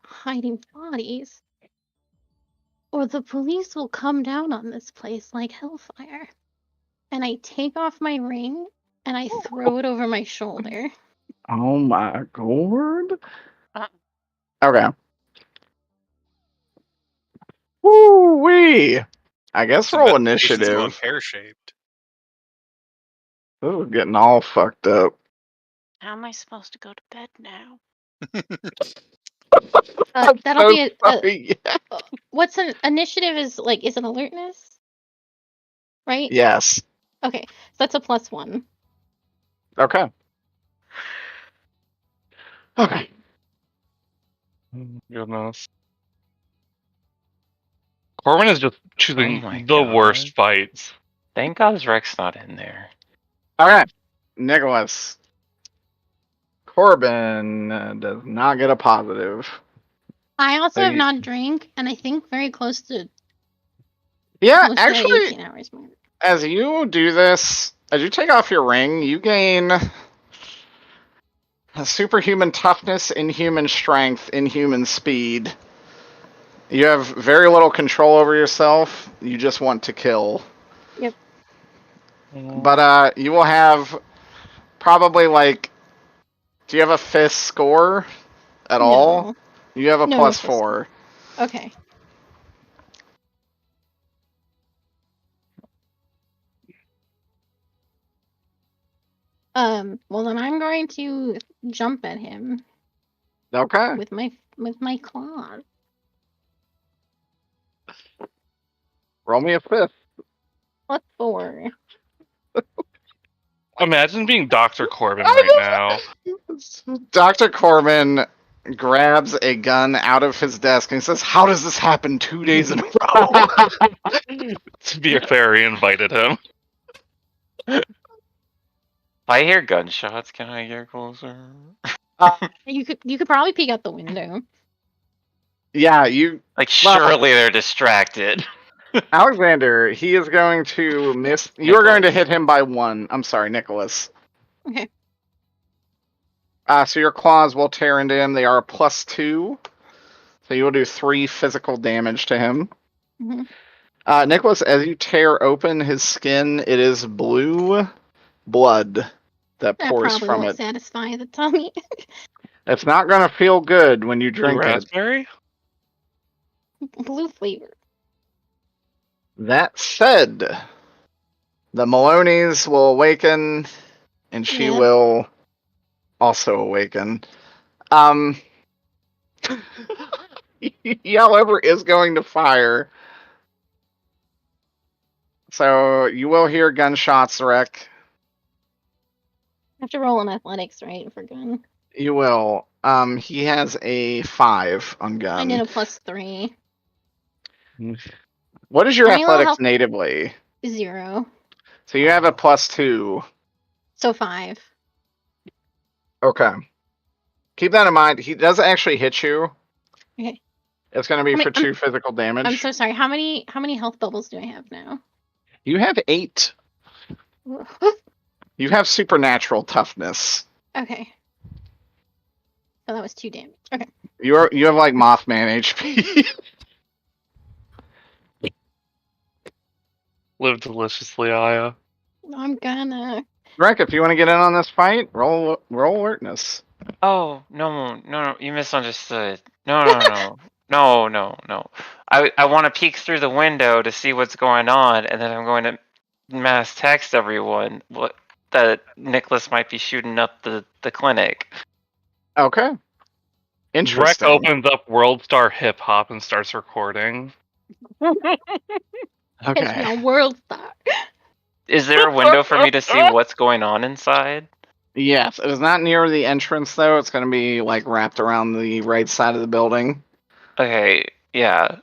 hiding bodies, or the police will come down on this place like hellfire. And I take off my ring and I throw it over my shoulder. Oh my god. Uh. Okay. Woo-wee! I guess roll initiative. Pear-shaped. Ooh, getting all fucked up. How am I supposed to go to bed now? That'll So be a sorry. what's an initiative is like is an alertness, right? Yes. Okay, so that's a +1. Okay. Okay. Goodness. Corbin is just choosing Oh my the God. worst fights. Thank God Rex not in there. Okay. Nicholas. Corbin does not get a positive. I also So have you- not drank, and I think very close to Yeah, that actually, 18 hours mark. as you do this, as you take off your ring, you gain a superhuman toughness, inhuman strength, inhuman speed. You have very little control over yourself. You just want to kill. Yep. But you will have probably like. Do you have a fifth score at all? No. You have a No plus fist 4. Okay. Well then I'm going to jump at him Okay. with my claws. Roll me a fifth. +4. Imagine being Dr. Corbin right now. Dr. Corbin grabs a gun out of his desk and he says, "How does this happen 2 days in a row?" To be fair, he invited him. If I hear gunshots, can I get closer? You could probably peek out the window. Yeah, you, Like, Well- surely they're distracted. Alexander, he is going to miss. You are going to hit him by 1. I'm sorry, Nicholas. Okay. So your claws will tear into him. They are a +2. So you will do 3 physical damage to him. Mhm. Nicholas, as you tear open his skin, it is blue blood that That pours probably from won't it. satisfy the tummy. It's not going to feel good when you Blue drink it. raspberry? Blue flavor. That said, the Maloney's will awaken, and she Yeah. will also awaken. However, is going to fire. So you will hear gunshots, Rick. I have to roll on athletics, right, for gun. You will. He has a 5 on gun. I did a +3. What is your How many level athletics health- natively? 0. So you have a +2. So 5. Okay. Keep that in mind. He does actually hit you. Okay. It's going to be I mean, for 2 physical damage. I'm so sorry. How many health bubbles do I have now? You have 8. You have supernatural toughness. Okay. So that was 2 damage. Okay. You have like Mothman HP. Live deliciously, Aya. I'm gonna. Rick, if you want to get in on this fight, roll alertness. Oh, no, you misunderstood. No. I want to peek through the window to see what's going on, and then I'm going to mass text everyone that Nicholas might be shooting up the clinic. Okay. Drek Interesting. opens up World Star Hip Hop and starts recording. Okay. Catch me on World Star. Is there a window for me to see what's going on inside? Yes, it is not near the entrance though. It's going to be like wrapped around the right side of the building. Okay, yeah.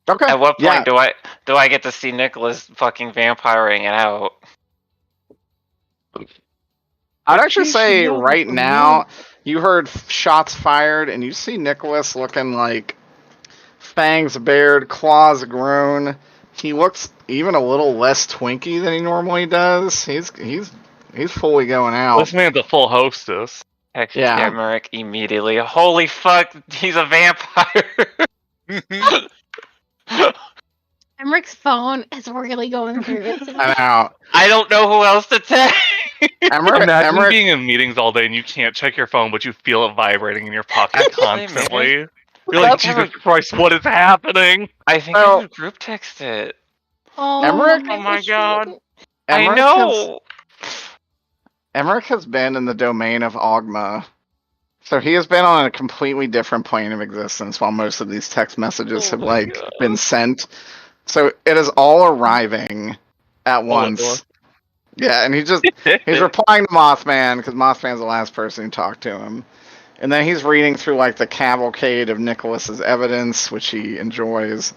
Okay. At what Yeah. point do I get to see Nicholas fucking vampiring it out? I'd actually say right now you heard shots fired and you see Nicholas looking like fangs bared, claws grown. He looks even a little less twinky than he normally does. He's fully going out. This man's a full hostess. Text Yeah. Emmerich immediately. Holy fuck, he's a vampire. Emmerich's phone is really going through it. I know. I don't know who else to text. Imagine Emmerich, being in meetings all day and you can't check your phone, but you feel it vibrating in your pocket Actually, constantly. maybe. You're like, Jesus Christ, what is happening? I think Well- I should group text it. Oh, Emmerich? Oh my shit. god. Emmerich I know. Emmerich has been in the domain of Ogma So he has been on a completely different plane of existence while most of these text messages Oh have my been sent. So it is all arriving at once. Yeah, and he's replying to Mothman because Mothman's the last person who talked to him. And then he's reading through like the cavalcade of Nicholas's evidence, which he enjoys.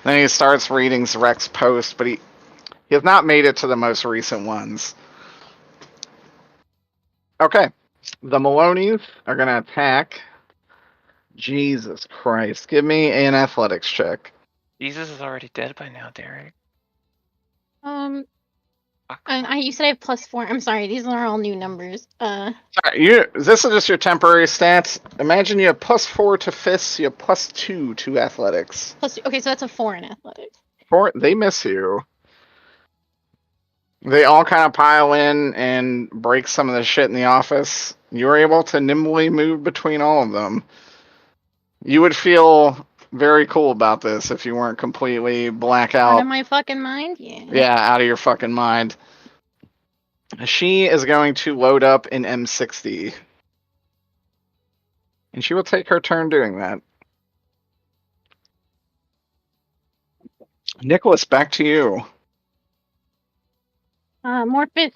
Then he starts reading Zrek's post, but he has not made it to the most recent ones. Okay. The Malonies are going to attack. Jesus Christ. Give me an athletics check. Jesus is already dead by now, Derek. Fuck. And you said I have +4. I'm sorry, these are all new numbers. Sorry, this is just your temporary stats. Imagine you have +4 to fists, you have +2 to athletics. Okay, so that's a 4 in athletics. They miss you. They all kind of pile in and break some of the shit in the office. You're able to nimbly move between all of them. You would feel very cool about this if you weren't completely blackout. Out of my fucking mind? Yeah. Yeah, out of your fucking mind. She is going to load up an M60. And she will take her turn doing that. Nicholas, back to you. More fist.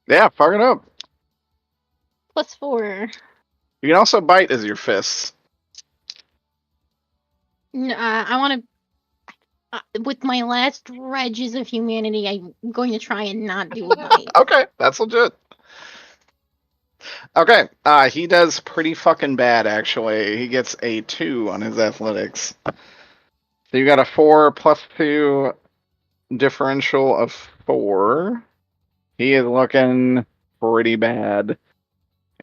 Yeah, fuck it up. +4. You can also bite as your fists. I want to. With my last dredges of humanity, I'm going to try and not do a bite. Okay, that's legit. Okay, he does pretty fucking bad, actually. He gets a 2 on his athletics. So you got a 4 +2 differential of 4. He is looking pretty bad.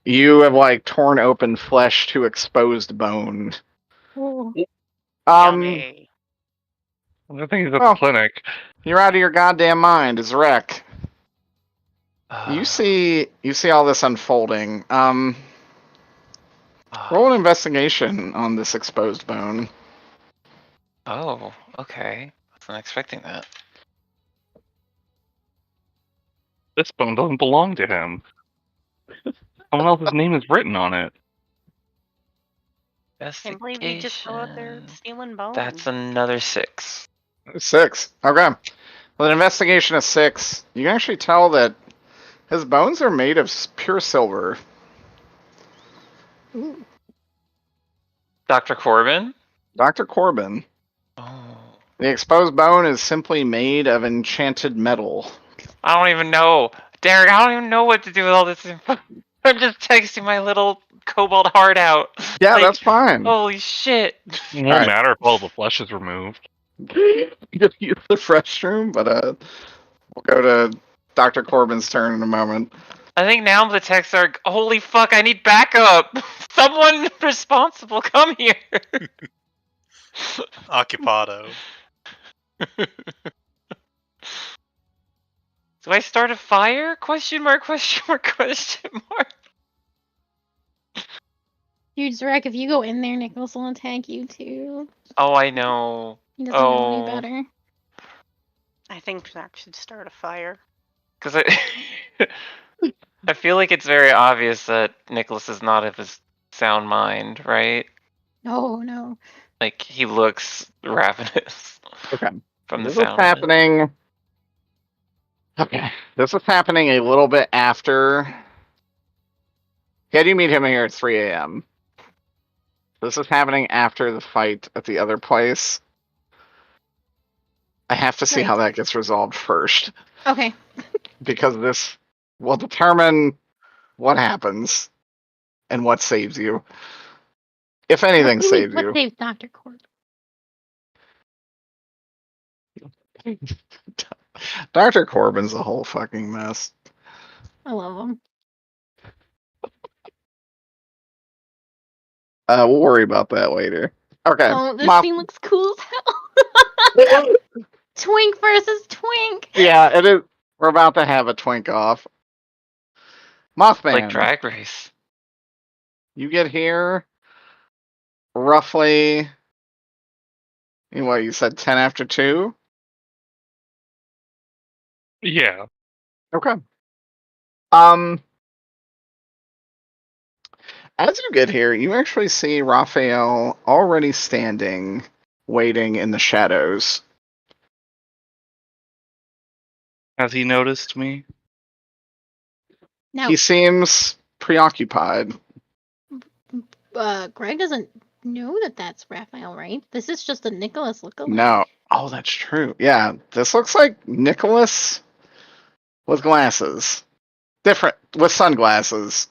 You have, like, torn open flesh to exposed bone. Oh. Yummy. I think he's at Well. the clinic. You're out of your goddamn mind. It's wreck. You see all this unfolding. Roll an investigation on this exposed bone. Oh, okay. Wasn't expecting that. This bone doesn't belong to him. Someone else's name is written on it. Can't believe you just go out there Investigation. stealing bones. That's another 6. 6. Okay. With an investigation of 6, you can actually tell that his bones are made of pure silver. Ooh. Dr. Corbin? Dr. Corbin. Oh. The exposed bone is simply made of enchanted metal. I don't even know. Derek, I don't even know what to do with all this info. I'm just texting my little cobalt heart out. Yeah, Like, that's fine. Holy shit. It won't Alright. matter if all the flesh is removed. Just use the fresh room, but we'll go to Dr. Corbin's turn in a moment. I think now the texts are, holy fuck, I need backup. Someone responsible, come here. Occupado. Do I start a fire? Question mark, question mark, question mark. Dude, Zarek, if you go in there, Nicholas will attack you too. Oh, I know. He doesn't know any Oh. better. I think Zach should start a fire. Because I feel like it's very obvious that Nicholas is not of his sound mind, right? No. Like, he looks ravenous. Okay. From the This is sound of it. happening. Okay. This is happening a little bit after. Had you meet him here at 3 a.m. This is happening after the fight at the other place. I have to see Right. how that gets resolved first. Okay. Because this will determine what happens and what saves you. If anything saves What you. saves Dr. Corbin? Dr. Corbin's a whole fucking mess. I love him. We'll worry about that later. Okay. Oh, this Moth- scene looks cool as hell. Twink versus Twink. Yeah, it is. We're about to have a twink off. Mothman. Like Drag Race. You get here roughly. What you said, 10 after 2? Yeah. Okay. As you get here, you actually see Raphael already standing, waiting in the shadows. Has he noticed me? Now, He seems preoccupied. Greg doesn't know that that's Raphael, right? This is just a Nicholas lookalike. No. Oh, that's true. Yeah, this looks like Nicholas with glasses. Different, with sunglasses.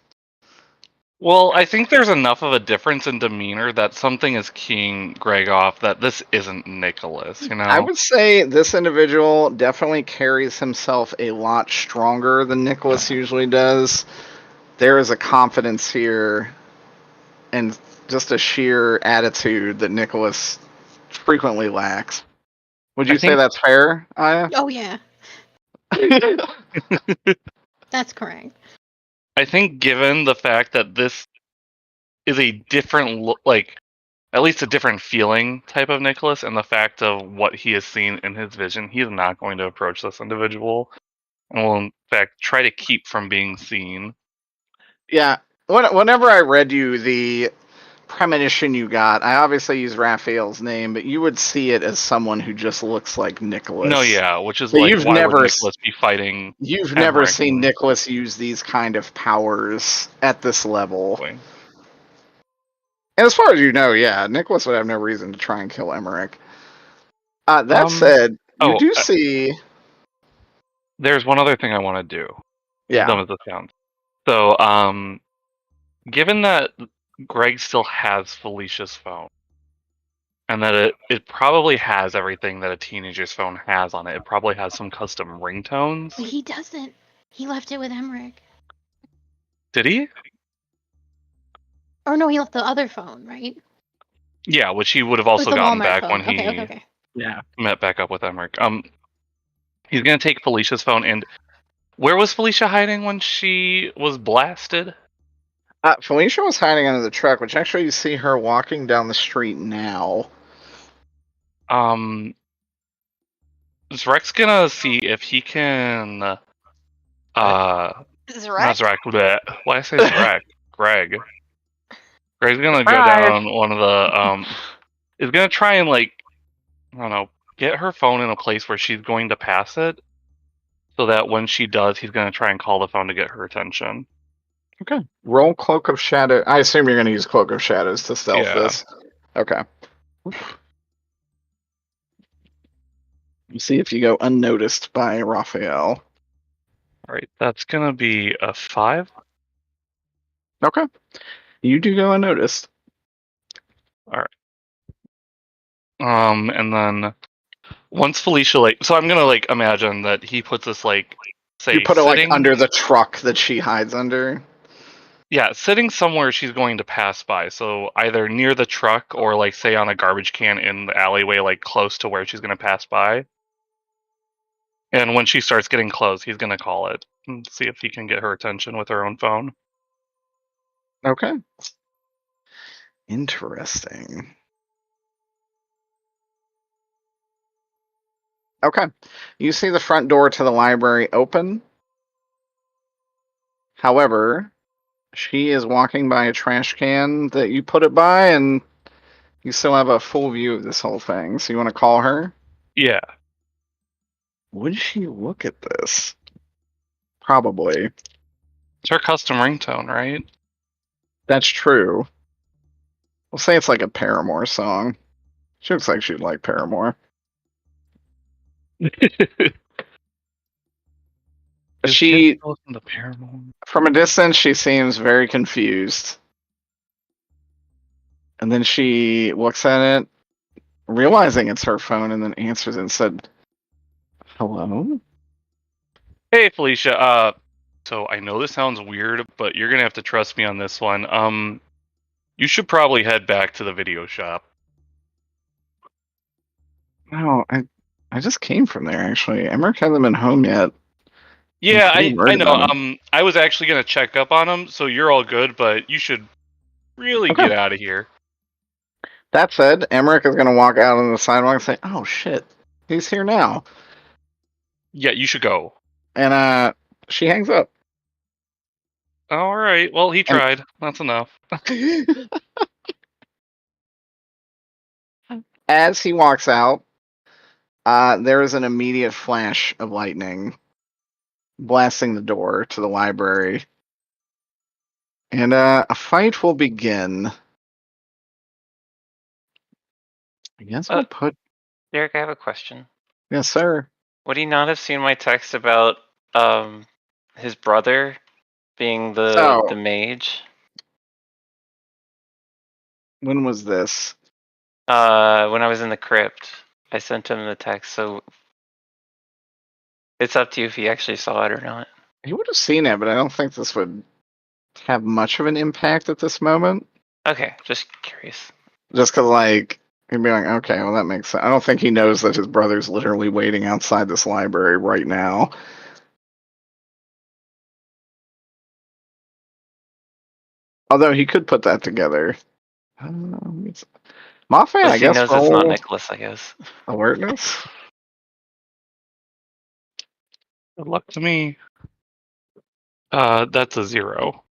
Well, I think there's enough of a difference in demeanor that something is keying Greg off that this isn't Nicholas, you know? I would say this individual definitely carries himself a lot stronger than Nicholas usually does. There is a confidence here and just a sheer attitude that Nicholas frequently lacks. Would you say think- that's fair, Aya? Oh yeah, that's correct. I think given the fact that this is a different, at least a different feeling type of Nicholas, and the fact of what he has seen in his vision, he is not going to approach this individual, and will in fact try to keep from being seen. Yeah. Whenever I read you the premonition you got, I obviously used Raphael's name, but you would see it as someone who just looks like Nicholas. No, yeah, which is But like, you've why never would s- Nicholas be fighting? You've never Emmerich seen and- Nicholas use these kind of powers at this level. And as far as you know, yeah, Nicholas would have no reason to try and kill Emmerich. That said, you do see... There's one other thing I want to do. Yeah. As dumb as it sounds. So, given that Greg still has Felicia's phone, and that it probably has everything that a teenager's phone has on it. It probably has some custom ringtones. But he doesn't. He left it with Emmerich. Did he? Or no, he left the other phone, right? Yeah, which he would have It also was the gotten Walmart back phone. when he Okay. Yeah. met back up with Emmerich. He's gonna take Felicia's phone, and where was Felicia hiding when she was blasted? Felicia was hiding under the truck, which actually you see her walking down the street now. Zrek's gonna see if he can. Not Zrek. Bleh. Why I say Zrek? Greg. Greg's gonna go down one of the. Is gonna try and I don't know, get her phone in a place where she's going to pass it, so that when she does, he's gonna try and call the phone to get her attention. Okay. Roll Cloak of Shadow. I assume you're going to use Cloak of Shadows to stealth Yeah. this. Okay. See if you go unnoticed by Raphael. All right, that's gonna be a 5. Okay. You do go unnoticed. And then once Felicia so I'm gonna imagine that he puts this say You put it sitting, under the truck that she hides under. yeah, sitting somewhere she's going to pass by. So either near the truck or say on a garbage can in the alleyway, close to where she's gonna pass by. And when she starts getting close, he's gonna call it and see if he can get her attention with her own phone. Okay. Interesting. Okay. You see the front door to the library open. However, she is walking by a trash can that you put it by, and you still have a full view of this whole thing. So you want to call her? Yeah. Would she look at this? Probably. It's her custom ringtone, right? That's true. We'll say it's like a Paramore song. She looks like she'd like Paramore. She, listen to Paramore. from a distance, she seems very confused. And then she looks at it, realizing it's her phone, and then answers it and said, "Hello?" Hey Felicia, so I know this sounds weird, but you're gonna have to trust me on this one. You should probably head back to the video shop. No, I just came from there, actually. Emmerich hasn't been home yet. Yeah, pretty I worried know. about him. I was actually gonna check up on him, so you're all good, but you should really Okay. get out of here. That said, Emmerich is going to walk out on the sidewalk and say, "Oh, shit. He's here now." Yeah, you should go. And she hangs up. All right. Well, he tried. That's enough. As he walks out, there is an immediate flash of lightning blasting the door to the library. And a fight will begin. I guess we'll put... Derek, I have a question. Yes, sir. Would he not have seen my text about his brother being the So- mage? When was this? When I was in the crypt, I sent him the text, so it's up to you if he actually saw it or not. He would have seen it, but I don't think this would have much of an impact at this moment. Okay, just curious. Just because, like, he'd be like, okay, well, that makes sense. I don't think he knows that his brother's literally waiting outside this library right now. Although he could put that together. Mothman, Plus I he guess, knows it's not roll Nicholas, I guess. alertness. Good luck to me. That's a 0.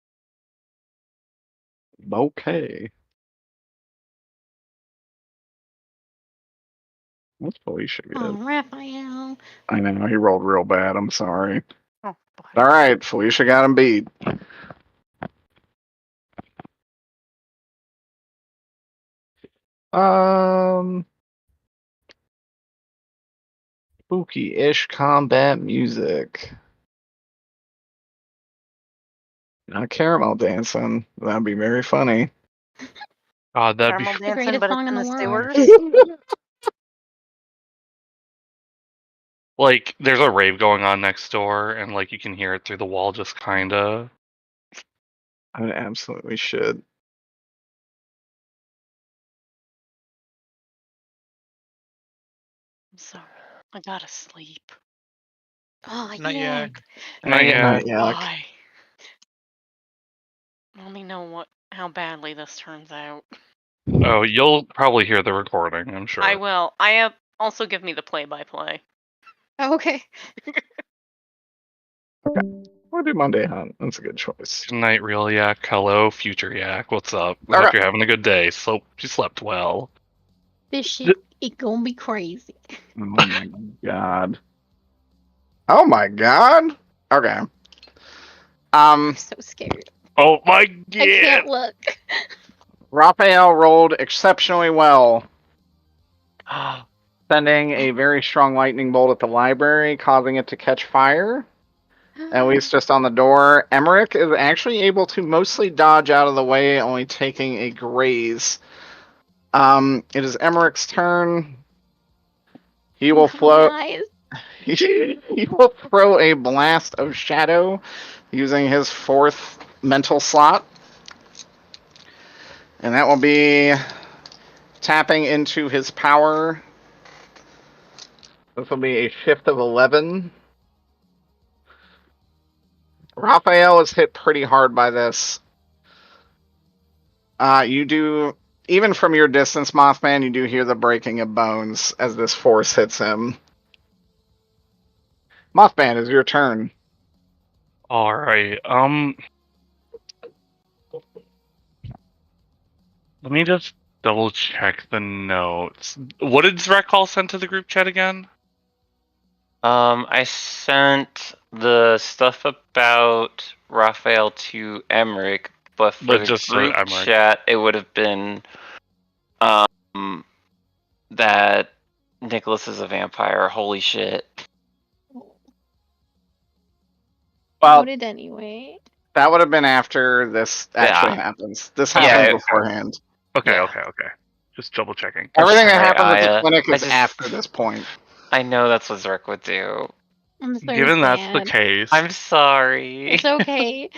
Okay. What's Felicia get? Oh, Raphael. I know, he rolled real bad. I'm sorry. Oh, boy. All right, Felicia got him beat. Spooky-ish combat music. Not caramel dancing. That'd be very funny. God, that'd Caramel be The dancing, greatest but song it's in in the the world. sewers. like there's a rave going on next door, and like you can hear it through the wall, just kinda. I absolutely should. I'm sorry. I gotta sleep. Oh, Not yeah. yet. Not yet. Not yet. Why? Let me know how badly this turns out. Oh, you'll probably hear the recording, I'm sure. I will. I have also give me the play-by-play. Oh, okay. We'll do Monday Hunt. That's a good choice. Good night, real yak. Hello, future yak. What's up? I All hope right. you're having a good day. So you slept well. This shit, it gonna be crazy. Oh my god. Oh my god. Okay. I'm so scared. Oh my I god! can't look. Raphael rolled exceptionally well, sending a very strong lightning bolt at the library, causing it to catch fire. At least just on the door. Emmerich is actually able to mostly dodge out of the way, only taking a graze. It is Emmerich's turn. He will float. Eyes. He will throw a blast of shadow using his 4th mental slot. And that will be tapping into his power. This will be a shift of 11. Raphael is hit pretty hard by this. You do, even from your distance, Mothman, you do hear the breaking of bones as this force hits him. Mothman, it's your turn. All right. Let me just double check the notes. What did Zrekal send to the group chat again? I sent the stuff about Raphael to Emmerich, but for But the just group Emmerich. chat, it would have been that Nicholas is a vampire. Holy shit. Well, Noted anyway. that would have been after this actually Yeah. happens. This Yeah, happened it- beforehand. Okay, Yeah. okay. Just double checking. Everything that sorry, happens at the Aya. clinic I is just- after this point. I know that's what Zerk would do. I'm so Given that's the sad. case, I'm sorry. It's okay.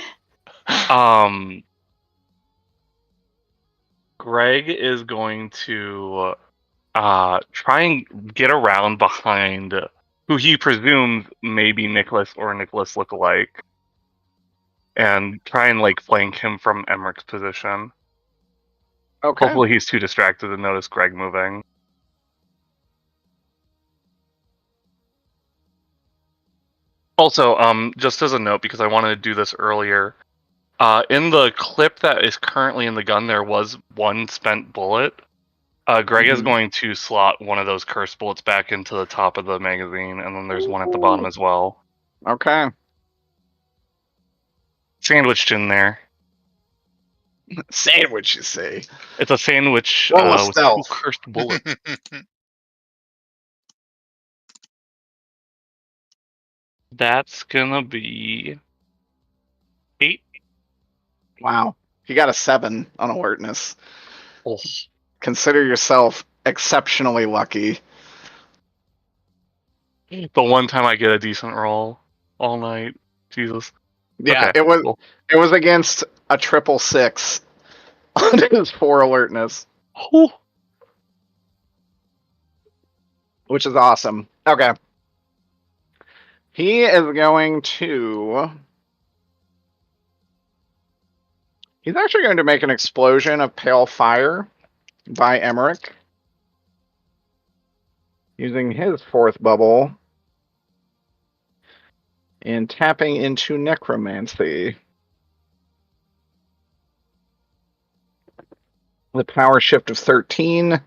Greg is going to try and get around behind who he presumes may be Nicholas or Nicholas look-alike, and try and like flank him from Emmerich's position. Okay. Hopefully he's too distracted to notice Greg moving. Also, just as a note, because I wanted to do this earlier, In the clip that is currently in the gun, there was one spent bullet. Greg is Mhm. going to slot one of those cursed bullets back into the top of the magazine, and then there's one at the bottom as well. Okay. Sandwiched in there. Sandwich, you see. It's a sandwich Roll a with 2 stealth. cursed bullets. That's gonna be 8. Wow. You got a 7 on alertness. Oh. Consider yourself exceptionally lucky. The one time I get a decent roll all night. Jesus. Yeah, Okay, cool. it was against a 666 on his 4 alertness, Ooh. which is awesome. Okay. He is going to... He's actually going to make an explosion of pale fire by Emmerich, using his 4th bubble and tapping into necromancy. The power shift of 13.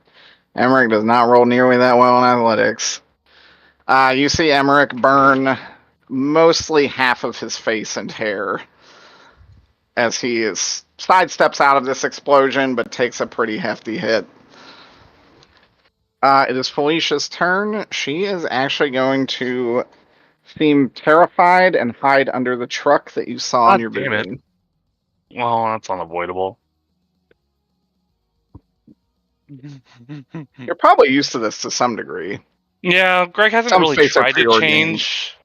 Emmerich does not roll nearly that well in athletics. You see Emmerich burn mostly half of his face and hair as he sidesteps out of this explosion, but takes a pretty hefty hit. It is Felicia's turn. She is actually going to seem terrified and hide under the truck that you saw in your damn it. vision. Well, that's unavoidable. You're probably used to this to some degree. Yeah, Greg hasn't Some really states are tried to preordained. change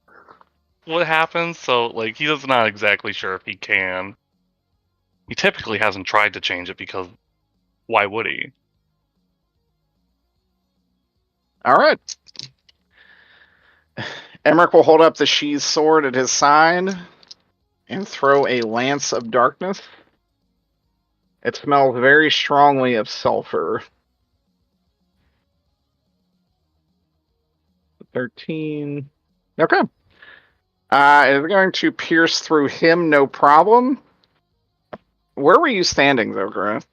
what happens, so like he's not exactly sure if he can. He typically hasn't tried to change it because why would he? All right. Emmerich will hold up the sheathed sword at his side and throw a lance of darkness. It smells very strongly of sulfur. 13. Okay. It's going to pierce through him, no problem. Where were you standing, though, Grant?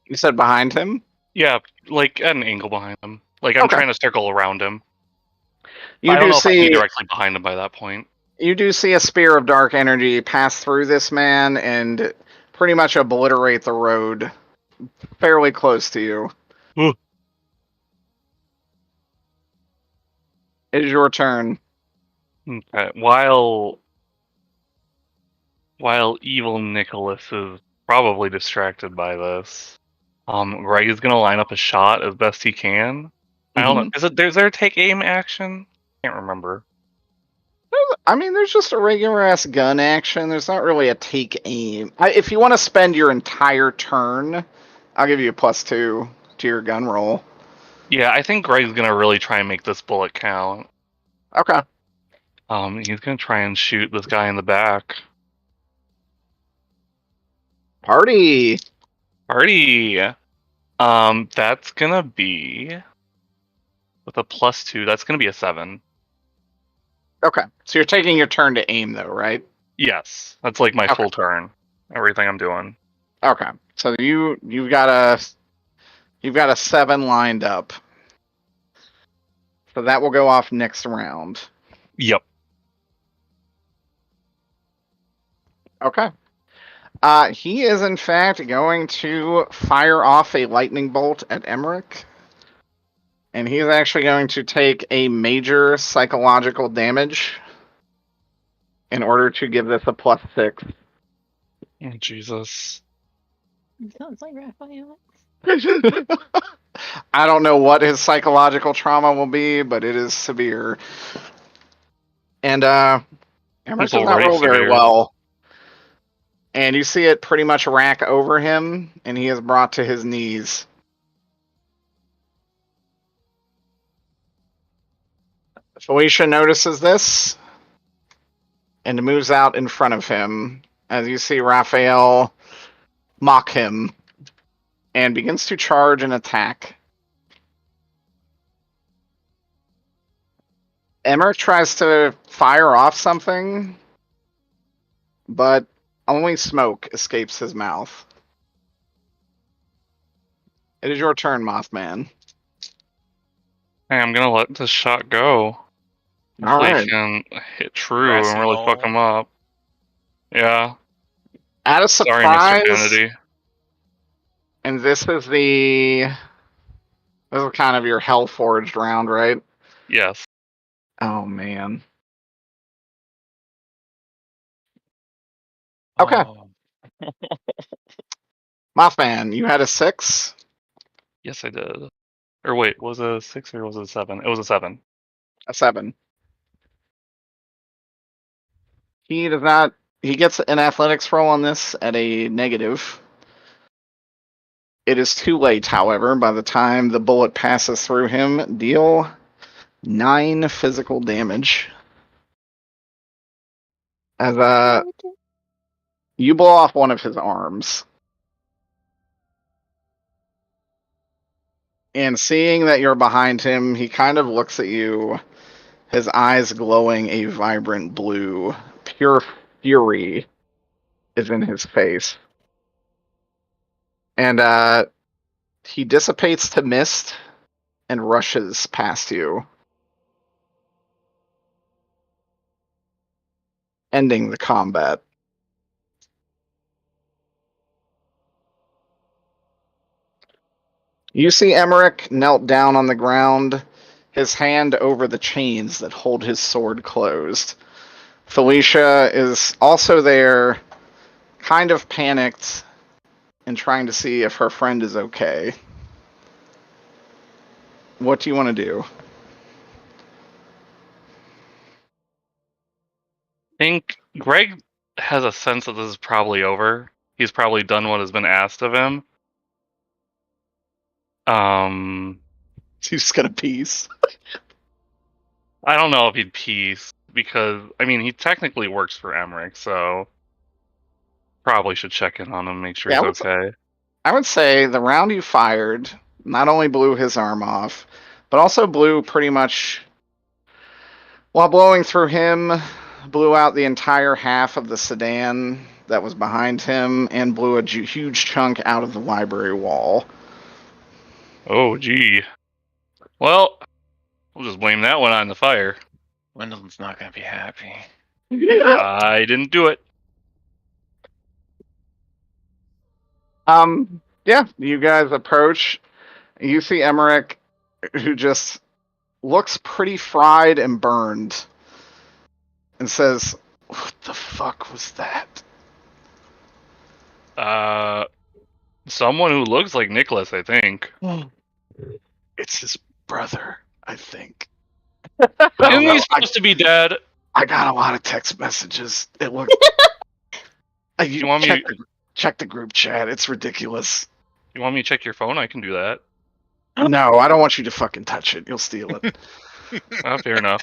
You said behind him? Yeah, like at an angle behind him. Like I'm Okay. trying to circle around him. You I don't do know if I'd be see directly behind him by that point. you do see a spear of dark energy pass through this man and pretty much obliterate the road fairly close to you. Ooh. It is your turn. Okay. While evil Nicholas is probably distracted by this, Greg is gonna line up a shot as best he can. I don't know. Is there a take aim action? Can't remember. I mean, there's just a regular ass gun action. There's not really a take aim. If you want to spend your entire turn, I'll give you a +2 to your gun roll. Yeah, I think Greg's gonna really try and make this bullet count. Okay. He's gonna try and shoot this guy in the back. Party. That's gonna be with a +2. That's gonna be a 7. Okay. So you're taking your turn to aim, though, right? Yes, that's like my Okay. full turn. Everything I'm doing. Okay. So you've got a 7 lined up. So that will go off next round. Yep. Okay. He is in fact going to fire off a lightning bolt at Emmerich. And he is actually going to take a major psychological damage in order to give this a +6. Oh, Jesus. Sounds like Raphael. I don't know what his psychological trauma will be, but it is severe. And Emmerich does not already roll very severe. well. And you see it pretty much rack over him, and he is brought to his knees. Felicia notices this and moves out in front of him as you see Raphael mock him and begins to charge and attack. Emmerich tries to fire off something, but only smoke escapes his mouth. It is your turn, Mothman. Hey, I'm gonna let this shot go. All Hopefully right. it can hit true and really fuck Rational. him up. Yeah. At a Sorry, Mr. surprise, Kennedy. and this is kind of your hell forged round, right? Yes. Oh man. Okay. Oh. Mothman, you had a 6. Yes, I did. Or wait, was it a 6 or was it a 7? It was a 7. A 7. He does not. He gets an athletics roll on this at a negative. It is too late, however. By the time the bullet passes through him, deal 9 physical damage. As you blow off one of his arms. And seeing that you're behind him, he kind of looks at you, his eyes glowing a vibrant blue. Pure fury is in his face. And he dissipates to mist and rushes past you, ending the combat. You see Emmerich knelt down on the ground, his hand over the chains that hold his sword closed. Felicia is also there, kind of panicked and trying to see if her friend is okay. What do you want to do? I think Greg has a sense that this is probably over. He's probably done what has been asked of him. He's just gonna peace. I don't know if he'd peace because I mean he technically works for Emmerich, so probably should check in on him, make sure Yeah, he's okay. I would say the round you fired not only blew his arm off, but also blew pretty much, while blowing through him, blew out the entire half of the sedan that was behind him and blew a huge chunk out of the library wall. Oh, gee. Well, we'll just blame that one on the fire. Wyndham's not gonna be happy. I didn't do it. Yeah, you guys approach. You see Emmerich, who just looks pretty fried and burned, and says, "What the fuck was that?" Someone who looks like Nicholas, I think. It's his brother, I think. Isn't he supposed to be dead? I got a lot of text messages. It looked. You want me? Check the group chat. It's ridiculous. You want me to check your phone? I can do that. No, I don't want you to fucking touch it. You'll steal it. Fair enough.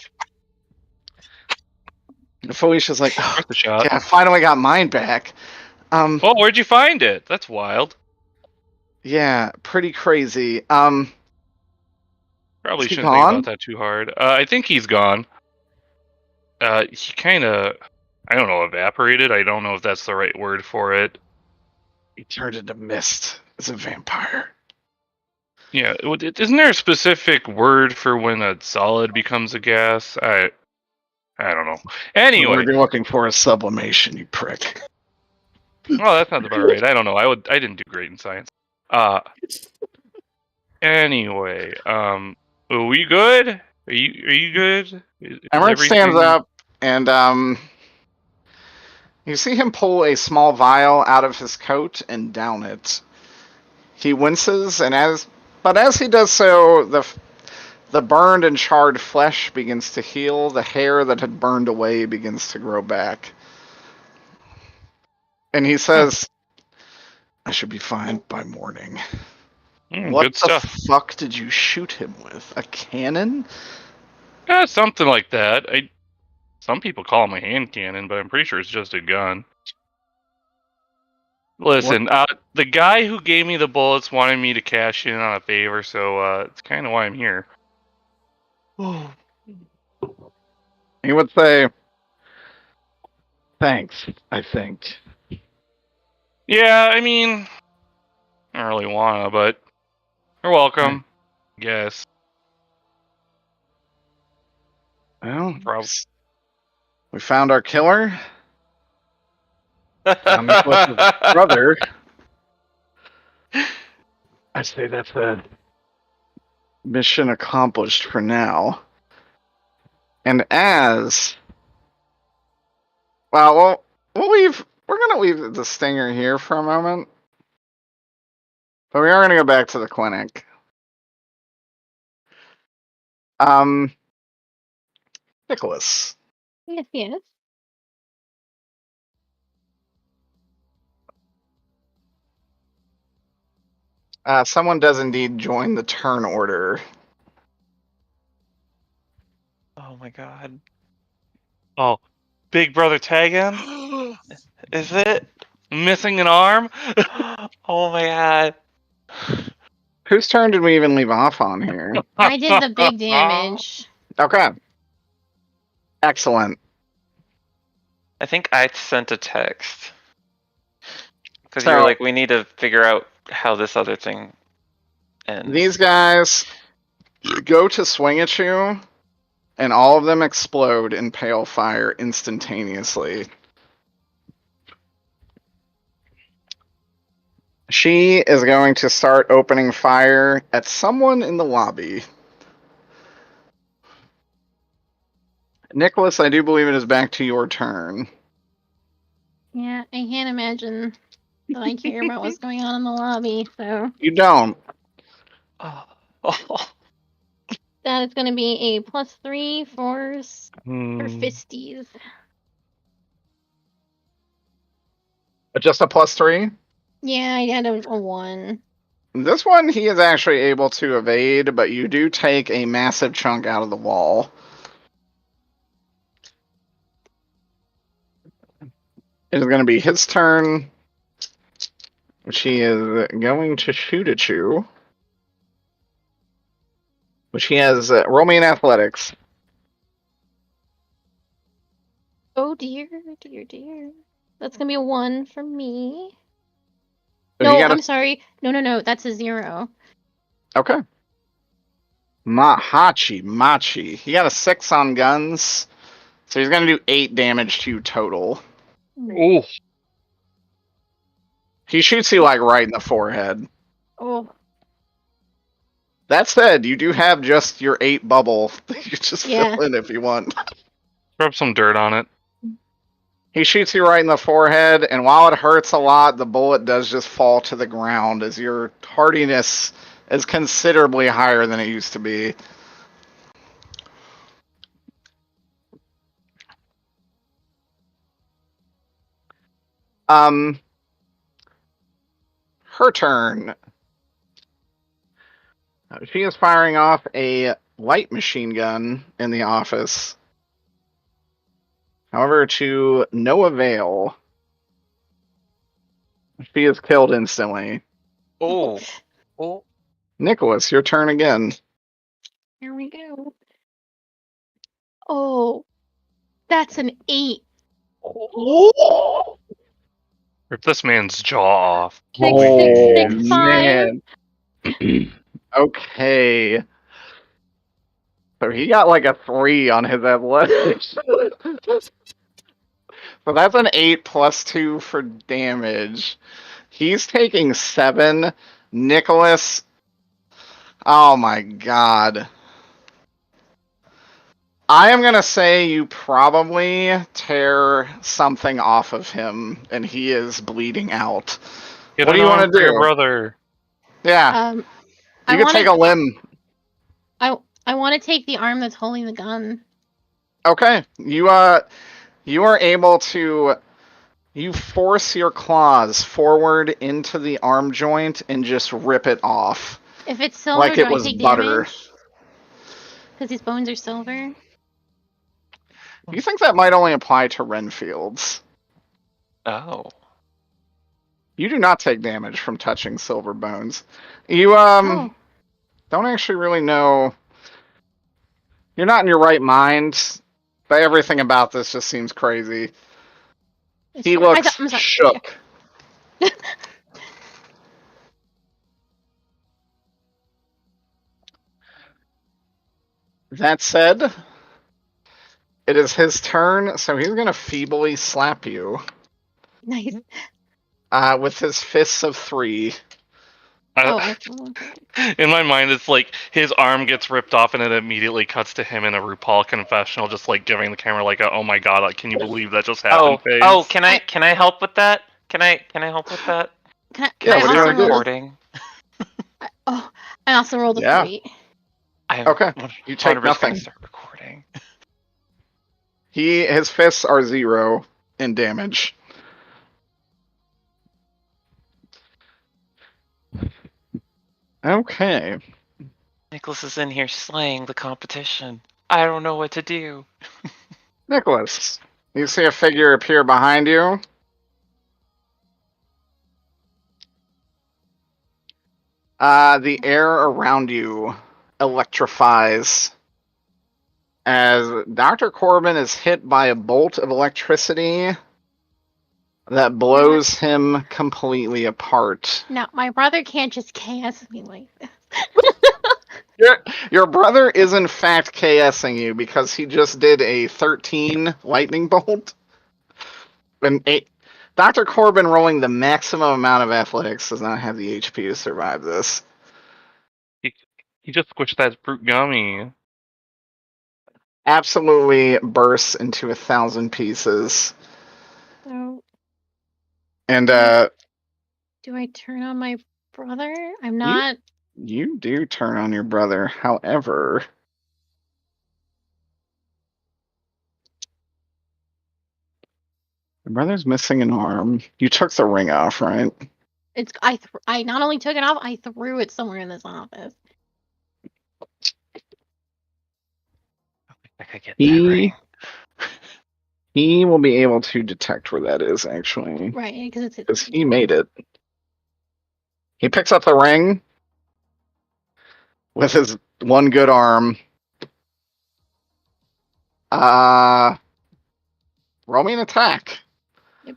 Felicia's like, oh, Worth a shot. yeah, I finally got mine back. Oh, where'd you find it? That's wild. Yeah, pretty crazy. Probably Is he shouldn't think gone? about that too hard. I think he's gone. He kind of, I don't know, evaporated. I don't know if that's the right word for it. He turned into mist as a vampire. Yeah, isn't there a specific word for when a solid becomes a gas? I don't know. Anyway, What you're looking for is sublimation, you prick. well, that sounds about right. I don't know. I didn't do great in science. Anyway, are we good? Are you good? Emmerich stands up and you see him pull a small vial out of his coat and down it. He winces, and as he does so, the burned and charred flesh begins to heal. The hair that had burned away begins to grow back. And he says, I should be fine by morning. What good the stuff. fuck did you shoot him with? A cannon? Something like that. Some people call them a hand cannon, but I'm pretty sure it's just a gun. Listen, the guy who gave me the bullets wanted me to cash in on a favor, so it's kind of why I'm here. He would say, Thanks, I think. Yeah, I mean, I don't really wanna, but you're welcome. Yes. Well, Prob- we found our killer. Found Nicholas's brother. I say that's a mission accomplished for now. And as we're gonna leave the stinger here for a moment. But we are gonna go back to the clinic. Nicholas. Yes, yes. Someone does indeed join the turn order. Oh my god. Oh, Big Brother Tagan? Is it? Missing an arm? Oh my god. Whose turn did we even leave off on here? I did the big damage. Okay. Excellent. I think I sent a text. Because So- you were like, we need to figure out how this other thing ends. These guys go to swing at you, and all of them explode in pale fire instantaneously. She is going to start opening fire at someone in the lobby. Nicholas, I do believe it is back to your turn. Yeah, I can't imagine that I care about what's going on in the lobby, so You don't. Oh. that is going to be a +3 for Hmm. fisties. Just a +3? Yeah, I got a 1. This one he is actually able to evade, but you do take a massive chunk out of the wall. It is going to be his turn, which he is going to shoot at you. Which he has roll me in athletics. Oh dear, dear, dear. That's going to be a 1 for me. So No, he got I'm sorry. No, that's a 0. Okay. Machi. He got a 6 on guns, so he's going to do 8 damage to you total. Ooh. He shoots you like right in the forehead. Oh, That said, you do have just your 8 bubble that you just Yeah. fill in if you want. Rub some dirt on it. He shoots you right in the forehead, and while it hurts a lot, the bullet does just fall to the ground as your hardiness is considerably higher than it used to be. Her turn. She is firing off a light machine gun in the office. However, to no avail. She is killed instantly. Oh. Oh. Nicholas, your turn again. here we go. Oh, that's an 8. Rip this man's jaw off. 6665. Man. Okay. So he got like a 3 on his athletics. So that's an 8 plus 2 for damage. He's taking 7. Nicholas. Oh my god. I am going to say you probably tear something off of him and he is bleeding out. Get What do an you want arm to for your do? brother. Yeah, I you can wanna- take a limb. I want to take the arm that's holding the gun. Okay, you are able to force your claws forward into the arm joint and just rip it off If it's silver, like do it I was take butter. damage? Because his bones are silver. You think that might only apply to Renfields? Oh. You do not take damage from touching silver bones. You Oh, don't actually really know. You're not in your right mind, but everything about this just seems crazy. It's He fine. looks I'm sorry. shook. That said, it is his turn, so he's gonna feebly slap you Nice. with his fists of 3. Oh, I have to roll. In my mind, it's like his arm gets ripped off, and it immediately cuts to him in a RuPaul confessional, just like giving the camera like, "Oh my god, like, can you believe that just happened?" Oh, face. can I help with that? Can I help with that? Can Yeah, I what do you also wanna do? roll? Recording. I also rolled a Yeah. 3. I'm Okay, you take 100% nothing. gonna start recording. His fists are 0 in damage. Okay. Nicholas is in here slaying the competition. I don't know what to do. Nicholas, you see a figure appear behind you. The air around you electrifies as Dr. Corbin is hit by a bolt of electricity that blows him completely apart. No, my brother can't just KS me like this. Your brother is in fact KSing you because he just did a 13 lightning bolt. And Dr. Corbin rolling the maximum amount of athletics does not have the HP to survive this. He just squished that fruit gummy. Absolutely bursts into 1,000 pieces. So, And do I turn on my brother? I'm not. you do turn on your brother. However, your brother's missing an arm. You took the ring off, right? I not only took it off, I threw it somewhere in this office. I could get that ring. He will be able to detect where that is, actually. Right, because Because he made it. He picks up the ring with his one good arm. Roll me an attack. Yep.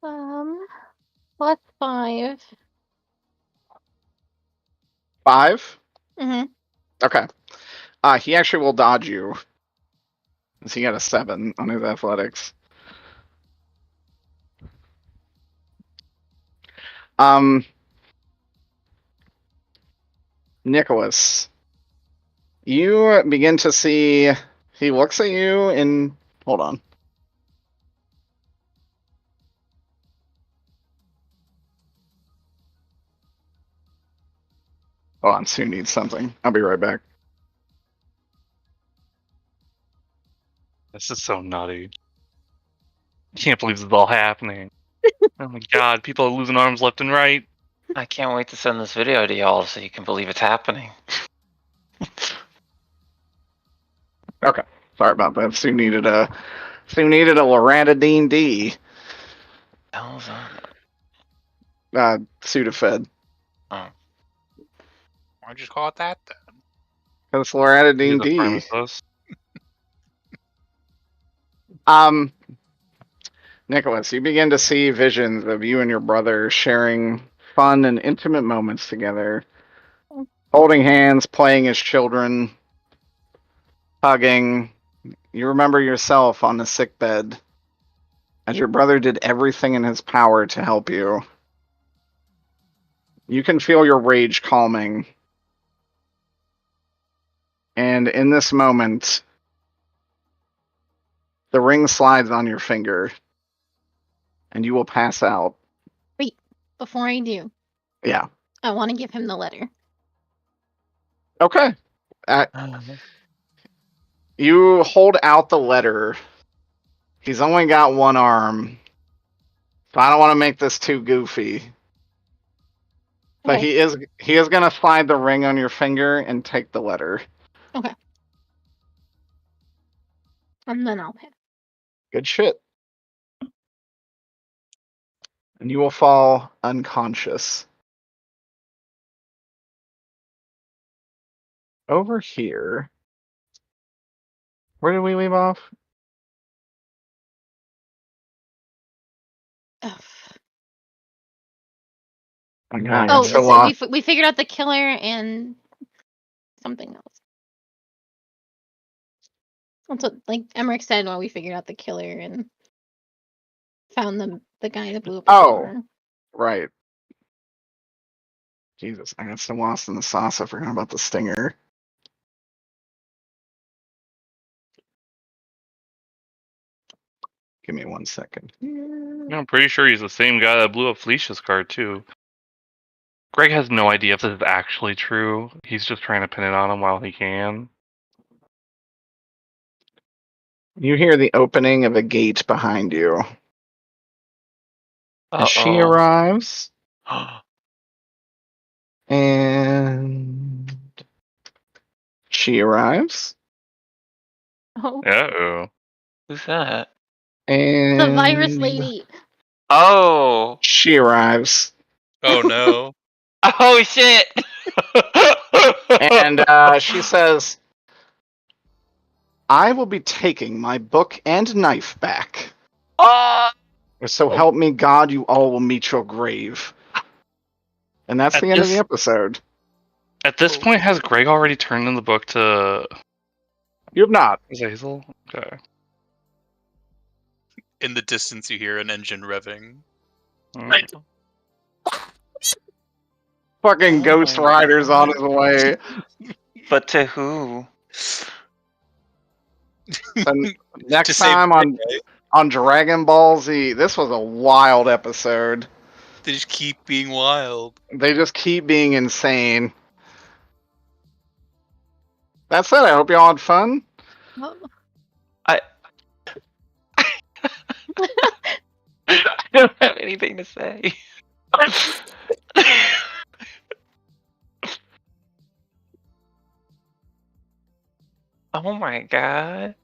+5. 5? Mm-hmm. Okay. He actually will dodge you. Because he got a 7 on his athletics. Nicholas, you begin to see. He looks at you and hold on. Hold on, Sue needs something. I'll be right back. This is so nutty. Can't believe this is all happening. Oh my god, people are losing arms left and right. I can't wait to send this video to y'all so you can believe it's happening. Okay, sorry about that. Sue needed a Loratadine D. Hell's on. Sudafed. Oh. Why'd you call it that then? Because You're Loratadine the D. pharmacist. Nicholas, you begin to see visions of you and your brother sharing fun and intimate moments together, holding hands, playing as children, hugging. You remember yourself on the sick bed as your brother did everything in his power to help you. You can feel your rage calming. And in this moment, the ring slides on your finger, and you will pass out. Wait, before I do, Yeah. I want to give him the letter. Okay. You hold out the letter. He's only got one arm, so I don't want to make this too goofy. But Okay. he is gonna slide the ring on your finger and take the letter. Okay. And then I'll pass. Good shit. And you will fall unconscious. Over here. Where did we leave off? Ugh. Oh, God, Oh, I'm so so lost. we figured out the killer and something else. That's what like Emmerich said when we figured out the killer and found the guy that blew up his Oh. car. Right. Jesus, I got so lost in the sauce. I forgot about the stinger. Give me 1 second. I'm pretty sure he's the same guy that blew up Felicia's car too. Greg has no idea if this is actually true. He's just trying to pin it on him while he can. You hear the opening of a gate behind you. As she arrives, and she arrives, Oh, Uh-oh. Who's that? and the virus lady. Oh. she arrives, Oh no. Oh shit. and she says, "I will be taking my book and knife back. Oh. So help me God, you all will meet your grave." And that's At the end of the this- episode. At this point, has Greg already turned in the book to You have not. Zazel? Okay. In the distance, you hear an engine revving. Mm. Fucking Oh Ghost my Rider's on God. his way. But to who? And next To save time the on day, right? on Dragon Ball Z, this was a wild episode. They just keep being wild. They just keep being insane. That's it. I hope y'all had fun. Oh. I don't have anything to say. Oh my god.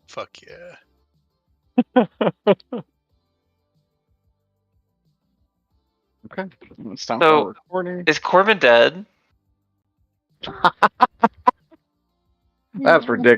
Fuck yeah. Okay. Let's stop So- our recording. Is Corbin dead? That's No. ridiculous.